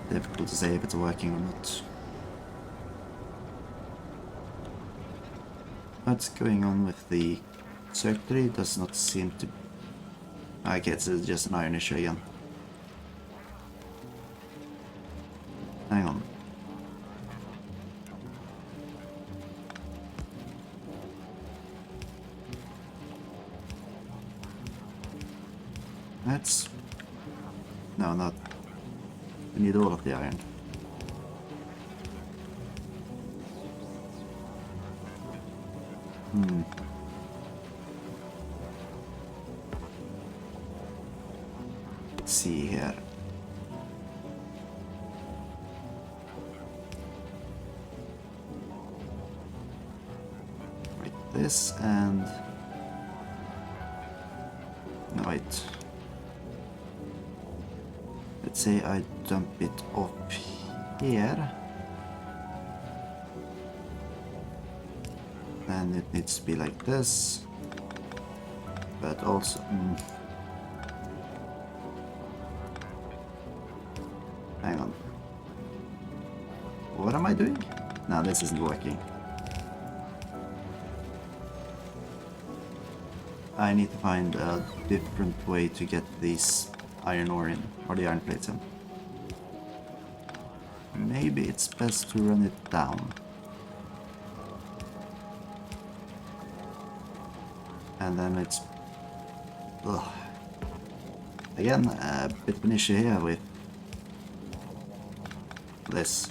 Difficult to say if it's working or not. What's going on with the circuitry? Does not seem to... Okay, it's just an iron issue again. That's... No, not... We need all of the iron. Let's see here. Right, this and... No, wait. Let's say I dump it up here. And it needs to be like this. But also... Hang on. What am I doing? No, this isn't working. I need to find a different way to get these iron ore in, or the iron plates in. Maybe it's best to run it down. And then it's... Ugh. Again, a bit of an issue here with this.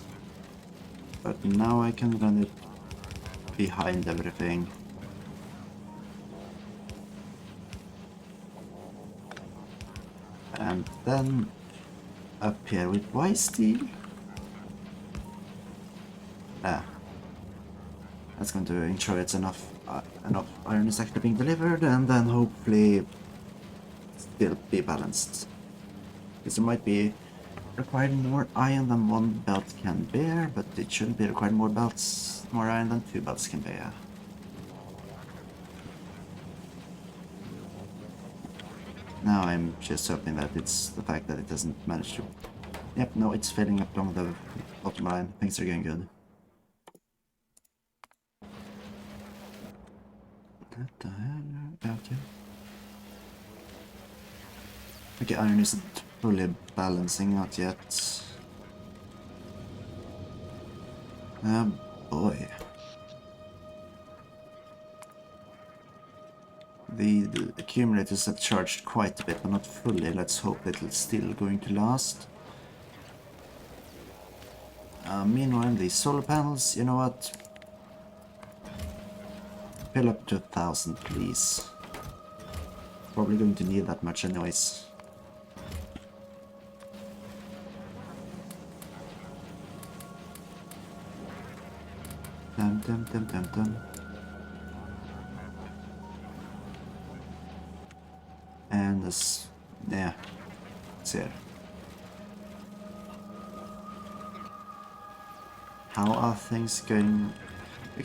But now I can run it behind everything. And then up here with white steel. That's going to ensure it's enough iron is actually being delivered, and then hopefully still be balanced. Because there might be required more iron than one belt can bear, but it shouldn't be required more iron than 2 belts can bear. Now I'm just hoping that it's the fact that it doesn't manage to... Yep, no, it's filling up along the bottom line. Things are going good. What the hell? Okay, iron isn't fully balancing out yet. Oh boy. The accumulators have charged quite a bit, but not fully. Let's hope it's still going to last. Meanwhile, the solar panels, you know what? Fill up to 1,000, please. Probably going to need that much anyways. Dum dum dum dum dum. And this, yeah, it's here. How are things going?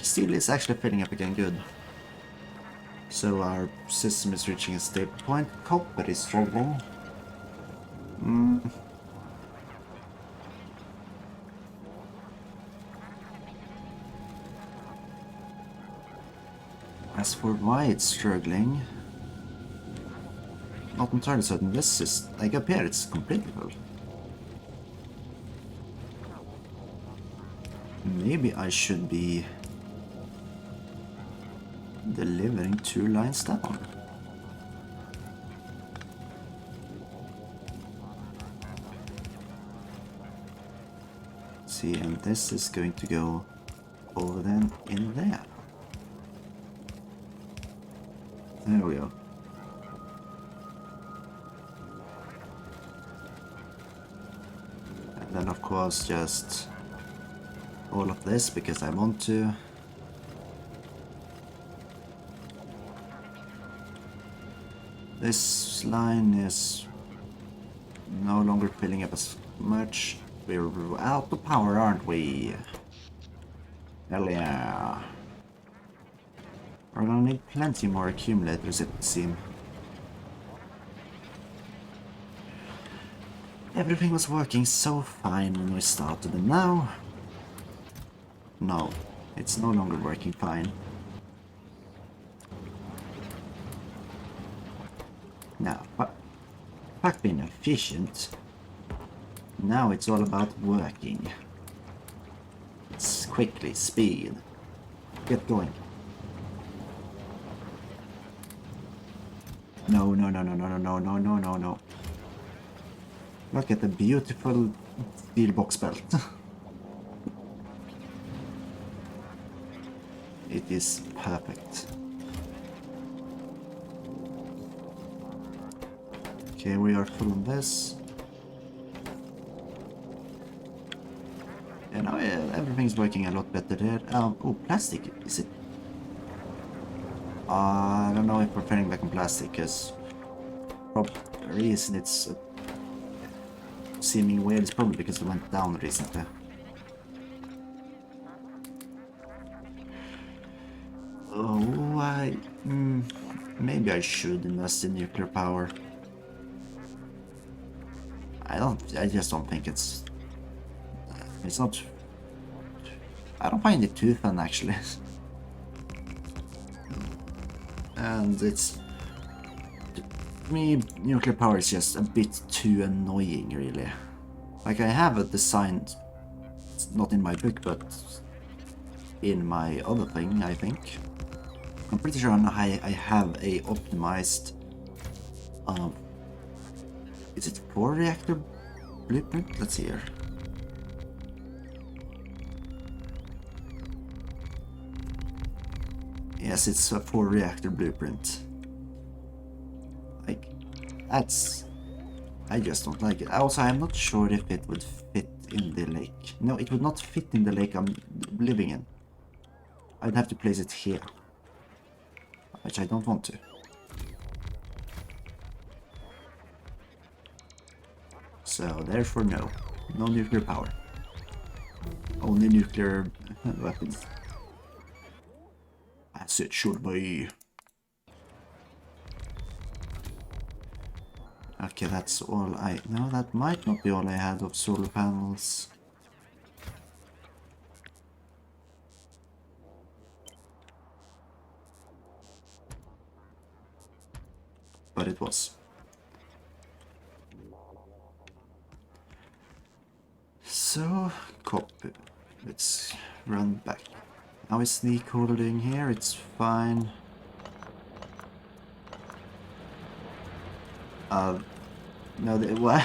Steel is actually filling up again good. So our system is reaching a stable point. Copper is struggling. As for why it's struggling, not entirely certain. This is, like up here, it's completely full. Maybe I should be delivering 2 lines down. See, and this is going to go over then in there. There we go. And then of course just all of this because I want to. This line is no longer filling up as much. We're out of power, aren't we? Hell yeah. We're gonna need plenty more accumulators, it would seem. Everything was working so fine when we started, and now... No, it's no longer working fine. Now, fuck being efficient. Now it's all about working. It's quickly, speed. Get going. No, no, no, no, no, no, no, no, no, no, no. Look at the beautiful steel box belt. It is perfect. Okay, we are full on this. And now everything's working a lot better there. Oh, plastic, is it? I don't know if we're turning back on plastic, because the reason it's seeming weird is probably because it went down recently. Oh, maybe I should invest in nuclear power. I just don't think it's not, I don't find it too fun actually. And it's, to me, nuclear power is just a bit too annoying really. Like I have a design, not in my book, but in my other thing, I think. I'm pretty sure I have a optimized, is it 4 reactor blueprint? Let's see here. Yes, it's a 4 reactor blueprint. Like, that's, I just don't like it. Also, I'm not sure if it would fit in the lake. No, it would not fit in the lake I'm living in. I'd have to place it here, which I don't want to. So, therefore, no. No nuclear power. Only nuclear weapons. As it should be. Okay, that's all I... No, that might not be all I had of solar panels. But it was. So, copy. Let's run back. Now is sneak holding here, it's fine. No, what?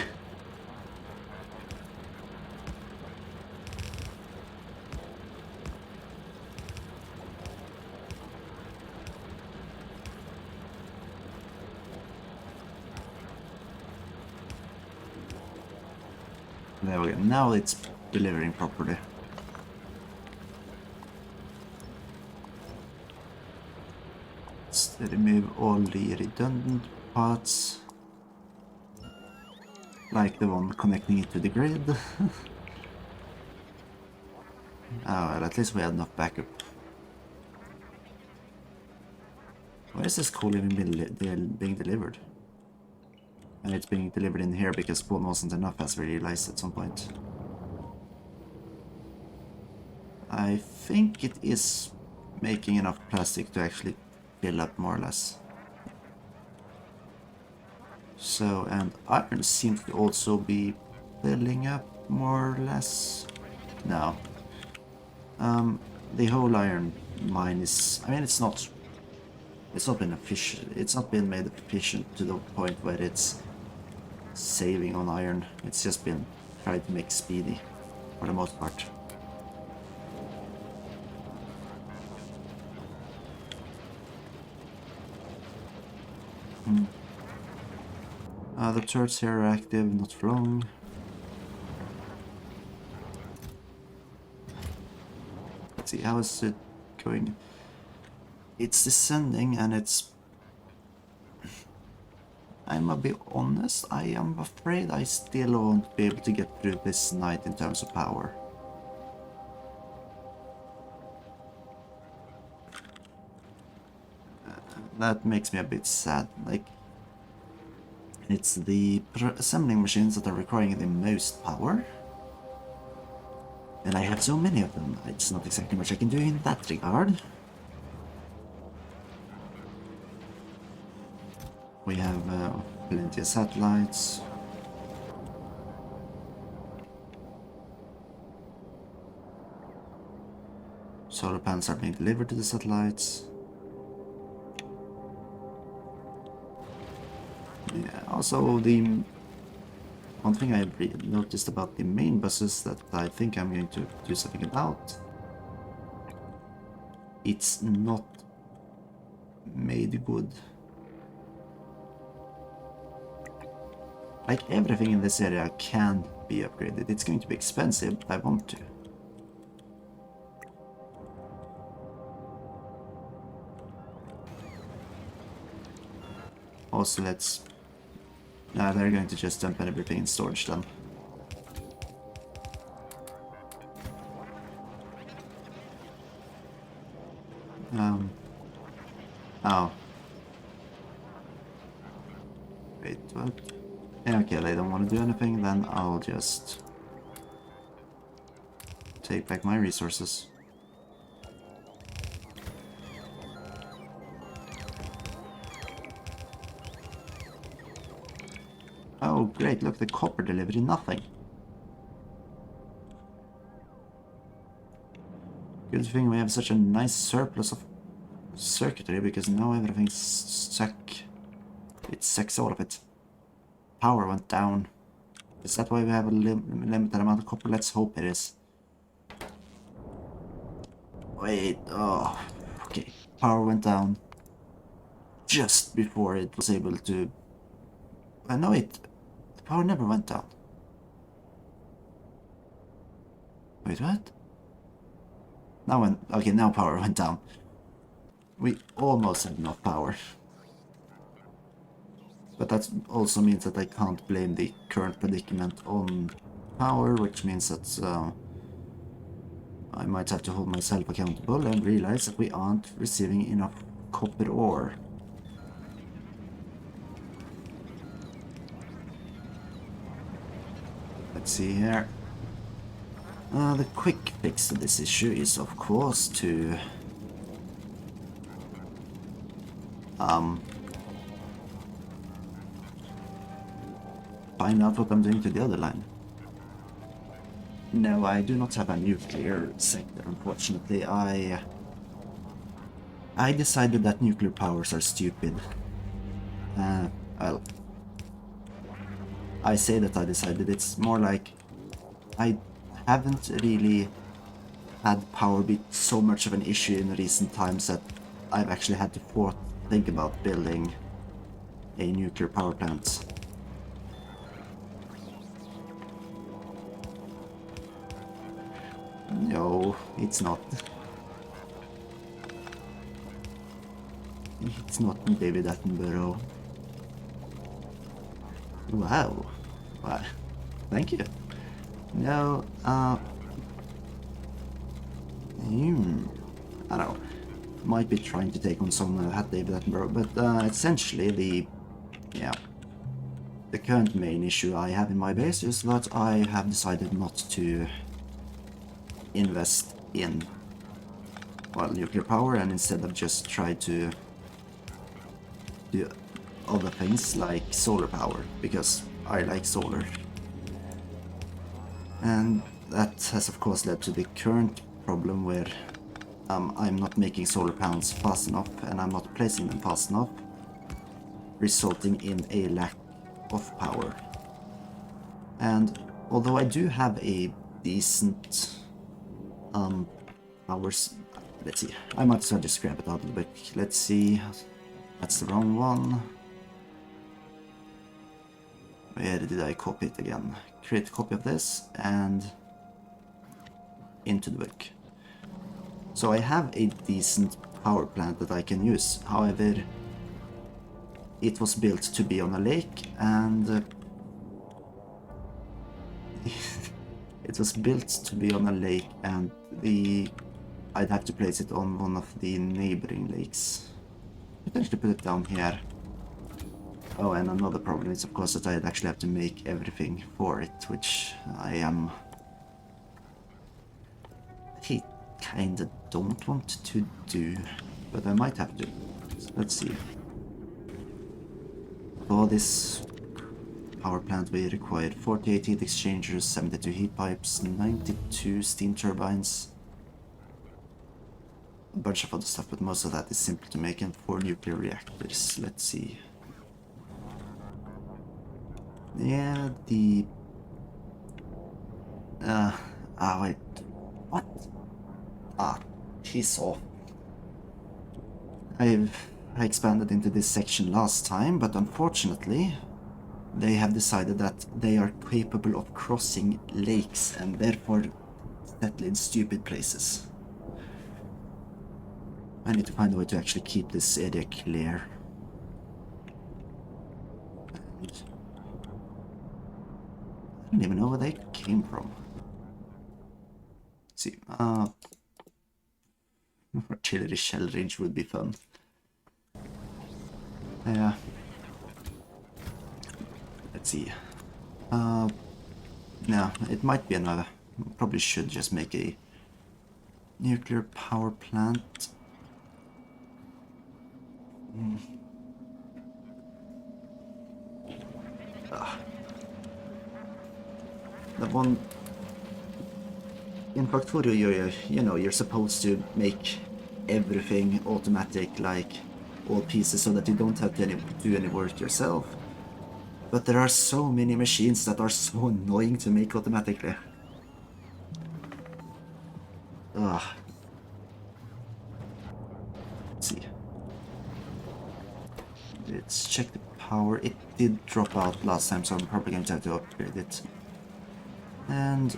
There we go. Now it's delivering properly. Let's remove all the redundant parts. Like the one connecting it to the grid. Oh, well, at least we had enough backup. Where is this coal even being delivered? And it's being delivered in here because spawn wasn't enough, as we realized at some point. I think it is making enough plastic to actually fill up more or less. So, and iron seems to also be filling up more or less. No. The whole iron mine is, I mean, it's not been efficient, it's not been made efficient to the point where it's saving on iron. It's just been tried to make speedy for the most part. The turrets here are active, not for long. Let's see, how is it going? It's descending and it's... I'm a bit honest, I am afraid I still won't be able to get through this night in terms of power. That makes me a bit sad. Like, it's the assembling machines that are requiring the most power. And I have so many of them, it's not exactly much I can do in that regard. We have plenty of satellites. Solar panels are being delivered to the satellites. Yeah, also the one thing I noticed about the main buses that I think I'm going to do something about, it's not made good. Like everything in this area can be upgraded. It's going to be expensive, but I want to. Also, let's... they're going to just dump everything in storage then. Oh. Wait, what? Yeah, okay, they don't want to do anything, then I'll just take back my resources. Oh, great, look, the copper delivery, nothing. Good thing we have such a nice surplus of circuitry, because now everything's stuck. It sucks all of it. Power went down. Is that why we have a limited amount of copper? Let's hope it is. Wait, oh, okay. Power went down just before it was able to... no, the power never went down. Wait, what? Now power went down. We almost had enough power. But that also means that I can't blame the current predicament on power, which means that I might have to hold myself accountable and realize that we aren't receiving enough copper ore. Let's see here. The quick fix to this issue is, of course, to find out what I'm doing to the other line. No, I do not have a nuclear sector, unfortunately. I decided that nuclear powers are stupid. Well, I say that I decided. It's more like I haven't really had power be so much of an issue in recent times that I've actually had to think about building a nuclear power plant. No, it's not. It's not David Attenborough. Wow. Wow. Thank you. No, I don't know. Might be trying to take on someone who had David Attenborough, but essentially the current main issue I have in my base is that I have decided not to invest in, well, nuclear power, and instead have just tried to do other things like solar power, because I like solar. And that has of course led to the current problem where I'm not making solar panels fast enough and I'm not placing them fast enough, resulting in a lack of power. And although I do have a decent hours, let's see, I might as well just grab it out of the book. Let's see, that's the wrong one. Where did I copy it again? Create a copy of this and into the book. So I have a decent power plant that I can use. However, it was built to be on a lake, and it was built to be on a lake, and I'd have to place it on one of the neighboring lakes. Potentially put it down here. Oh, and another problem is of course that I'd actually have to make everything for it, which I kinda don't want to do, but I might have to. Let's see. For this power plant we required 48 heat exchangers, 72 heat pipes, 92 steam turbines, a bunch of other stuff, but most of that is simple to make, and 4 nuclear reactors. Let's see. Yeah, wait. What? Ah, piss off. I expanded into this section last time, but unfortunately, they have decided that they are capable of crossing lakes and therefore settle in stupid places. I need to find a way to actually keep this area clear. And I don't even know where they came from. Let's see, artillery shell range would be fun. Yeah. Let's see. No, it might be another. Probably should just make a nuclear power plant. The one in Factorio, you're supposed to make everything automatic, like all pieces, so that you don't have to do any work yourself. But there are so many machines that are so annoying to make automatically. Ugh. Let's see. Let's check the power. It did drop out last time, so I'm probably going to have to upgrade it. And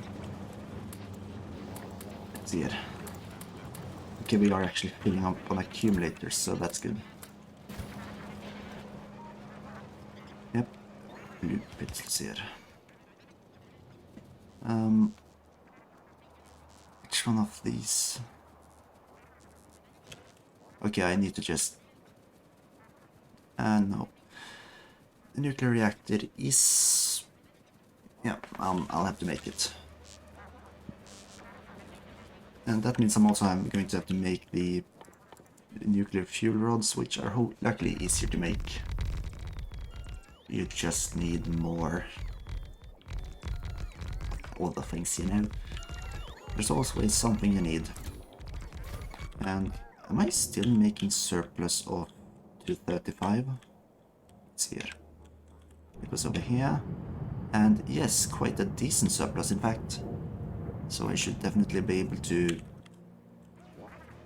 let's see it. Okay, we are actually filling up on accumulators, so that's good. Yep. Blue pits, let's see it. Which one of these? Okay, I need to just... no. The nuclear reactor is... Yeah, I'll have to make it. And that means I'm going to have to make the nuclear fuel rods, which are luckily easier to make. You just need more. All the things you know. There's always something you need. And am I still making surplus of 235? It's here. It was over here. And yes, quite a decent surplus in fact. So I should definitely be able to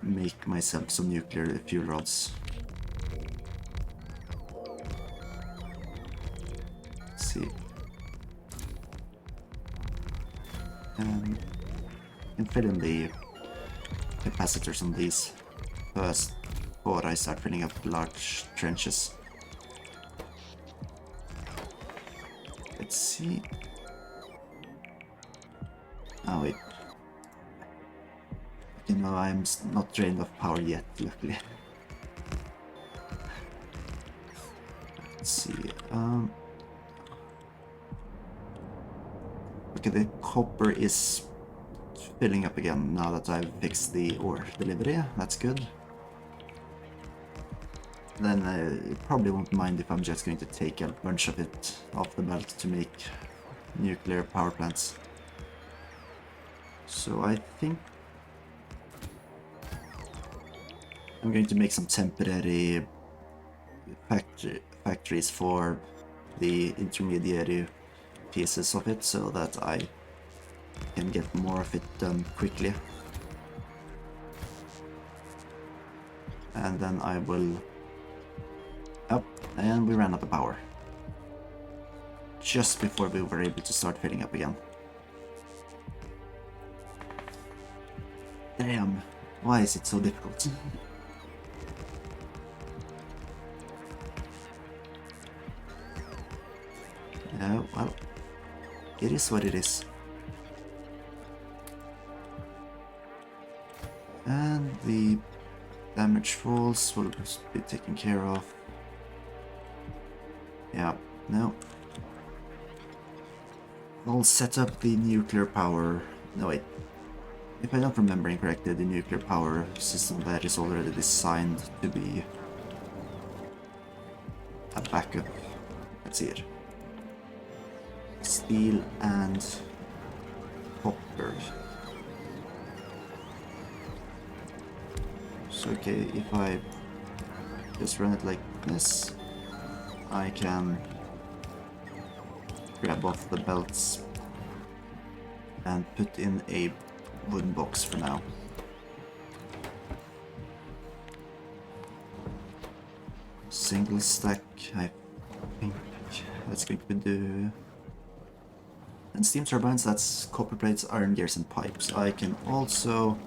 make myself some nuclear fuel rods. Let's see. And I can fill in the capacitors on these first before I start filling up large trenches. Let's see. Oh wait. You know, I'm not drained of power yet, luckily. Let's see. Okay, the copper is filling up again now that I've fixed the ore delivery. That's good. Then I probably won't mind if I'm just going to take a bunch of it off the belt to make nuclear power plants. So I think I'm going to make some temporary factories for the intermediary pieces of it so that I can get more of it done quickly. And then I will... Oh, and we ran out of power. Just before we were able to start filling up again. Damn, why is it so difficult? Yeah, well, it is what it is. And the damage falls will be taken care of. Yeah, no. I'll set up the nuclear power... No, wait. If I'm not remembering correctly, the nuclear power system that is already designed to be a backup. Let's see it. Steel and copper. So okay, if I just run it like this, I can grab off the belts and put in a wooden box for now. Single stack, I think that's going to do. And steam turbines, that's copper plates, iron gears, and pipes. I can also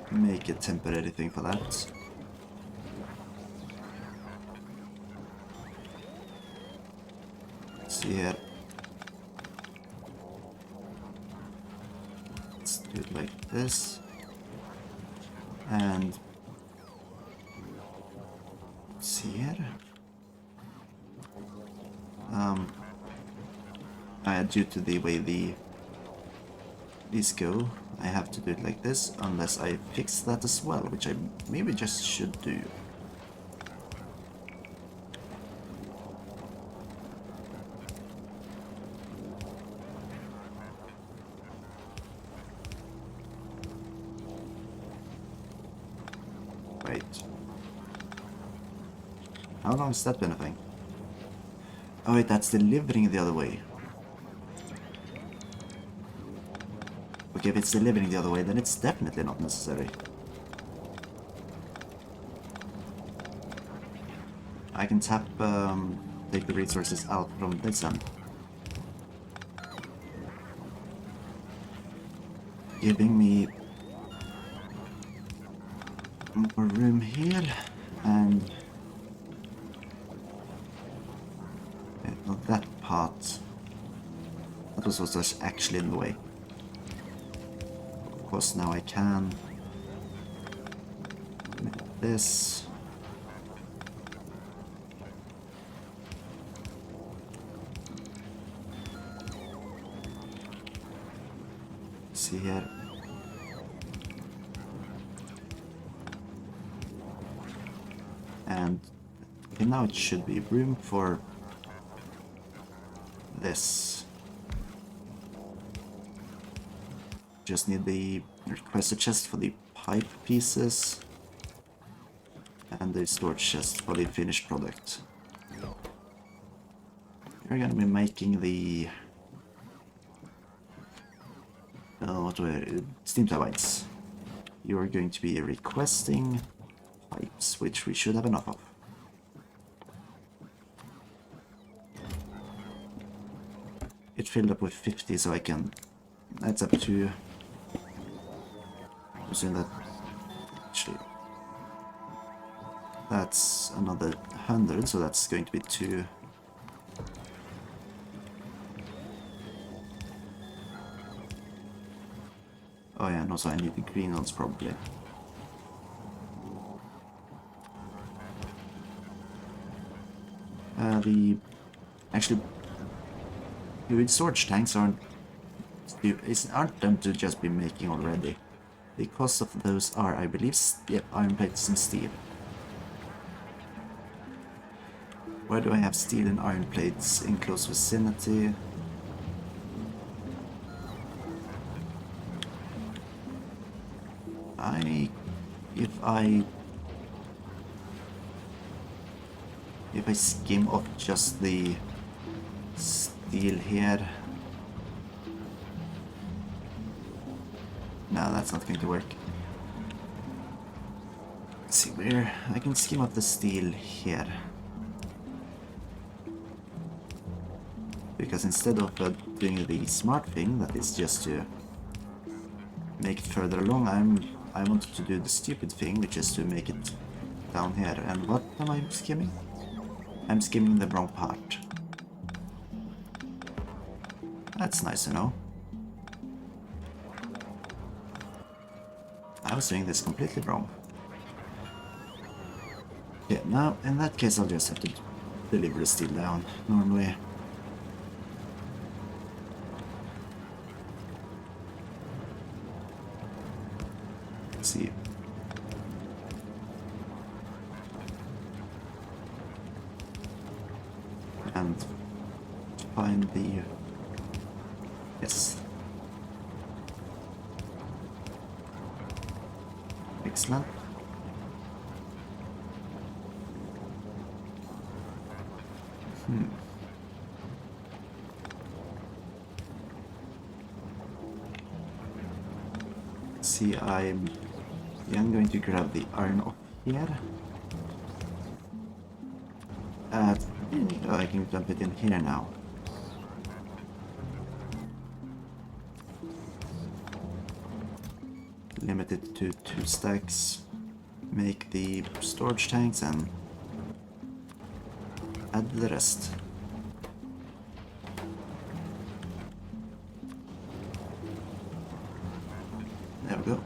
make a temporary thing for that. Let's see here. Let's do it like this. And let's see here. Due to the way these go, I have to do it like this, unless I fix that as well, which I maybe just should do. Wait. How long has that been a thing? Oh wait, that's delivering the other way. Okay, if it's delivering the other way, then it's definitely not necessary. I can tap, take the resources out from this end. Giving me more room here, and that part, that was also actually in the way. Of course, now I can make this. See here. And okay, now it should be room for this. Just need the requester chest for the pipe pieces and the storage chest for the finished product. We're gonna be making the steam turbines. You are going to be requesting pipes, which we should have enough of. It filled up with 50, so I can. That's up to. Assume that actually that's another 100, so that's going to be 2. Oh yeah, and also I need the green ones probably. Actually fluid storage tanks aren't them to just be making already. The cost of those are, I believe, yep, iron plates and steel. Where do I have steel and iron plates in close vicinity? If I skim off just the steel here. No, that's not going to work. Let's see where I can skim off the steel here. Because instead of doing the smart thing, that is just to make it further along, I wanted to do the stupid thing, which is to make it down here. And what am I skimming? I'm skimming the wrong part. That's nice to know. I was doing this completely wrong. Yeah, now in that case I'll just have to deliver the steel down normally. Let's see. And find the... Yes. Excellent. See, I'm going to grab the iron off here. I can dump it in here now. Limit it to 2 stacks. Make the storage tanks and add the rest. There we go.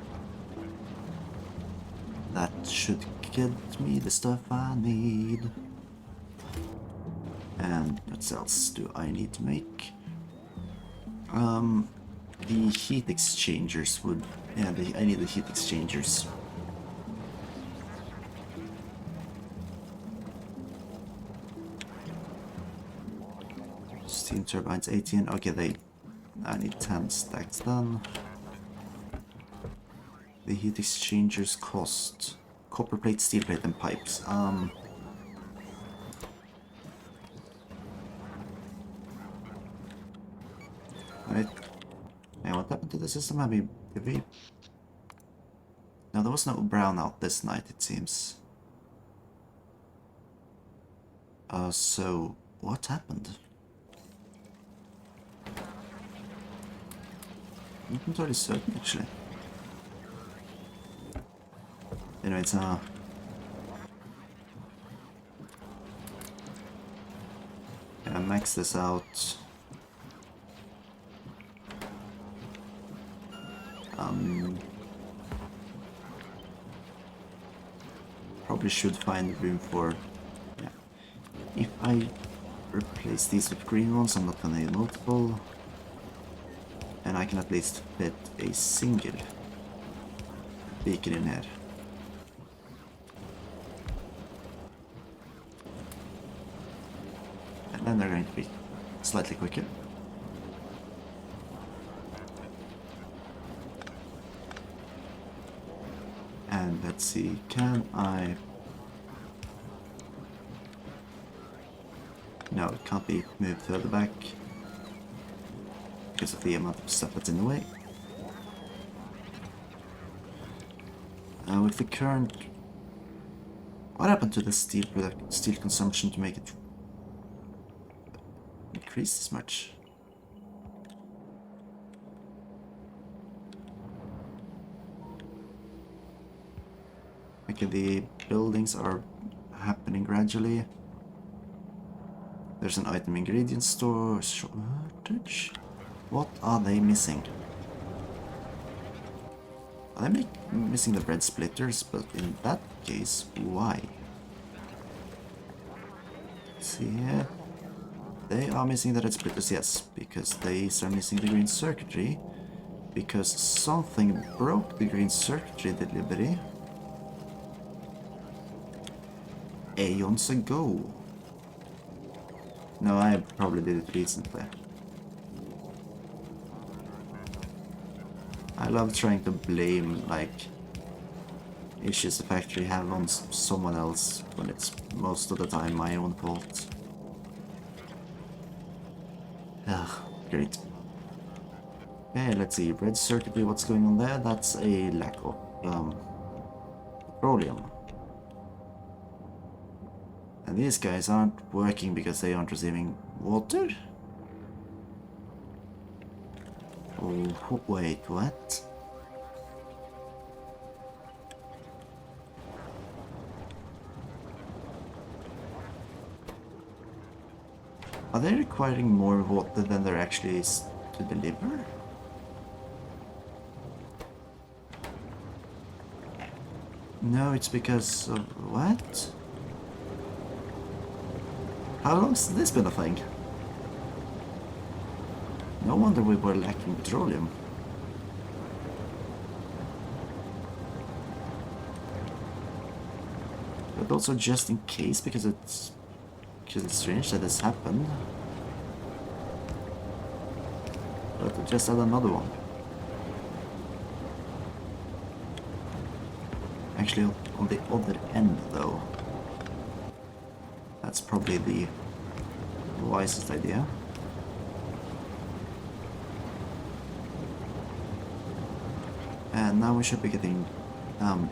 That should get me the stuff I need. And what else do I need to make? The heat exchangers would... Yeah, I need the heat exchangers. Steam turbines 18. Okay, I need 10 stacks done. The heat exchangers cost copper plate, steel plate, and pipes. Right. Yeah, what happened to the system? I mean, did we... No, there was no brownout this night, it seems. So what happened? I'm not entirely certain, actually. Anyways, yeah, max this out. Probably should find room for... Yeah. If I replace these with green ones, I'm not gonna need multiple. And I can at least fit a single beacon in here. And then they're going to be slightly quicker. And let's see, can I... No, it can't be moved further back because of the amount of stuff that's in the way. With the current... What happened to the steel consumption to make it increase this much? Okay, the buildings are happening gradually. There's an item ingredient store shortage. What are they missing? Are they missing the bread splitters? But in that case, why? Let's see here. They are missing the red splitters, yes, because they are missing the green circuitry. Because something broke the green circuitry delivery aeons ago. No, I probably did it recently. I love trying to blame, like, issues the factory have on someone else when it's most of the time my own fault. Ugh, great. Okay, let's see. Red circuitry, what's going on there? That's a lack of petroleum. And these guys aren't working because they aren't receiving water? Oh, wait, what? Are they requiring more water than there actually is to deliver? No, it's because of what? How long has this been a thing? No wonder we were lacking petroleum. But also just in case, because it's strange that this happened. But we just had another one. Actually, on the other end though. That's probably the wisest idea. And now we should be getting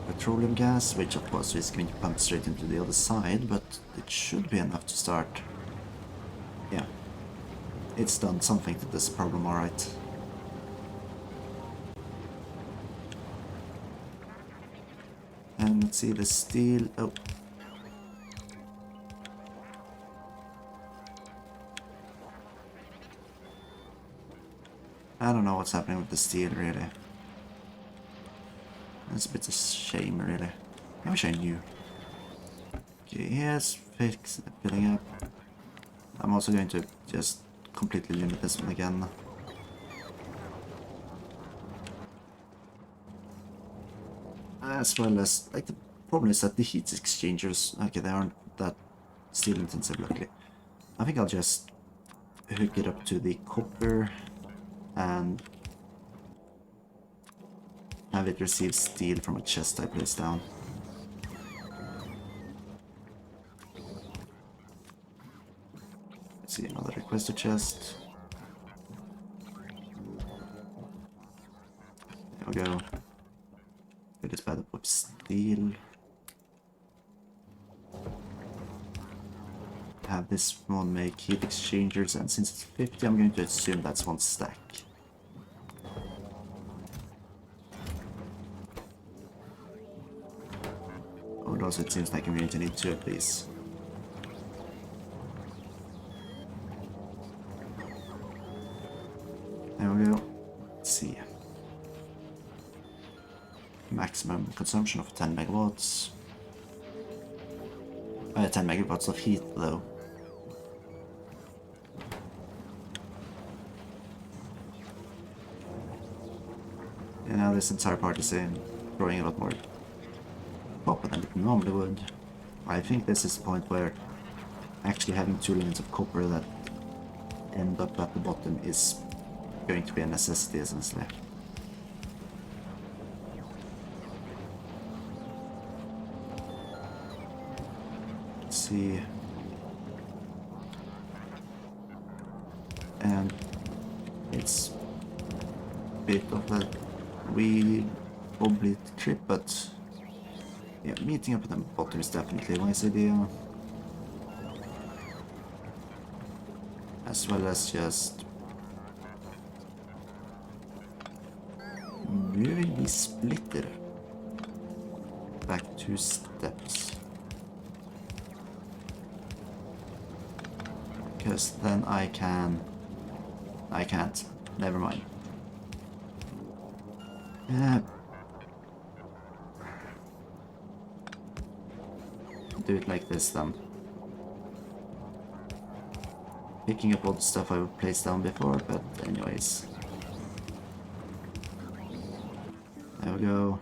petroleum gas, which of course is going to pump straight into the other side, but it should be enough to start. Yeah, it's done something to this problem, alright. And let's see the steel. Oh. I don't know what's happening with the steel, really. It's a bit of a shame, really. I wish I knew. Okay, here's filling up. I'm also going to just completely limit this one again. As well as, like, the problem is that the heat exchangers, okay, they aren't that steel intensive, luckily. I think I'll just hook it up to the copper and have it receive steel from a chest I placed down. Let's see, another requester chest. There we go. It is better with steel. Have this one make heat exchangers, and since it's 50, I'm going to assume that's one stack. Although it seems like I'm going to need 2 of these. There we go. Let's see. Maximum consumption of 10 megawatts. 10 megawatts of heat, though. And now this entire part is growing a lot more copper than it normally would. I think this is the point where actually having 2 lanes of copper that end up at the bottom is going to be a necessity, essentially. Let's see. And it's a bit of a weird wobbly trip, but yeah, meeting up at the bottom is definitely a wise idea. As well as just moving the splitter back 2 steps. Because then I can't. Never mind. Do it like this then. Picking up all the stuff I've placed down before, but anyways. There we go.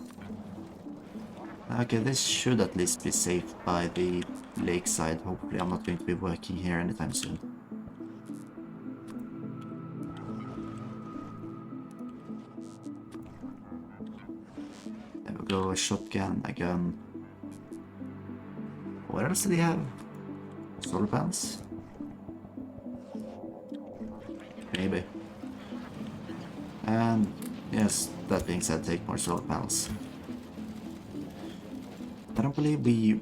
Okay, this should at least be safe by the lakeside. Hopefully I'm not going to be working here anytime soon. There we go, a shotgun, a gun. What else do they have? Solar panels? Maybe. And yes, that being said, take more solar panels. I don't believe we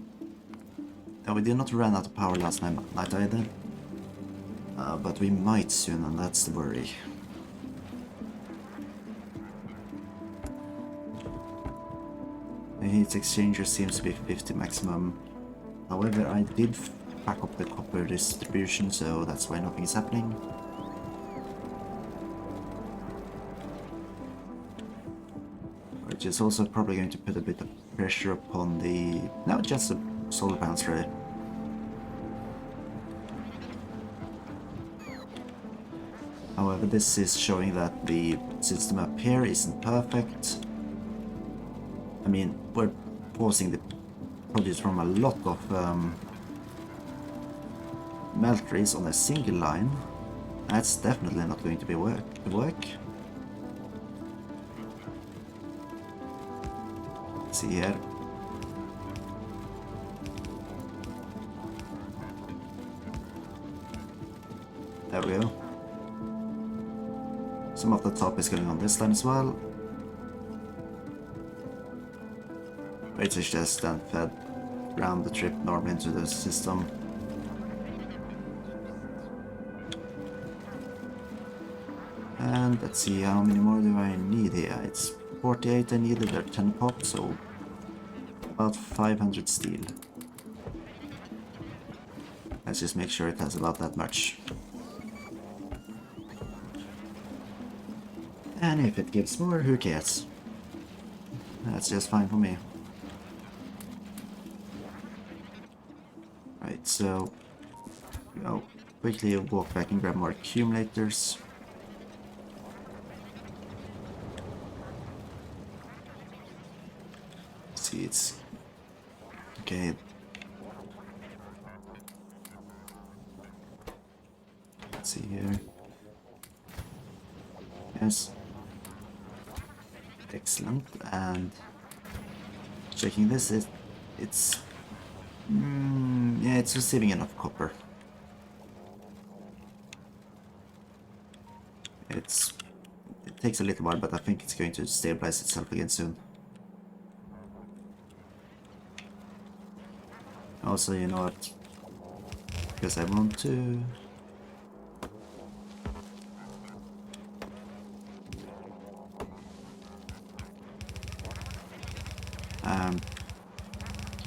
did not run out of power last night either. But we might soon, and that's the worry. The heat exchanger seems to be 50 maximum. However, I did pack up the copper distribution, so that's why nothing is happening. Which is also probably going to put a bit of pressure upon the... no, just the solar panels, really. However, this is showing that the system up here isn't perfect. I mean, we're pausing the produce from a lot of melteries on a single line. That's definitely not going to be work. Let's see here. There we go. Some of the top is going on this line as well. Which is just then fed round the trip normally into the system. And let's see, how many more do I need here? It's 48 I needed, there are 10 pop, so about 500 steel. Let's just make sure it has about that much. And if it gives more, who cares? That's just fine for me. Right, so I'll quickly walk back and grab more accumulators. See, it's okay. Let's see here. Yes. Excellent. And checking this, it's yeah, it's receiving enough copper. It takes a little while, but I think it's going to stabilize itself again soon. Also, you know what? Because I want to...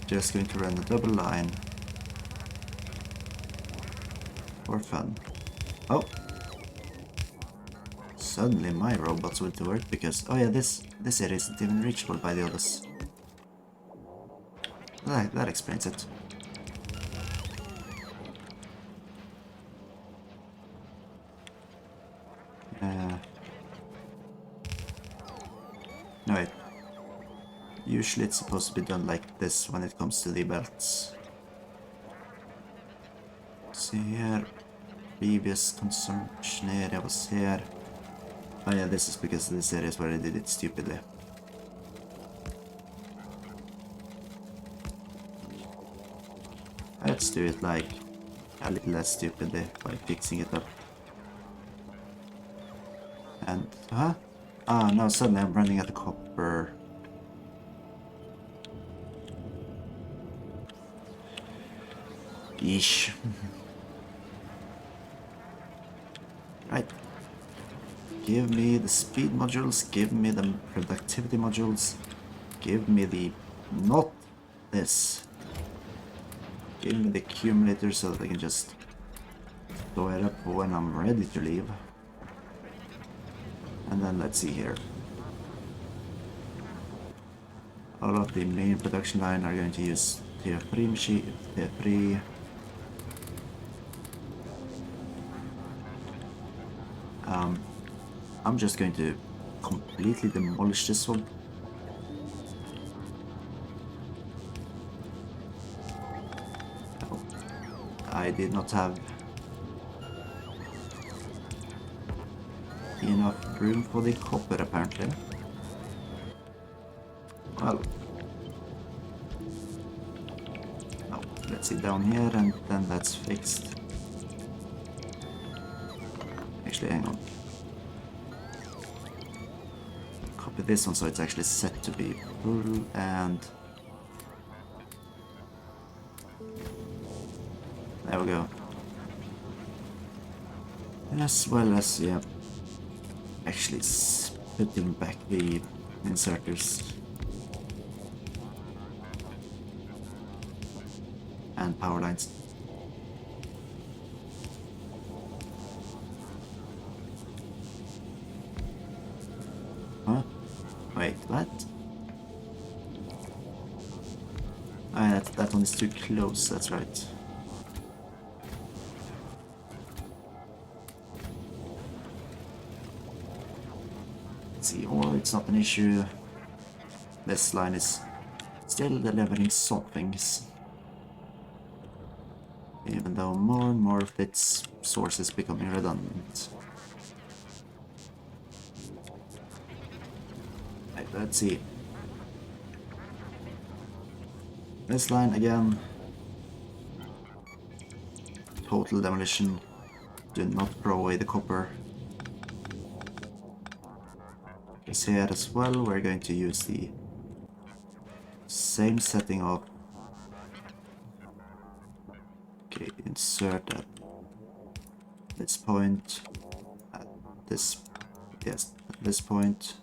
just going to run a double line for fun. Oh! Suddenly my robots went to work because... oh yeah, this area isn't even reachable by the others. That explains it. No, wait. Usually it's supposed to be done like this when it comes to the belts. See here. Previous consumption area was here. Oh yeah, this is because this area is where I did it stupidly. Let's do it like a little less stupidly by fixing it up. And, huh? Ah, no, suddenly I'm running out of copper. Yeesh. Right. Give me the speed modules, give me the productivity modules, give me the... not this. Give me the accumulator so that I can just throw it up when I'm ready to leave. And then let's see here. All of the main production line are going to use tier 3 machine, tier 3. I'm just going to completely demolish this one. Oh, I did not have enough room for the copper apparently. Well, oh, let's see down here and then that's fixed. Actually, hang on. Copy this one so it's actually set to be full and there we go. As well as, yeah, actually putting back the inserters and power lines. Huh? Wait, what? Ah, that one is too close, that's right. Let's see, oh, it's not an issue. This line is still delivering some things. Even though more and more of its sources becoming redundant. Right, let's see. This line again. Total demolition. Do not throw away the copper. Because here as well, we're going to use the same setting of... Okay, insert at this point, at this... yes, at this point.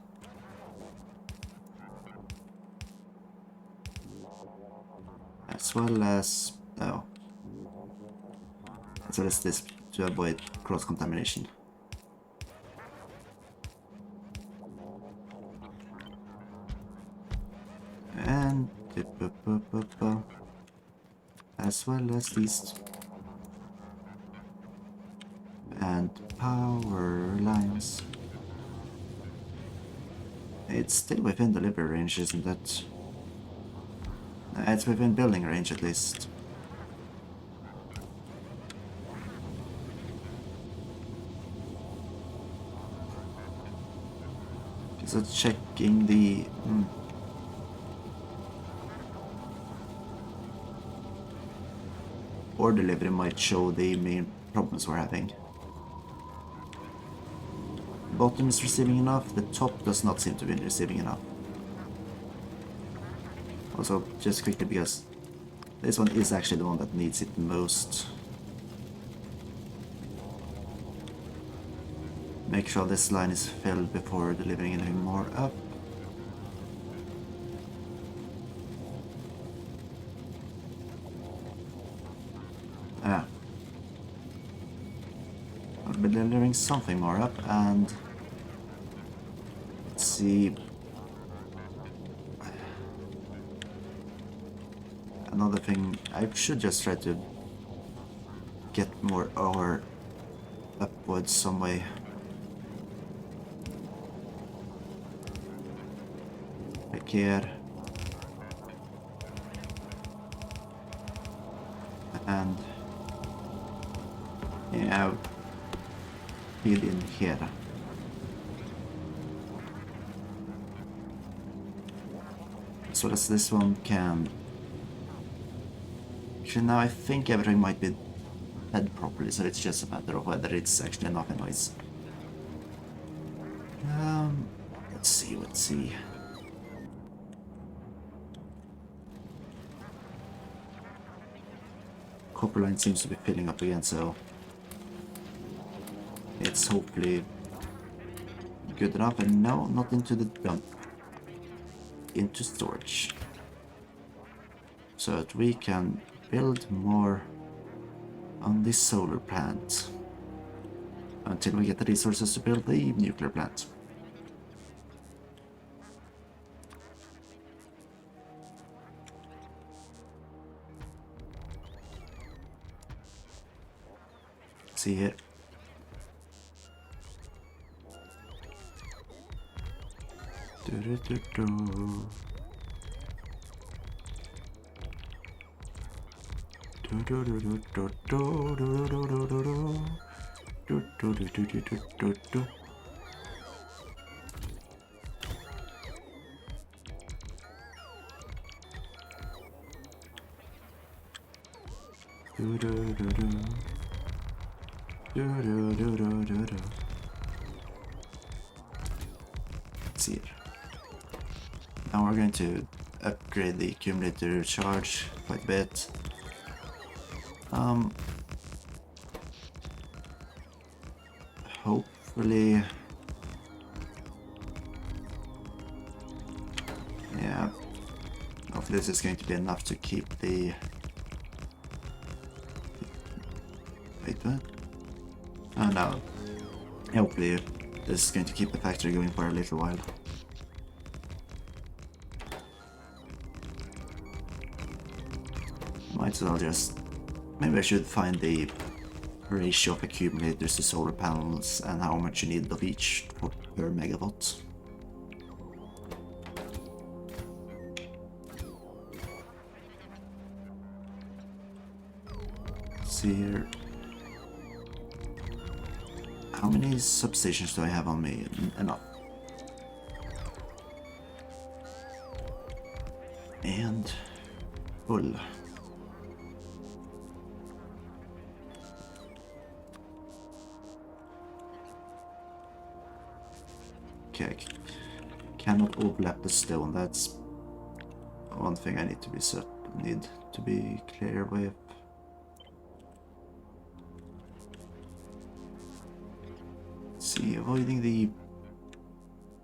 As well as... oh. As well as this, to avoid cross-contamination. And... as well as these. And power lines. It's still within delivery range, isn't it? It's within building range at least. So checking the... Or delivery might show the main problems we're having. Bottom is receiving enough, the top does not seem to be receiving enough. Also, just quickly, because this one is actually the one that needs it most. Make sure this line is filled before delivering anything more up. I'll be delivering something more up, and let's see. Another thing, I should just try to get more ore upwards some way. Like here. And yeah, feed in here. As well as this one can... actually now I think everything might be fed properly, so it's just a matter of whether it's actually enough anyways. Let's see. Copper line seems to be filling up again, so it's hopefully good enough. And no, not into the dump, into storage, so that we can build more on this solar plant until we get the resources to build the nuclear plant. See here. See it. Now we're going to upgrade the accumulator charge quite a bit. Hopefully, yeah, hopefully this is going to be enough to keep the... wait, what? Oh no, hopefully this is going to keep the factory going for a little while. Might as well just... maybe I should find the ratio of accumulators to solar panels and how much you need of each per megawatt. Let's see here. How many substations do I have on me? Enough. And full. Okay, cannot overlap the stone. That's one thing I need to be clear with. Let's see, avoiding the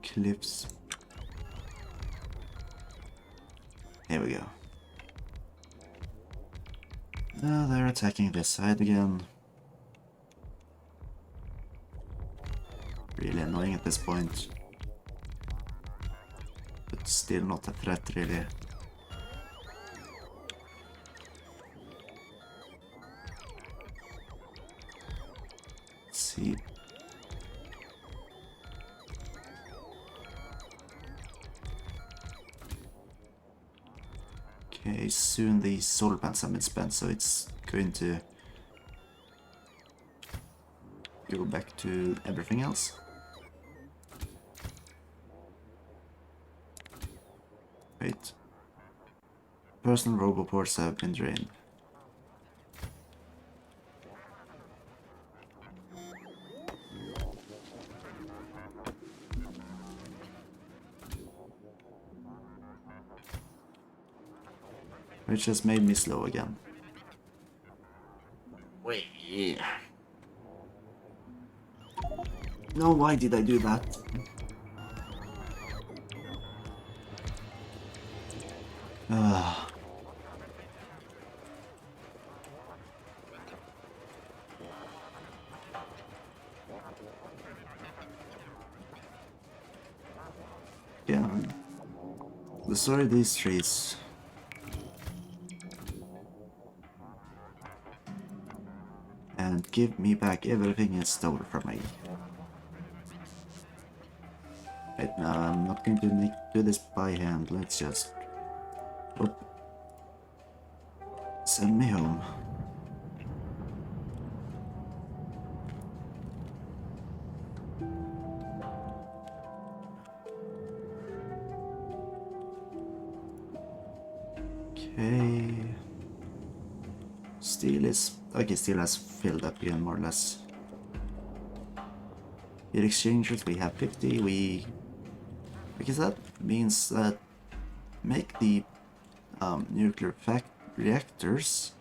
cliffs. Here we go. Now they're attacking this side again. Really annoying at this point. But still not a threat, really. Let's see. Okay, soon the solar panels have been spent, so it's going to go back to everything else. Wait. Personal roboports have been drained. Which has made me slow again. Wait. No, why did I do that? Yeah. Destroy these trees. And give me back everything you stole from me. Right now, I'm not going to do this by hand. Let's just... Oop. Send me home. Okay. Steel is... Okay, steel has filled up again, more or less. Heat exchangers, we have 50. Because that means that make the nuclear reactors,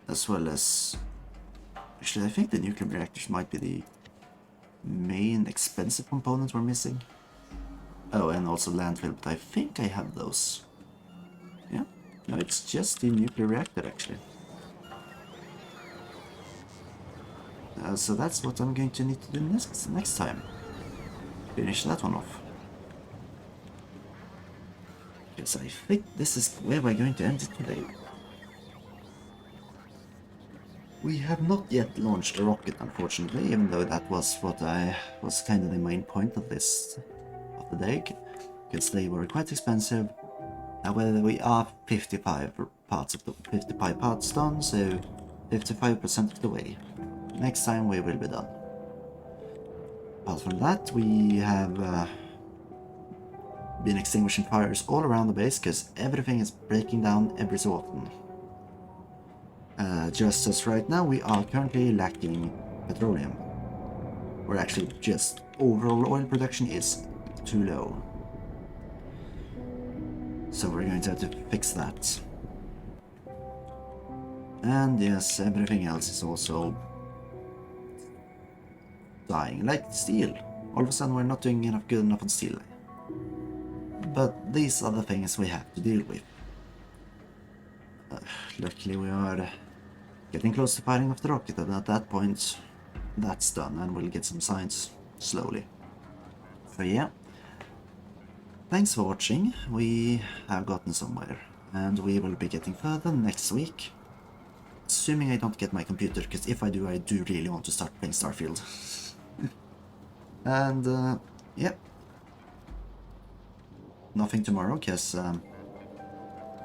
as well as... Actually, I think the nuclear reactors might be the main expensive component we're missing. Oh, and also landfill, but I think I have those. Yeah, no, it's just the nuclear reactor, actually. So that's what I'm going to need to do next time. Finish that one off. Because I think this is where we're going to end it today. We have not yet launched a rocket, unfortunately, even though that was what was kind of the main point of this of the day, because they were quite expensive. However, we are 55 parts done, so 55% of the way. Next time we will be done. Apart from that, we have been extinguishing fires all around the base, because everything is breaking down every so often. Just as right now, we are currently lacking petroleum. Or actually, just overall oil production is too low. So we're going to have to fix that. And yes, everything else is also dying, like steel. All of a sudden we're not doing good enough on steel. But these are the things we have to deal with. Luckily we are getting close to firing off the rocket, and at that point that's done, and we'll get some signs slowly. So yeah, thanks for watching. We have gotten somewhere, and we will be getting further next week. Assuming I don't get my computer, because if I do really want to start playing Starfield. And yeah, nothing tomorrow, because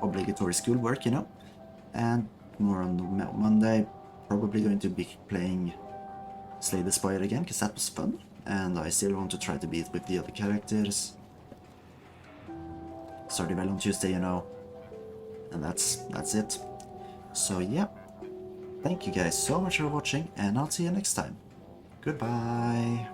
obligatory schoolwork, you know. And more on Monday, probably going to be playing Slay the Spire again, because that was fun. And I still want to try to beat with the other characters. Started well on Tuesday, you know. And that's it. So yeah, thank you guys so much for watching, and I'll see you next time. Goodbye.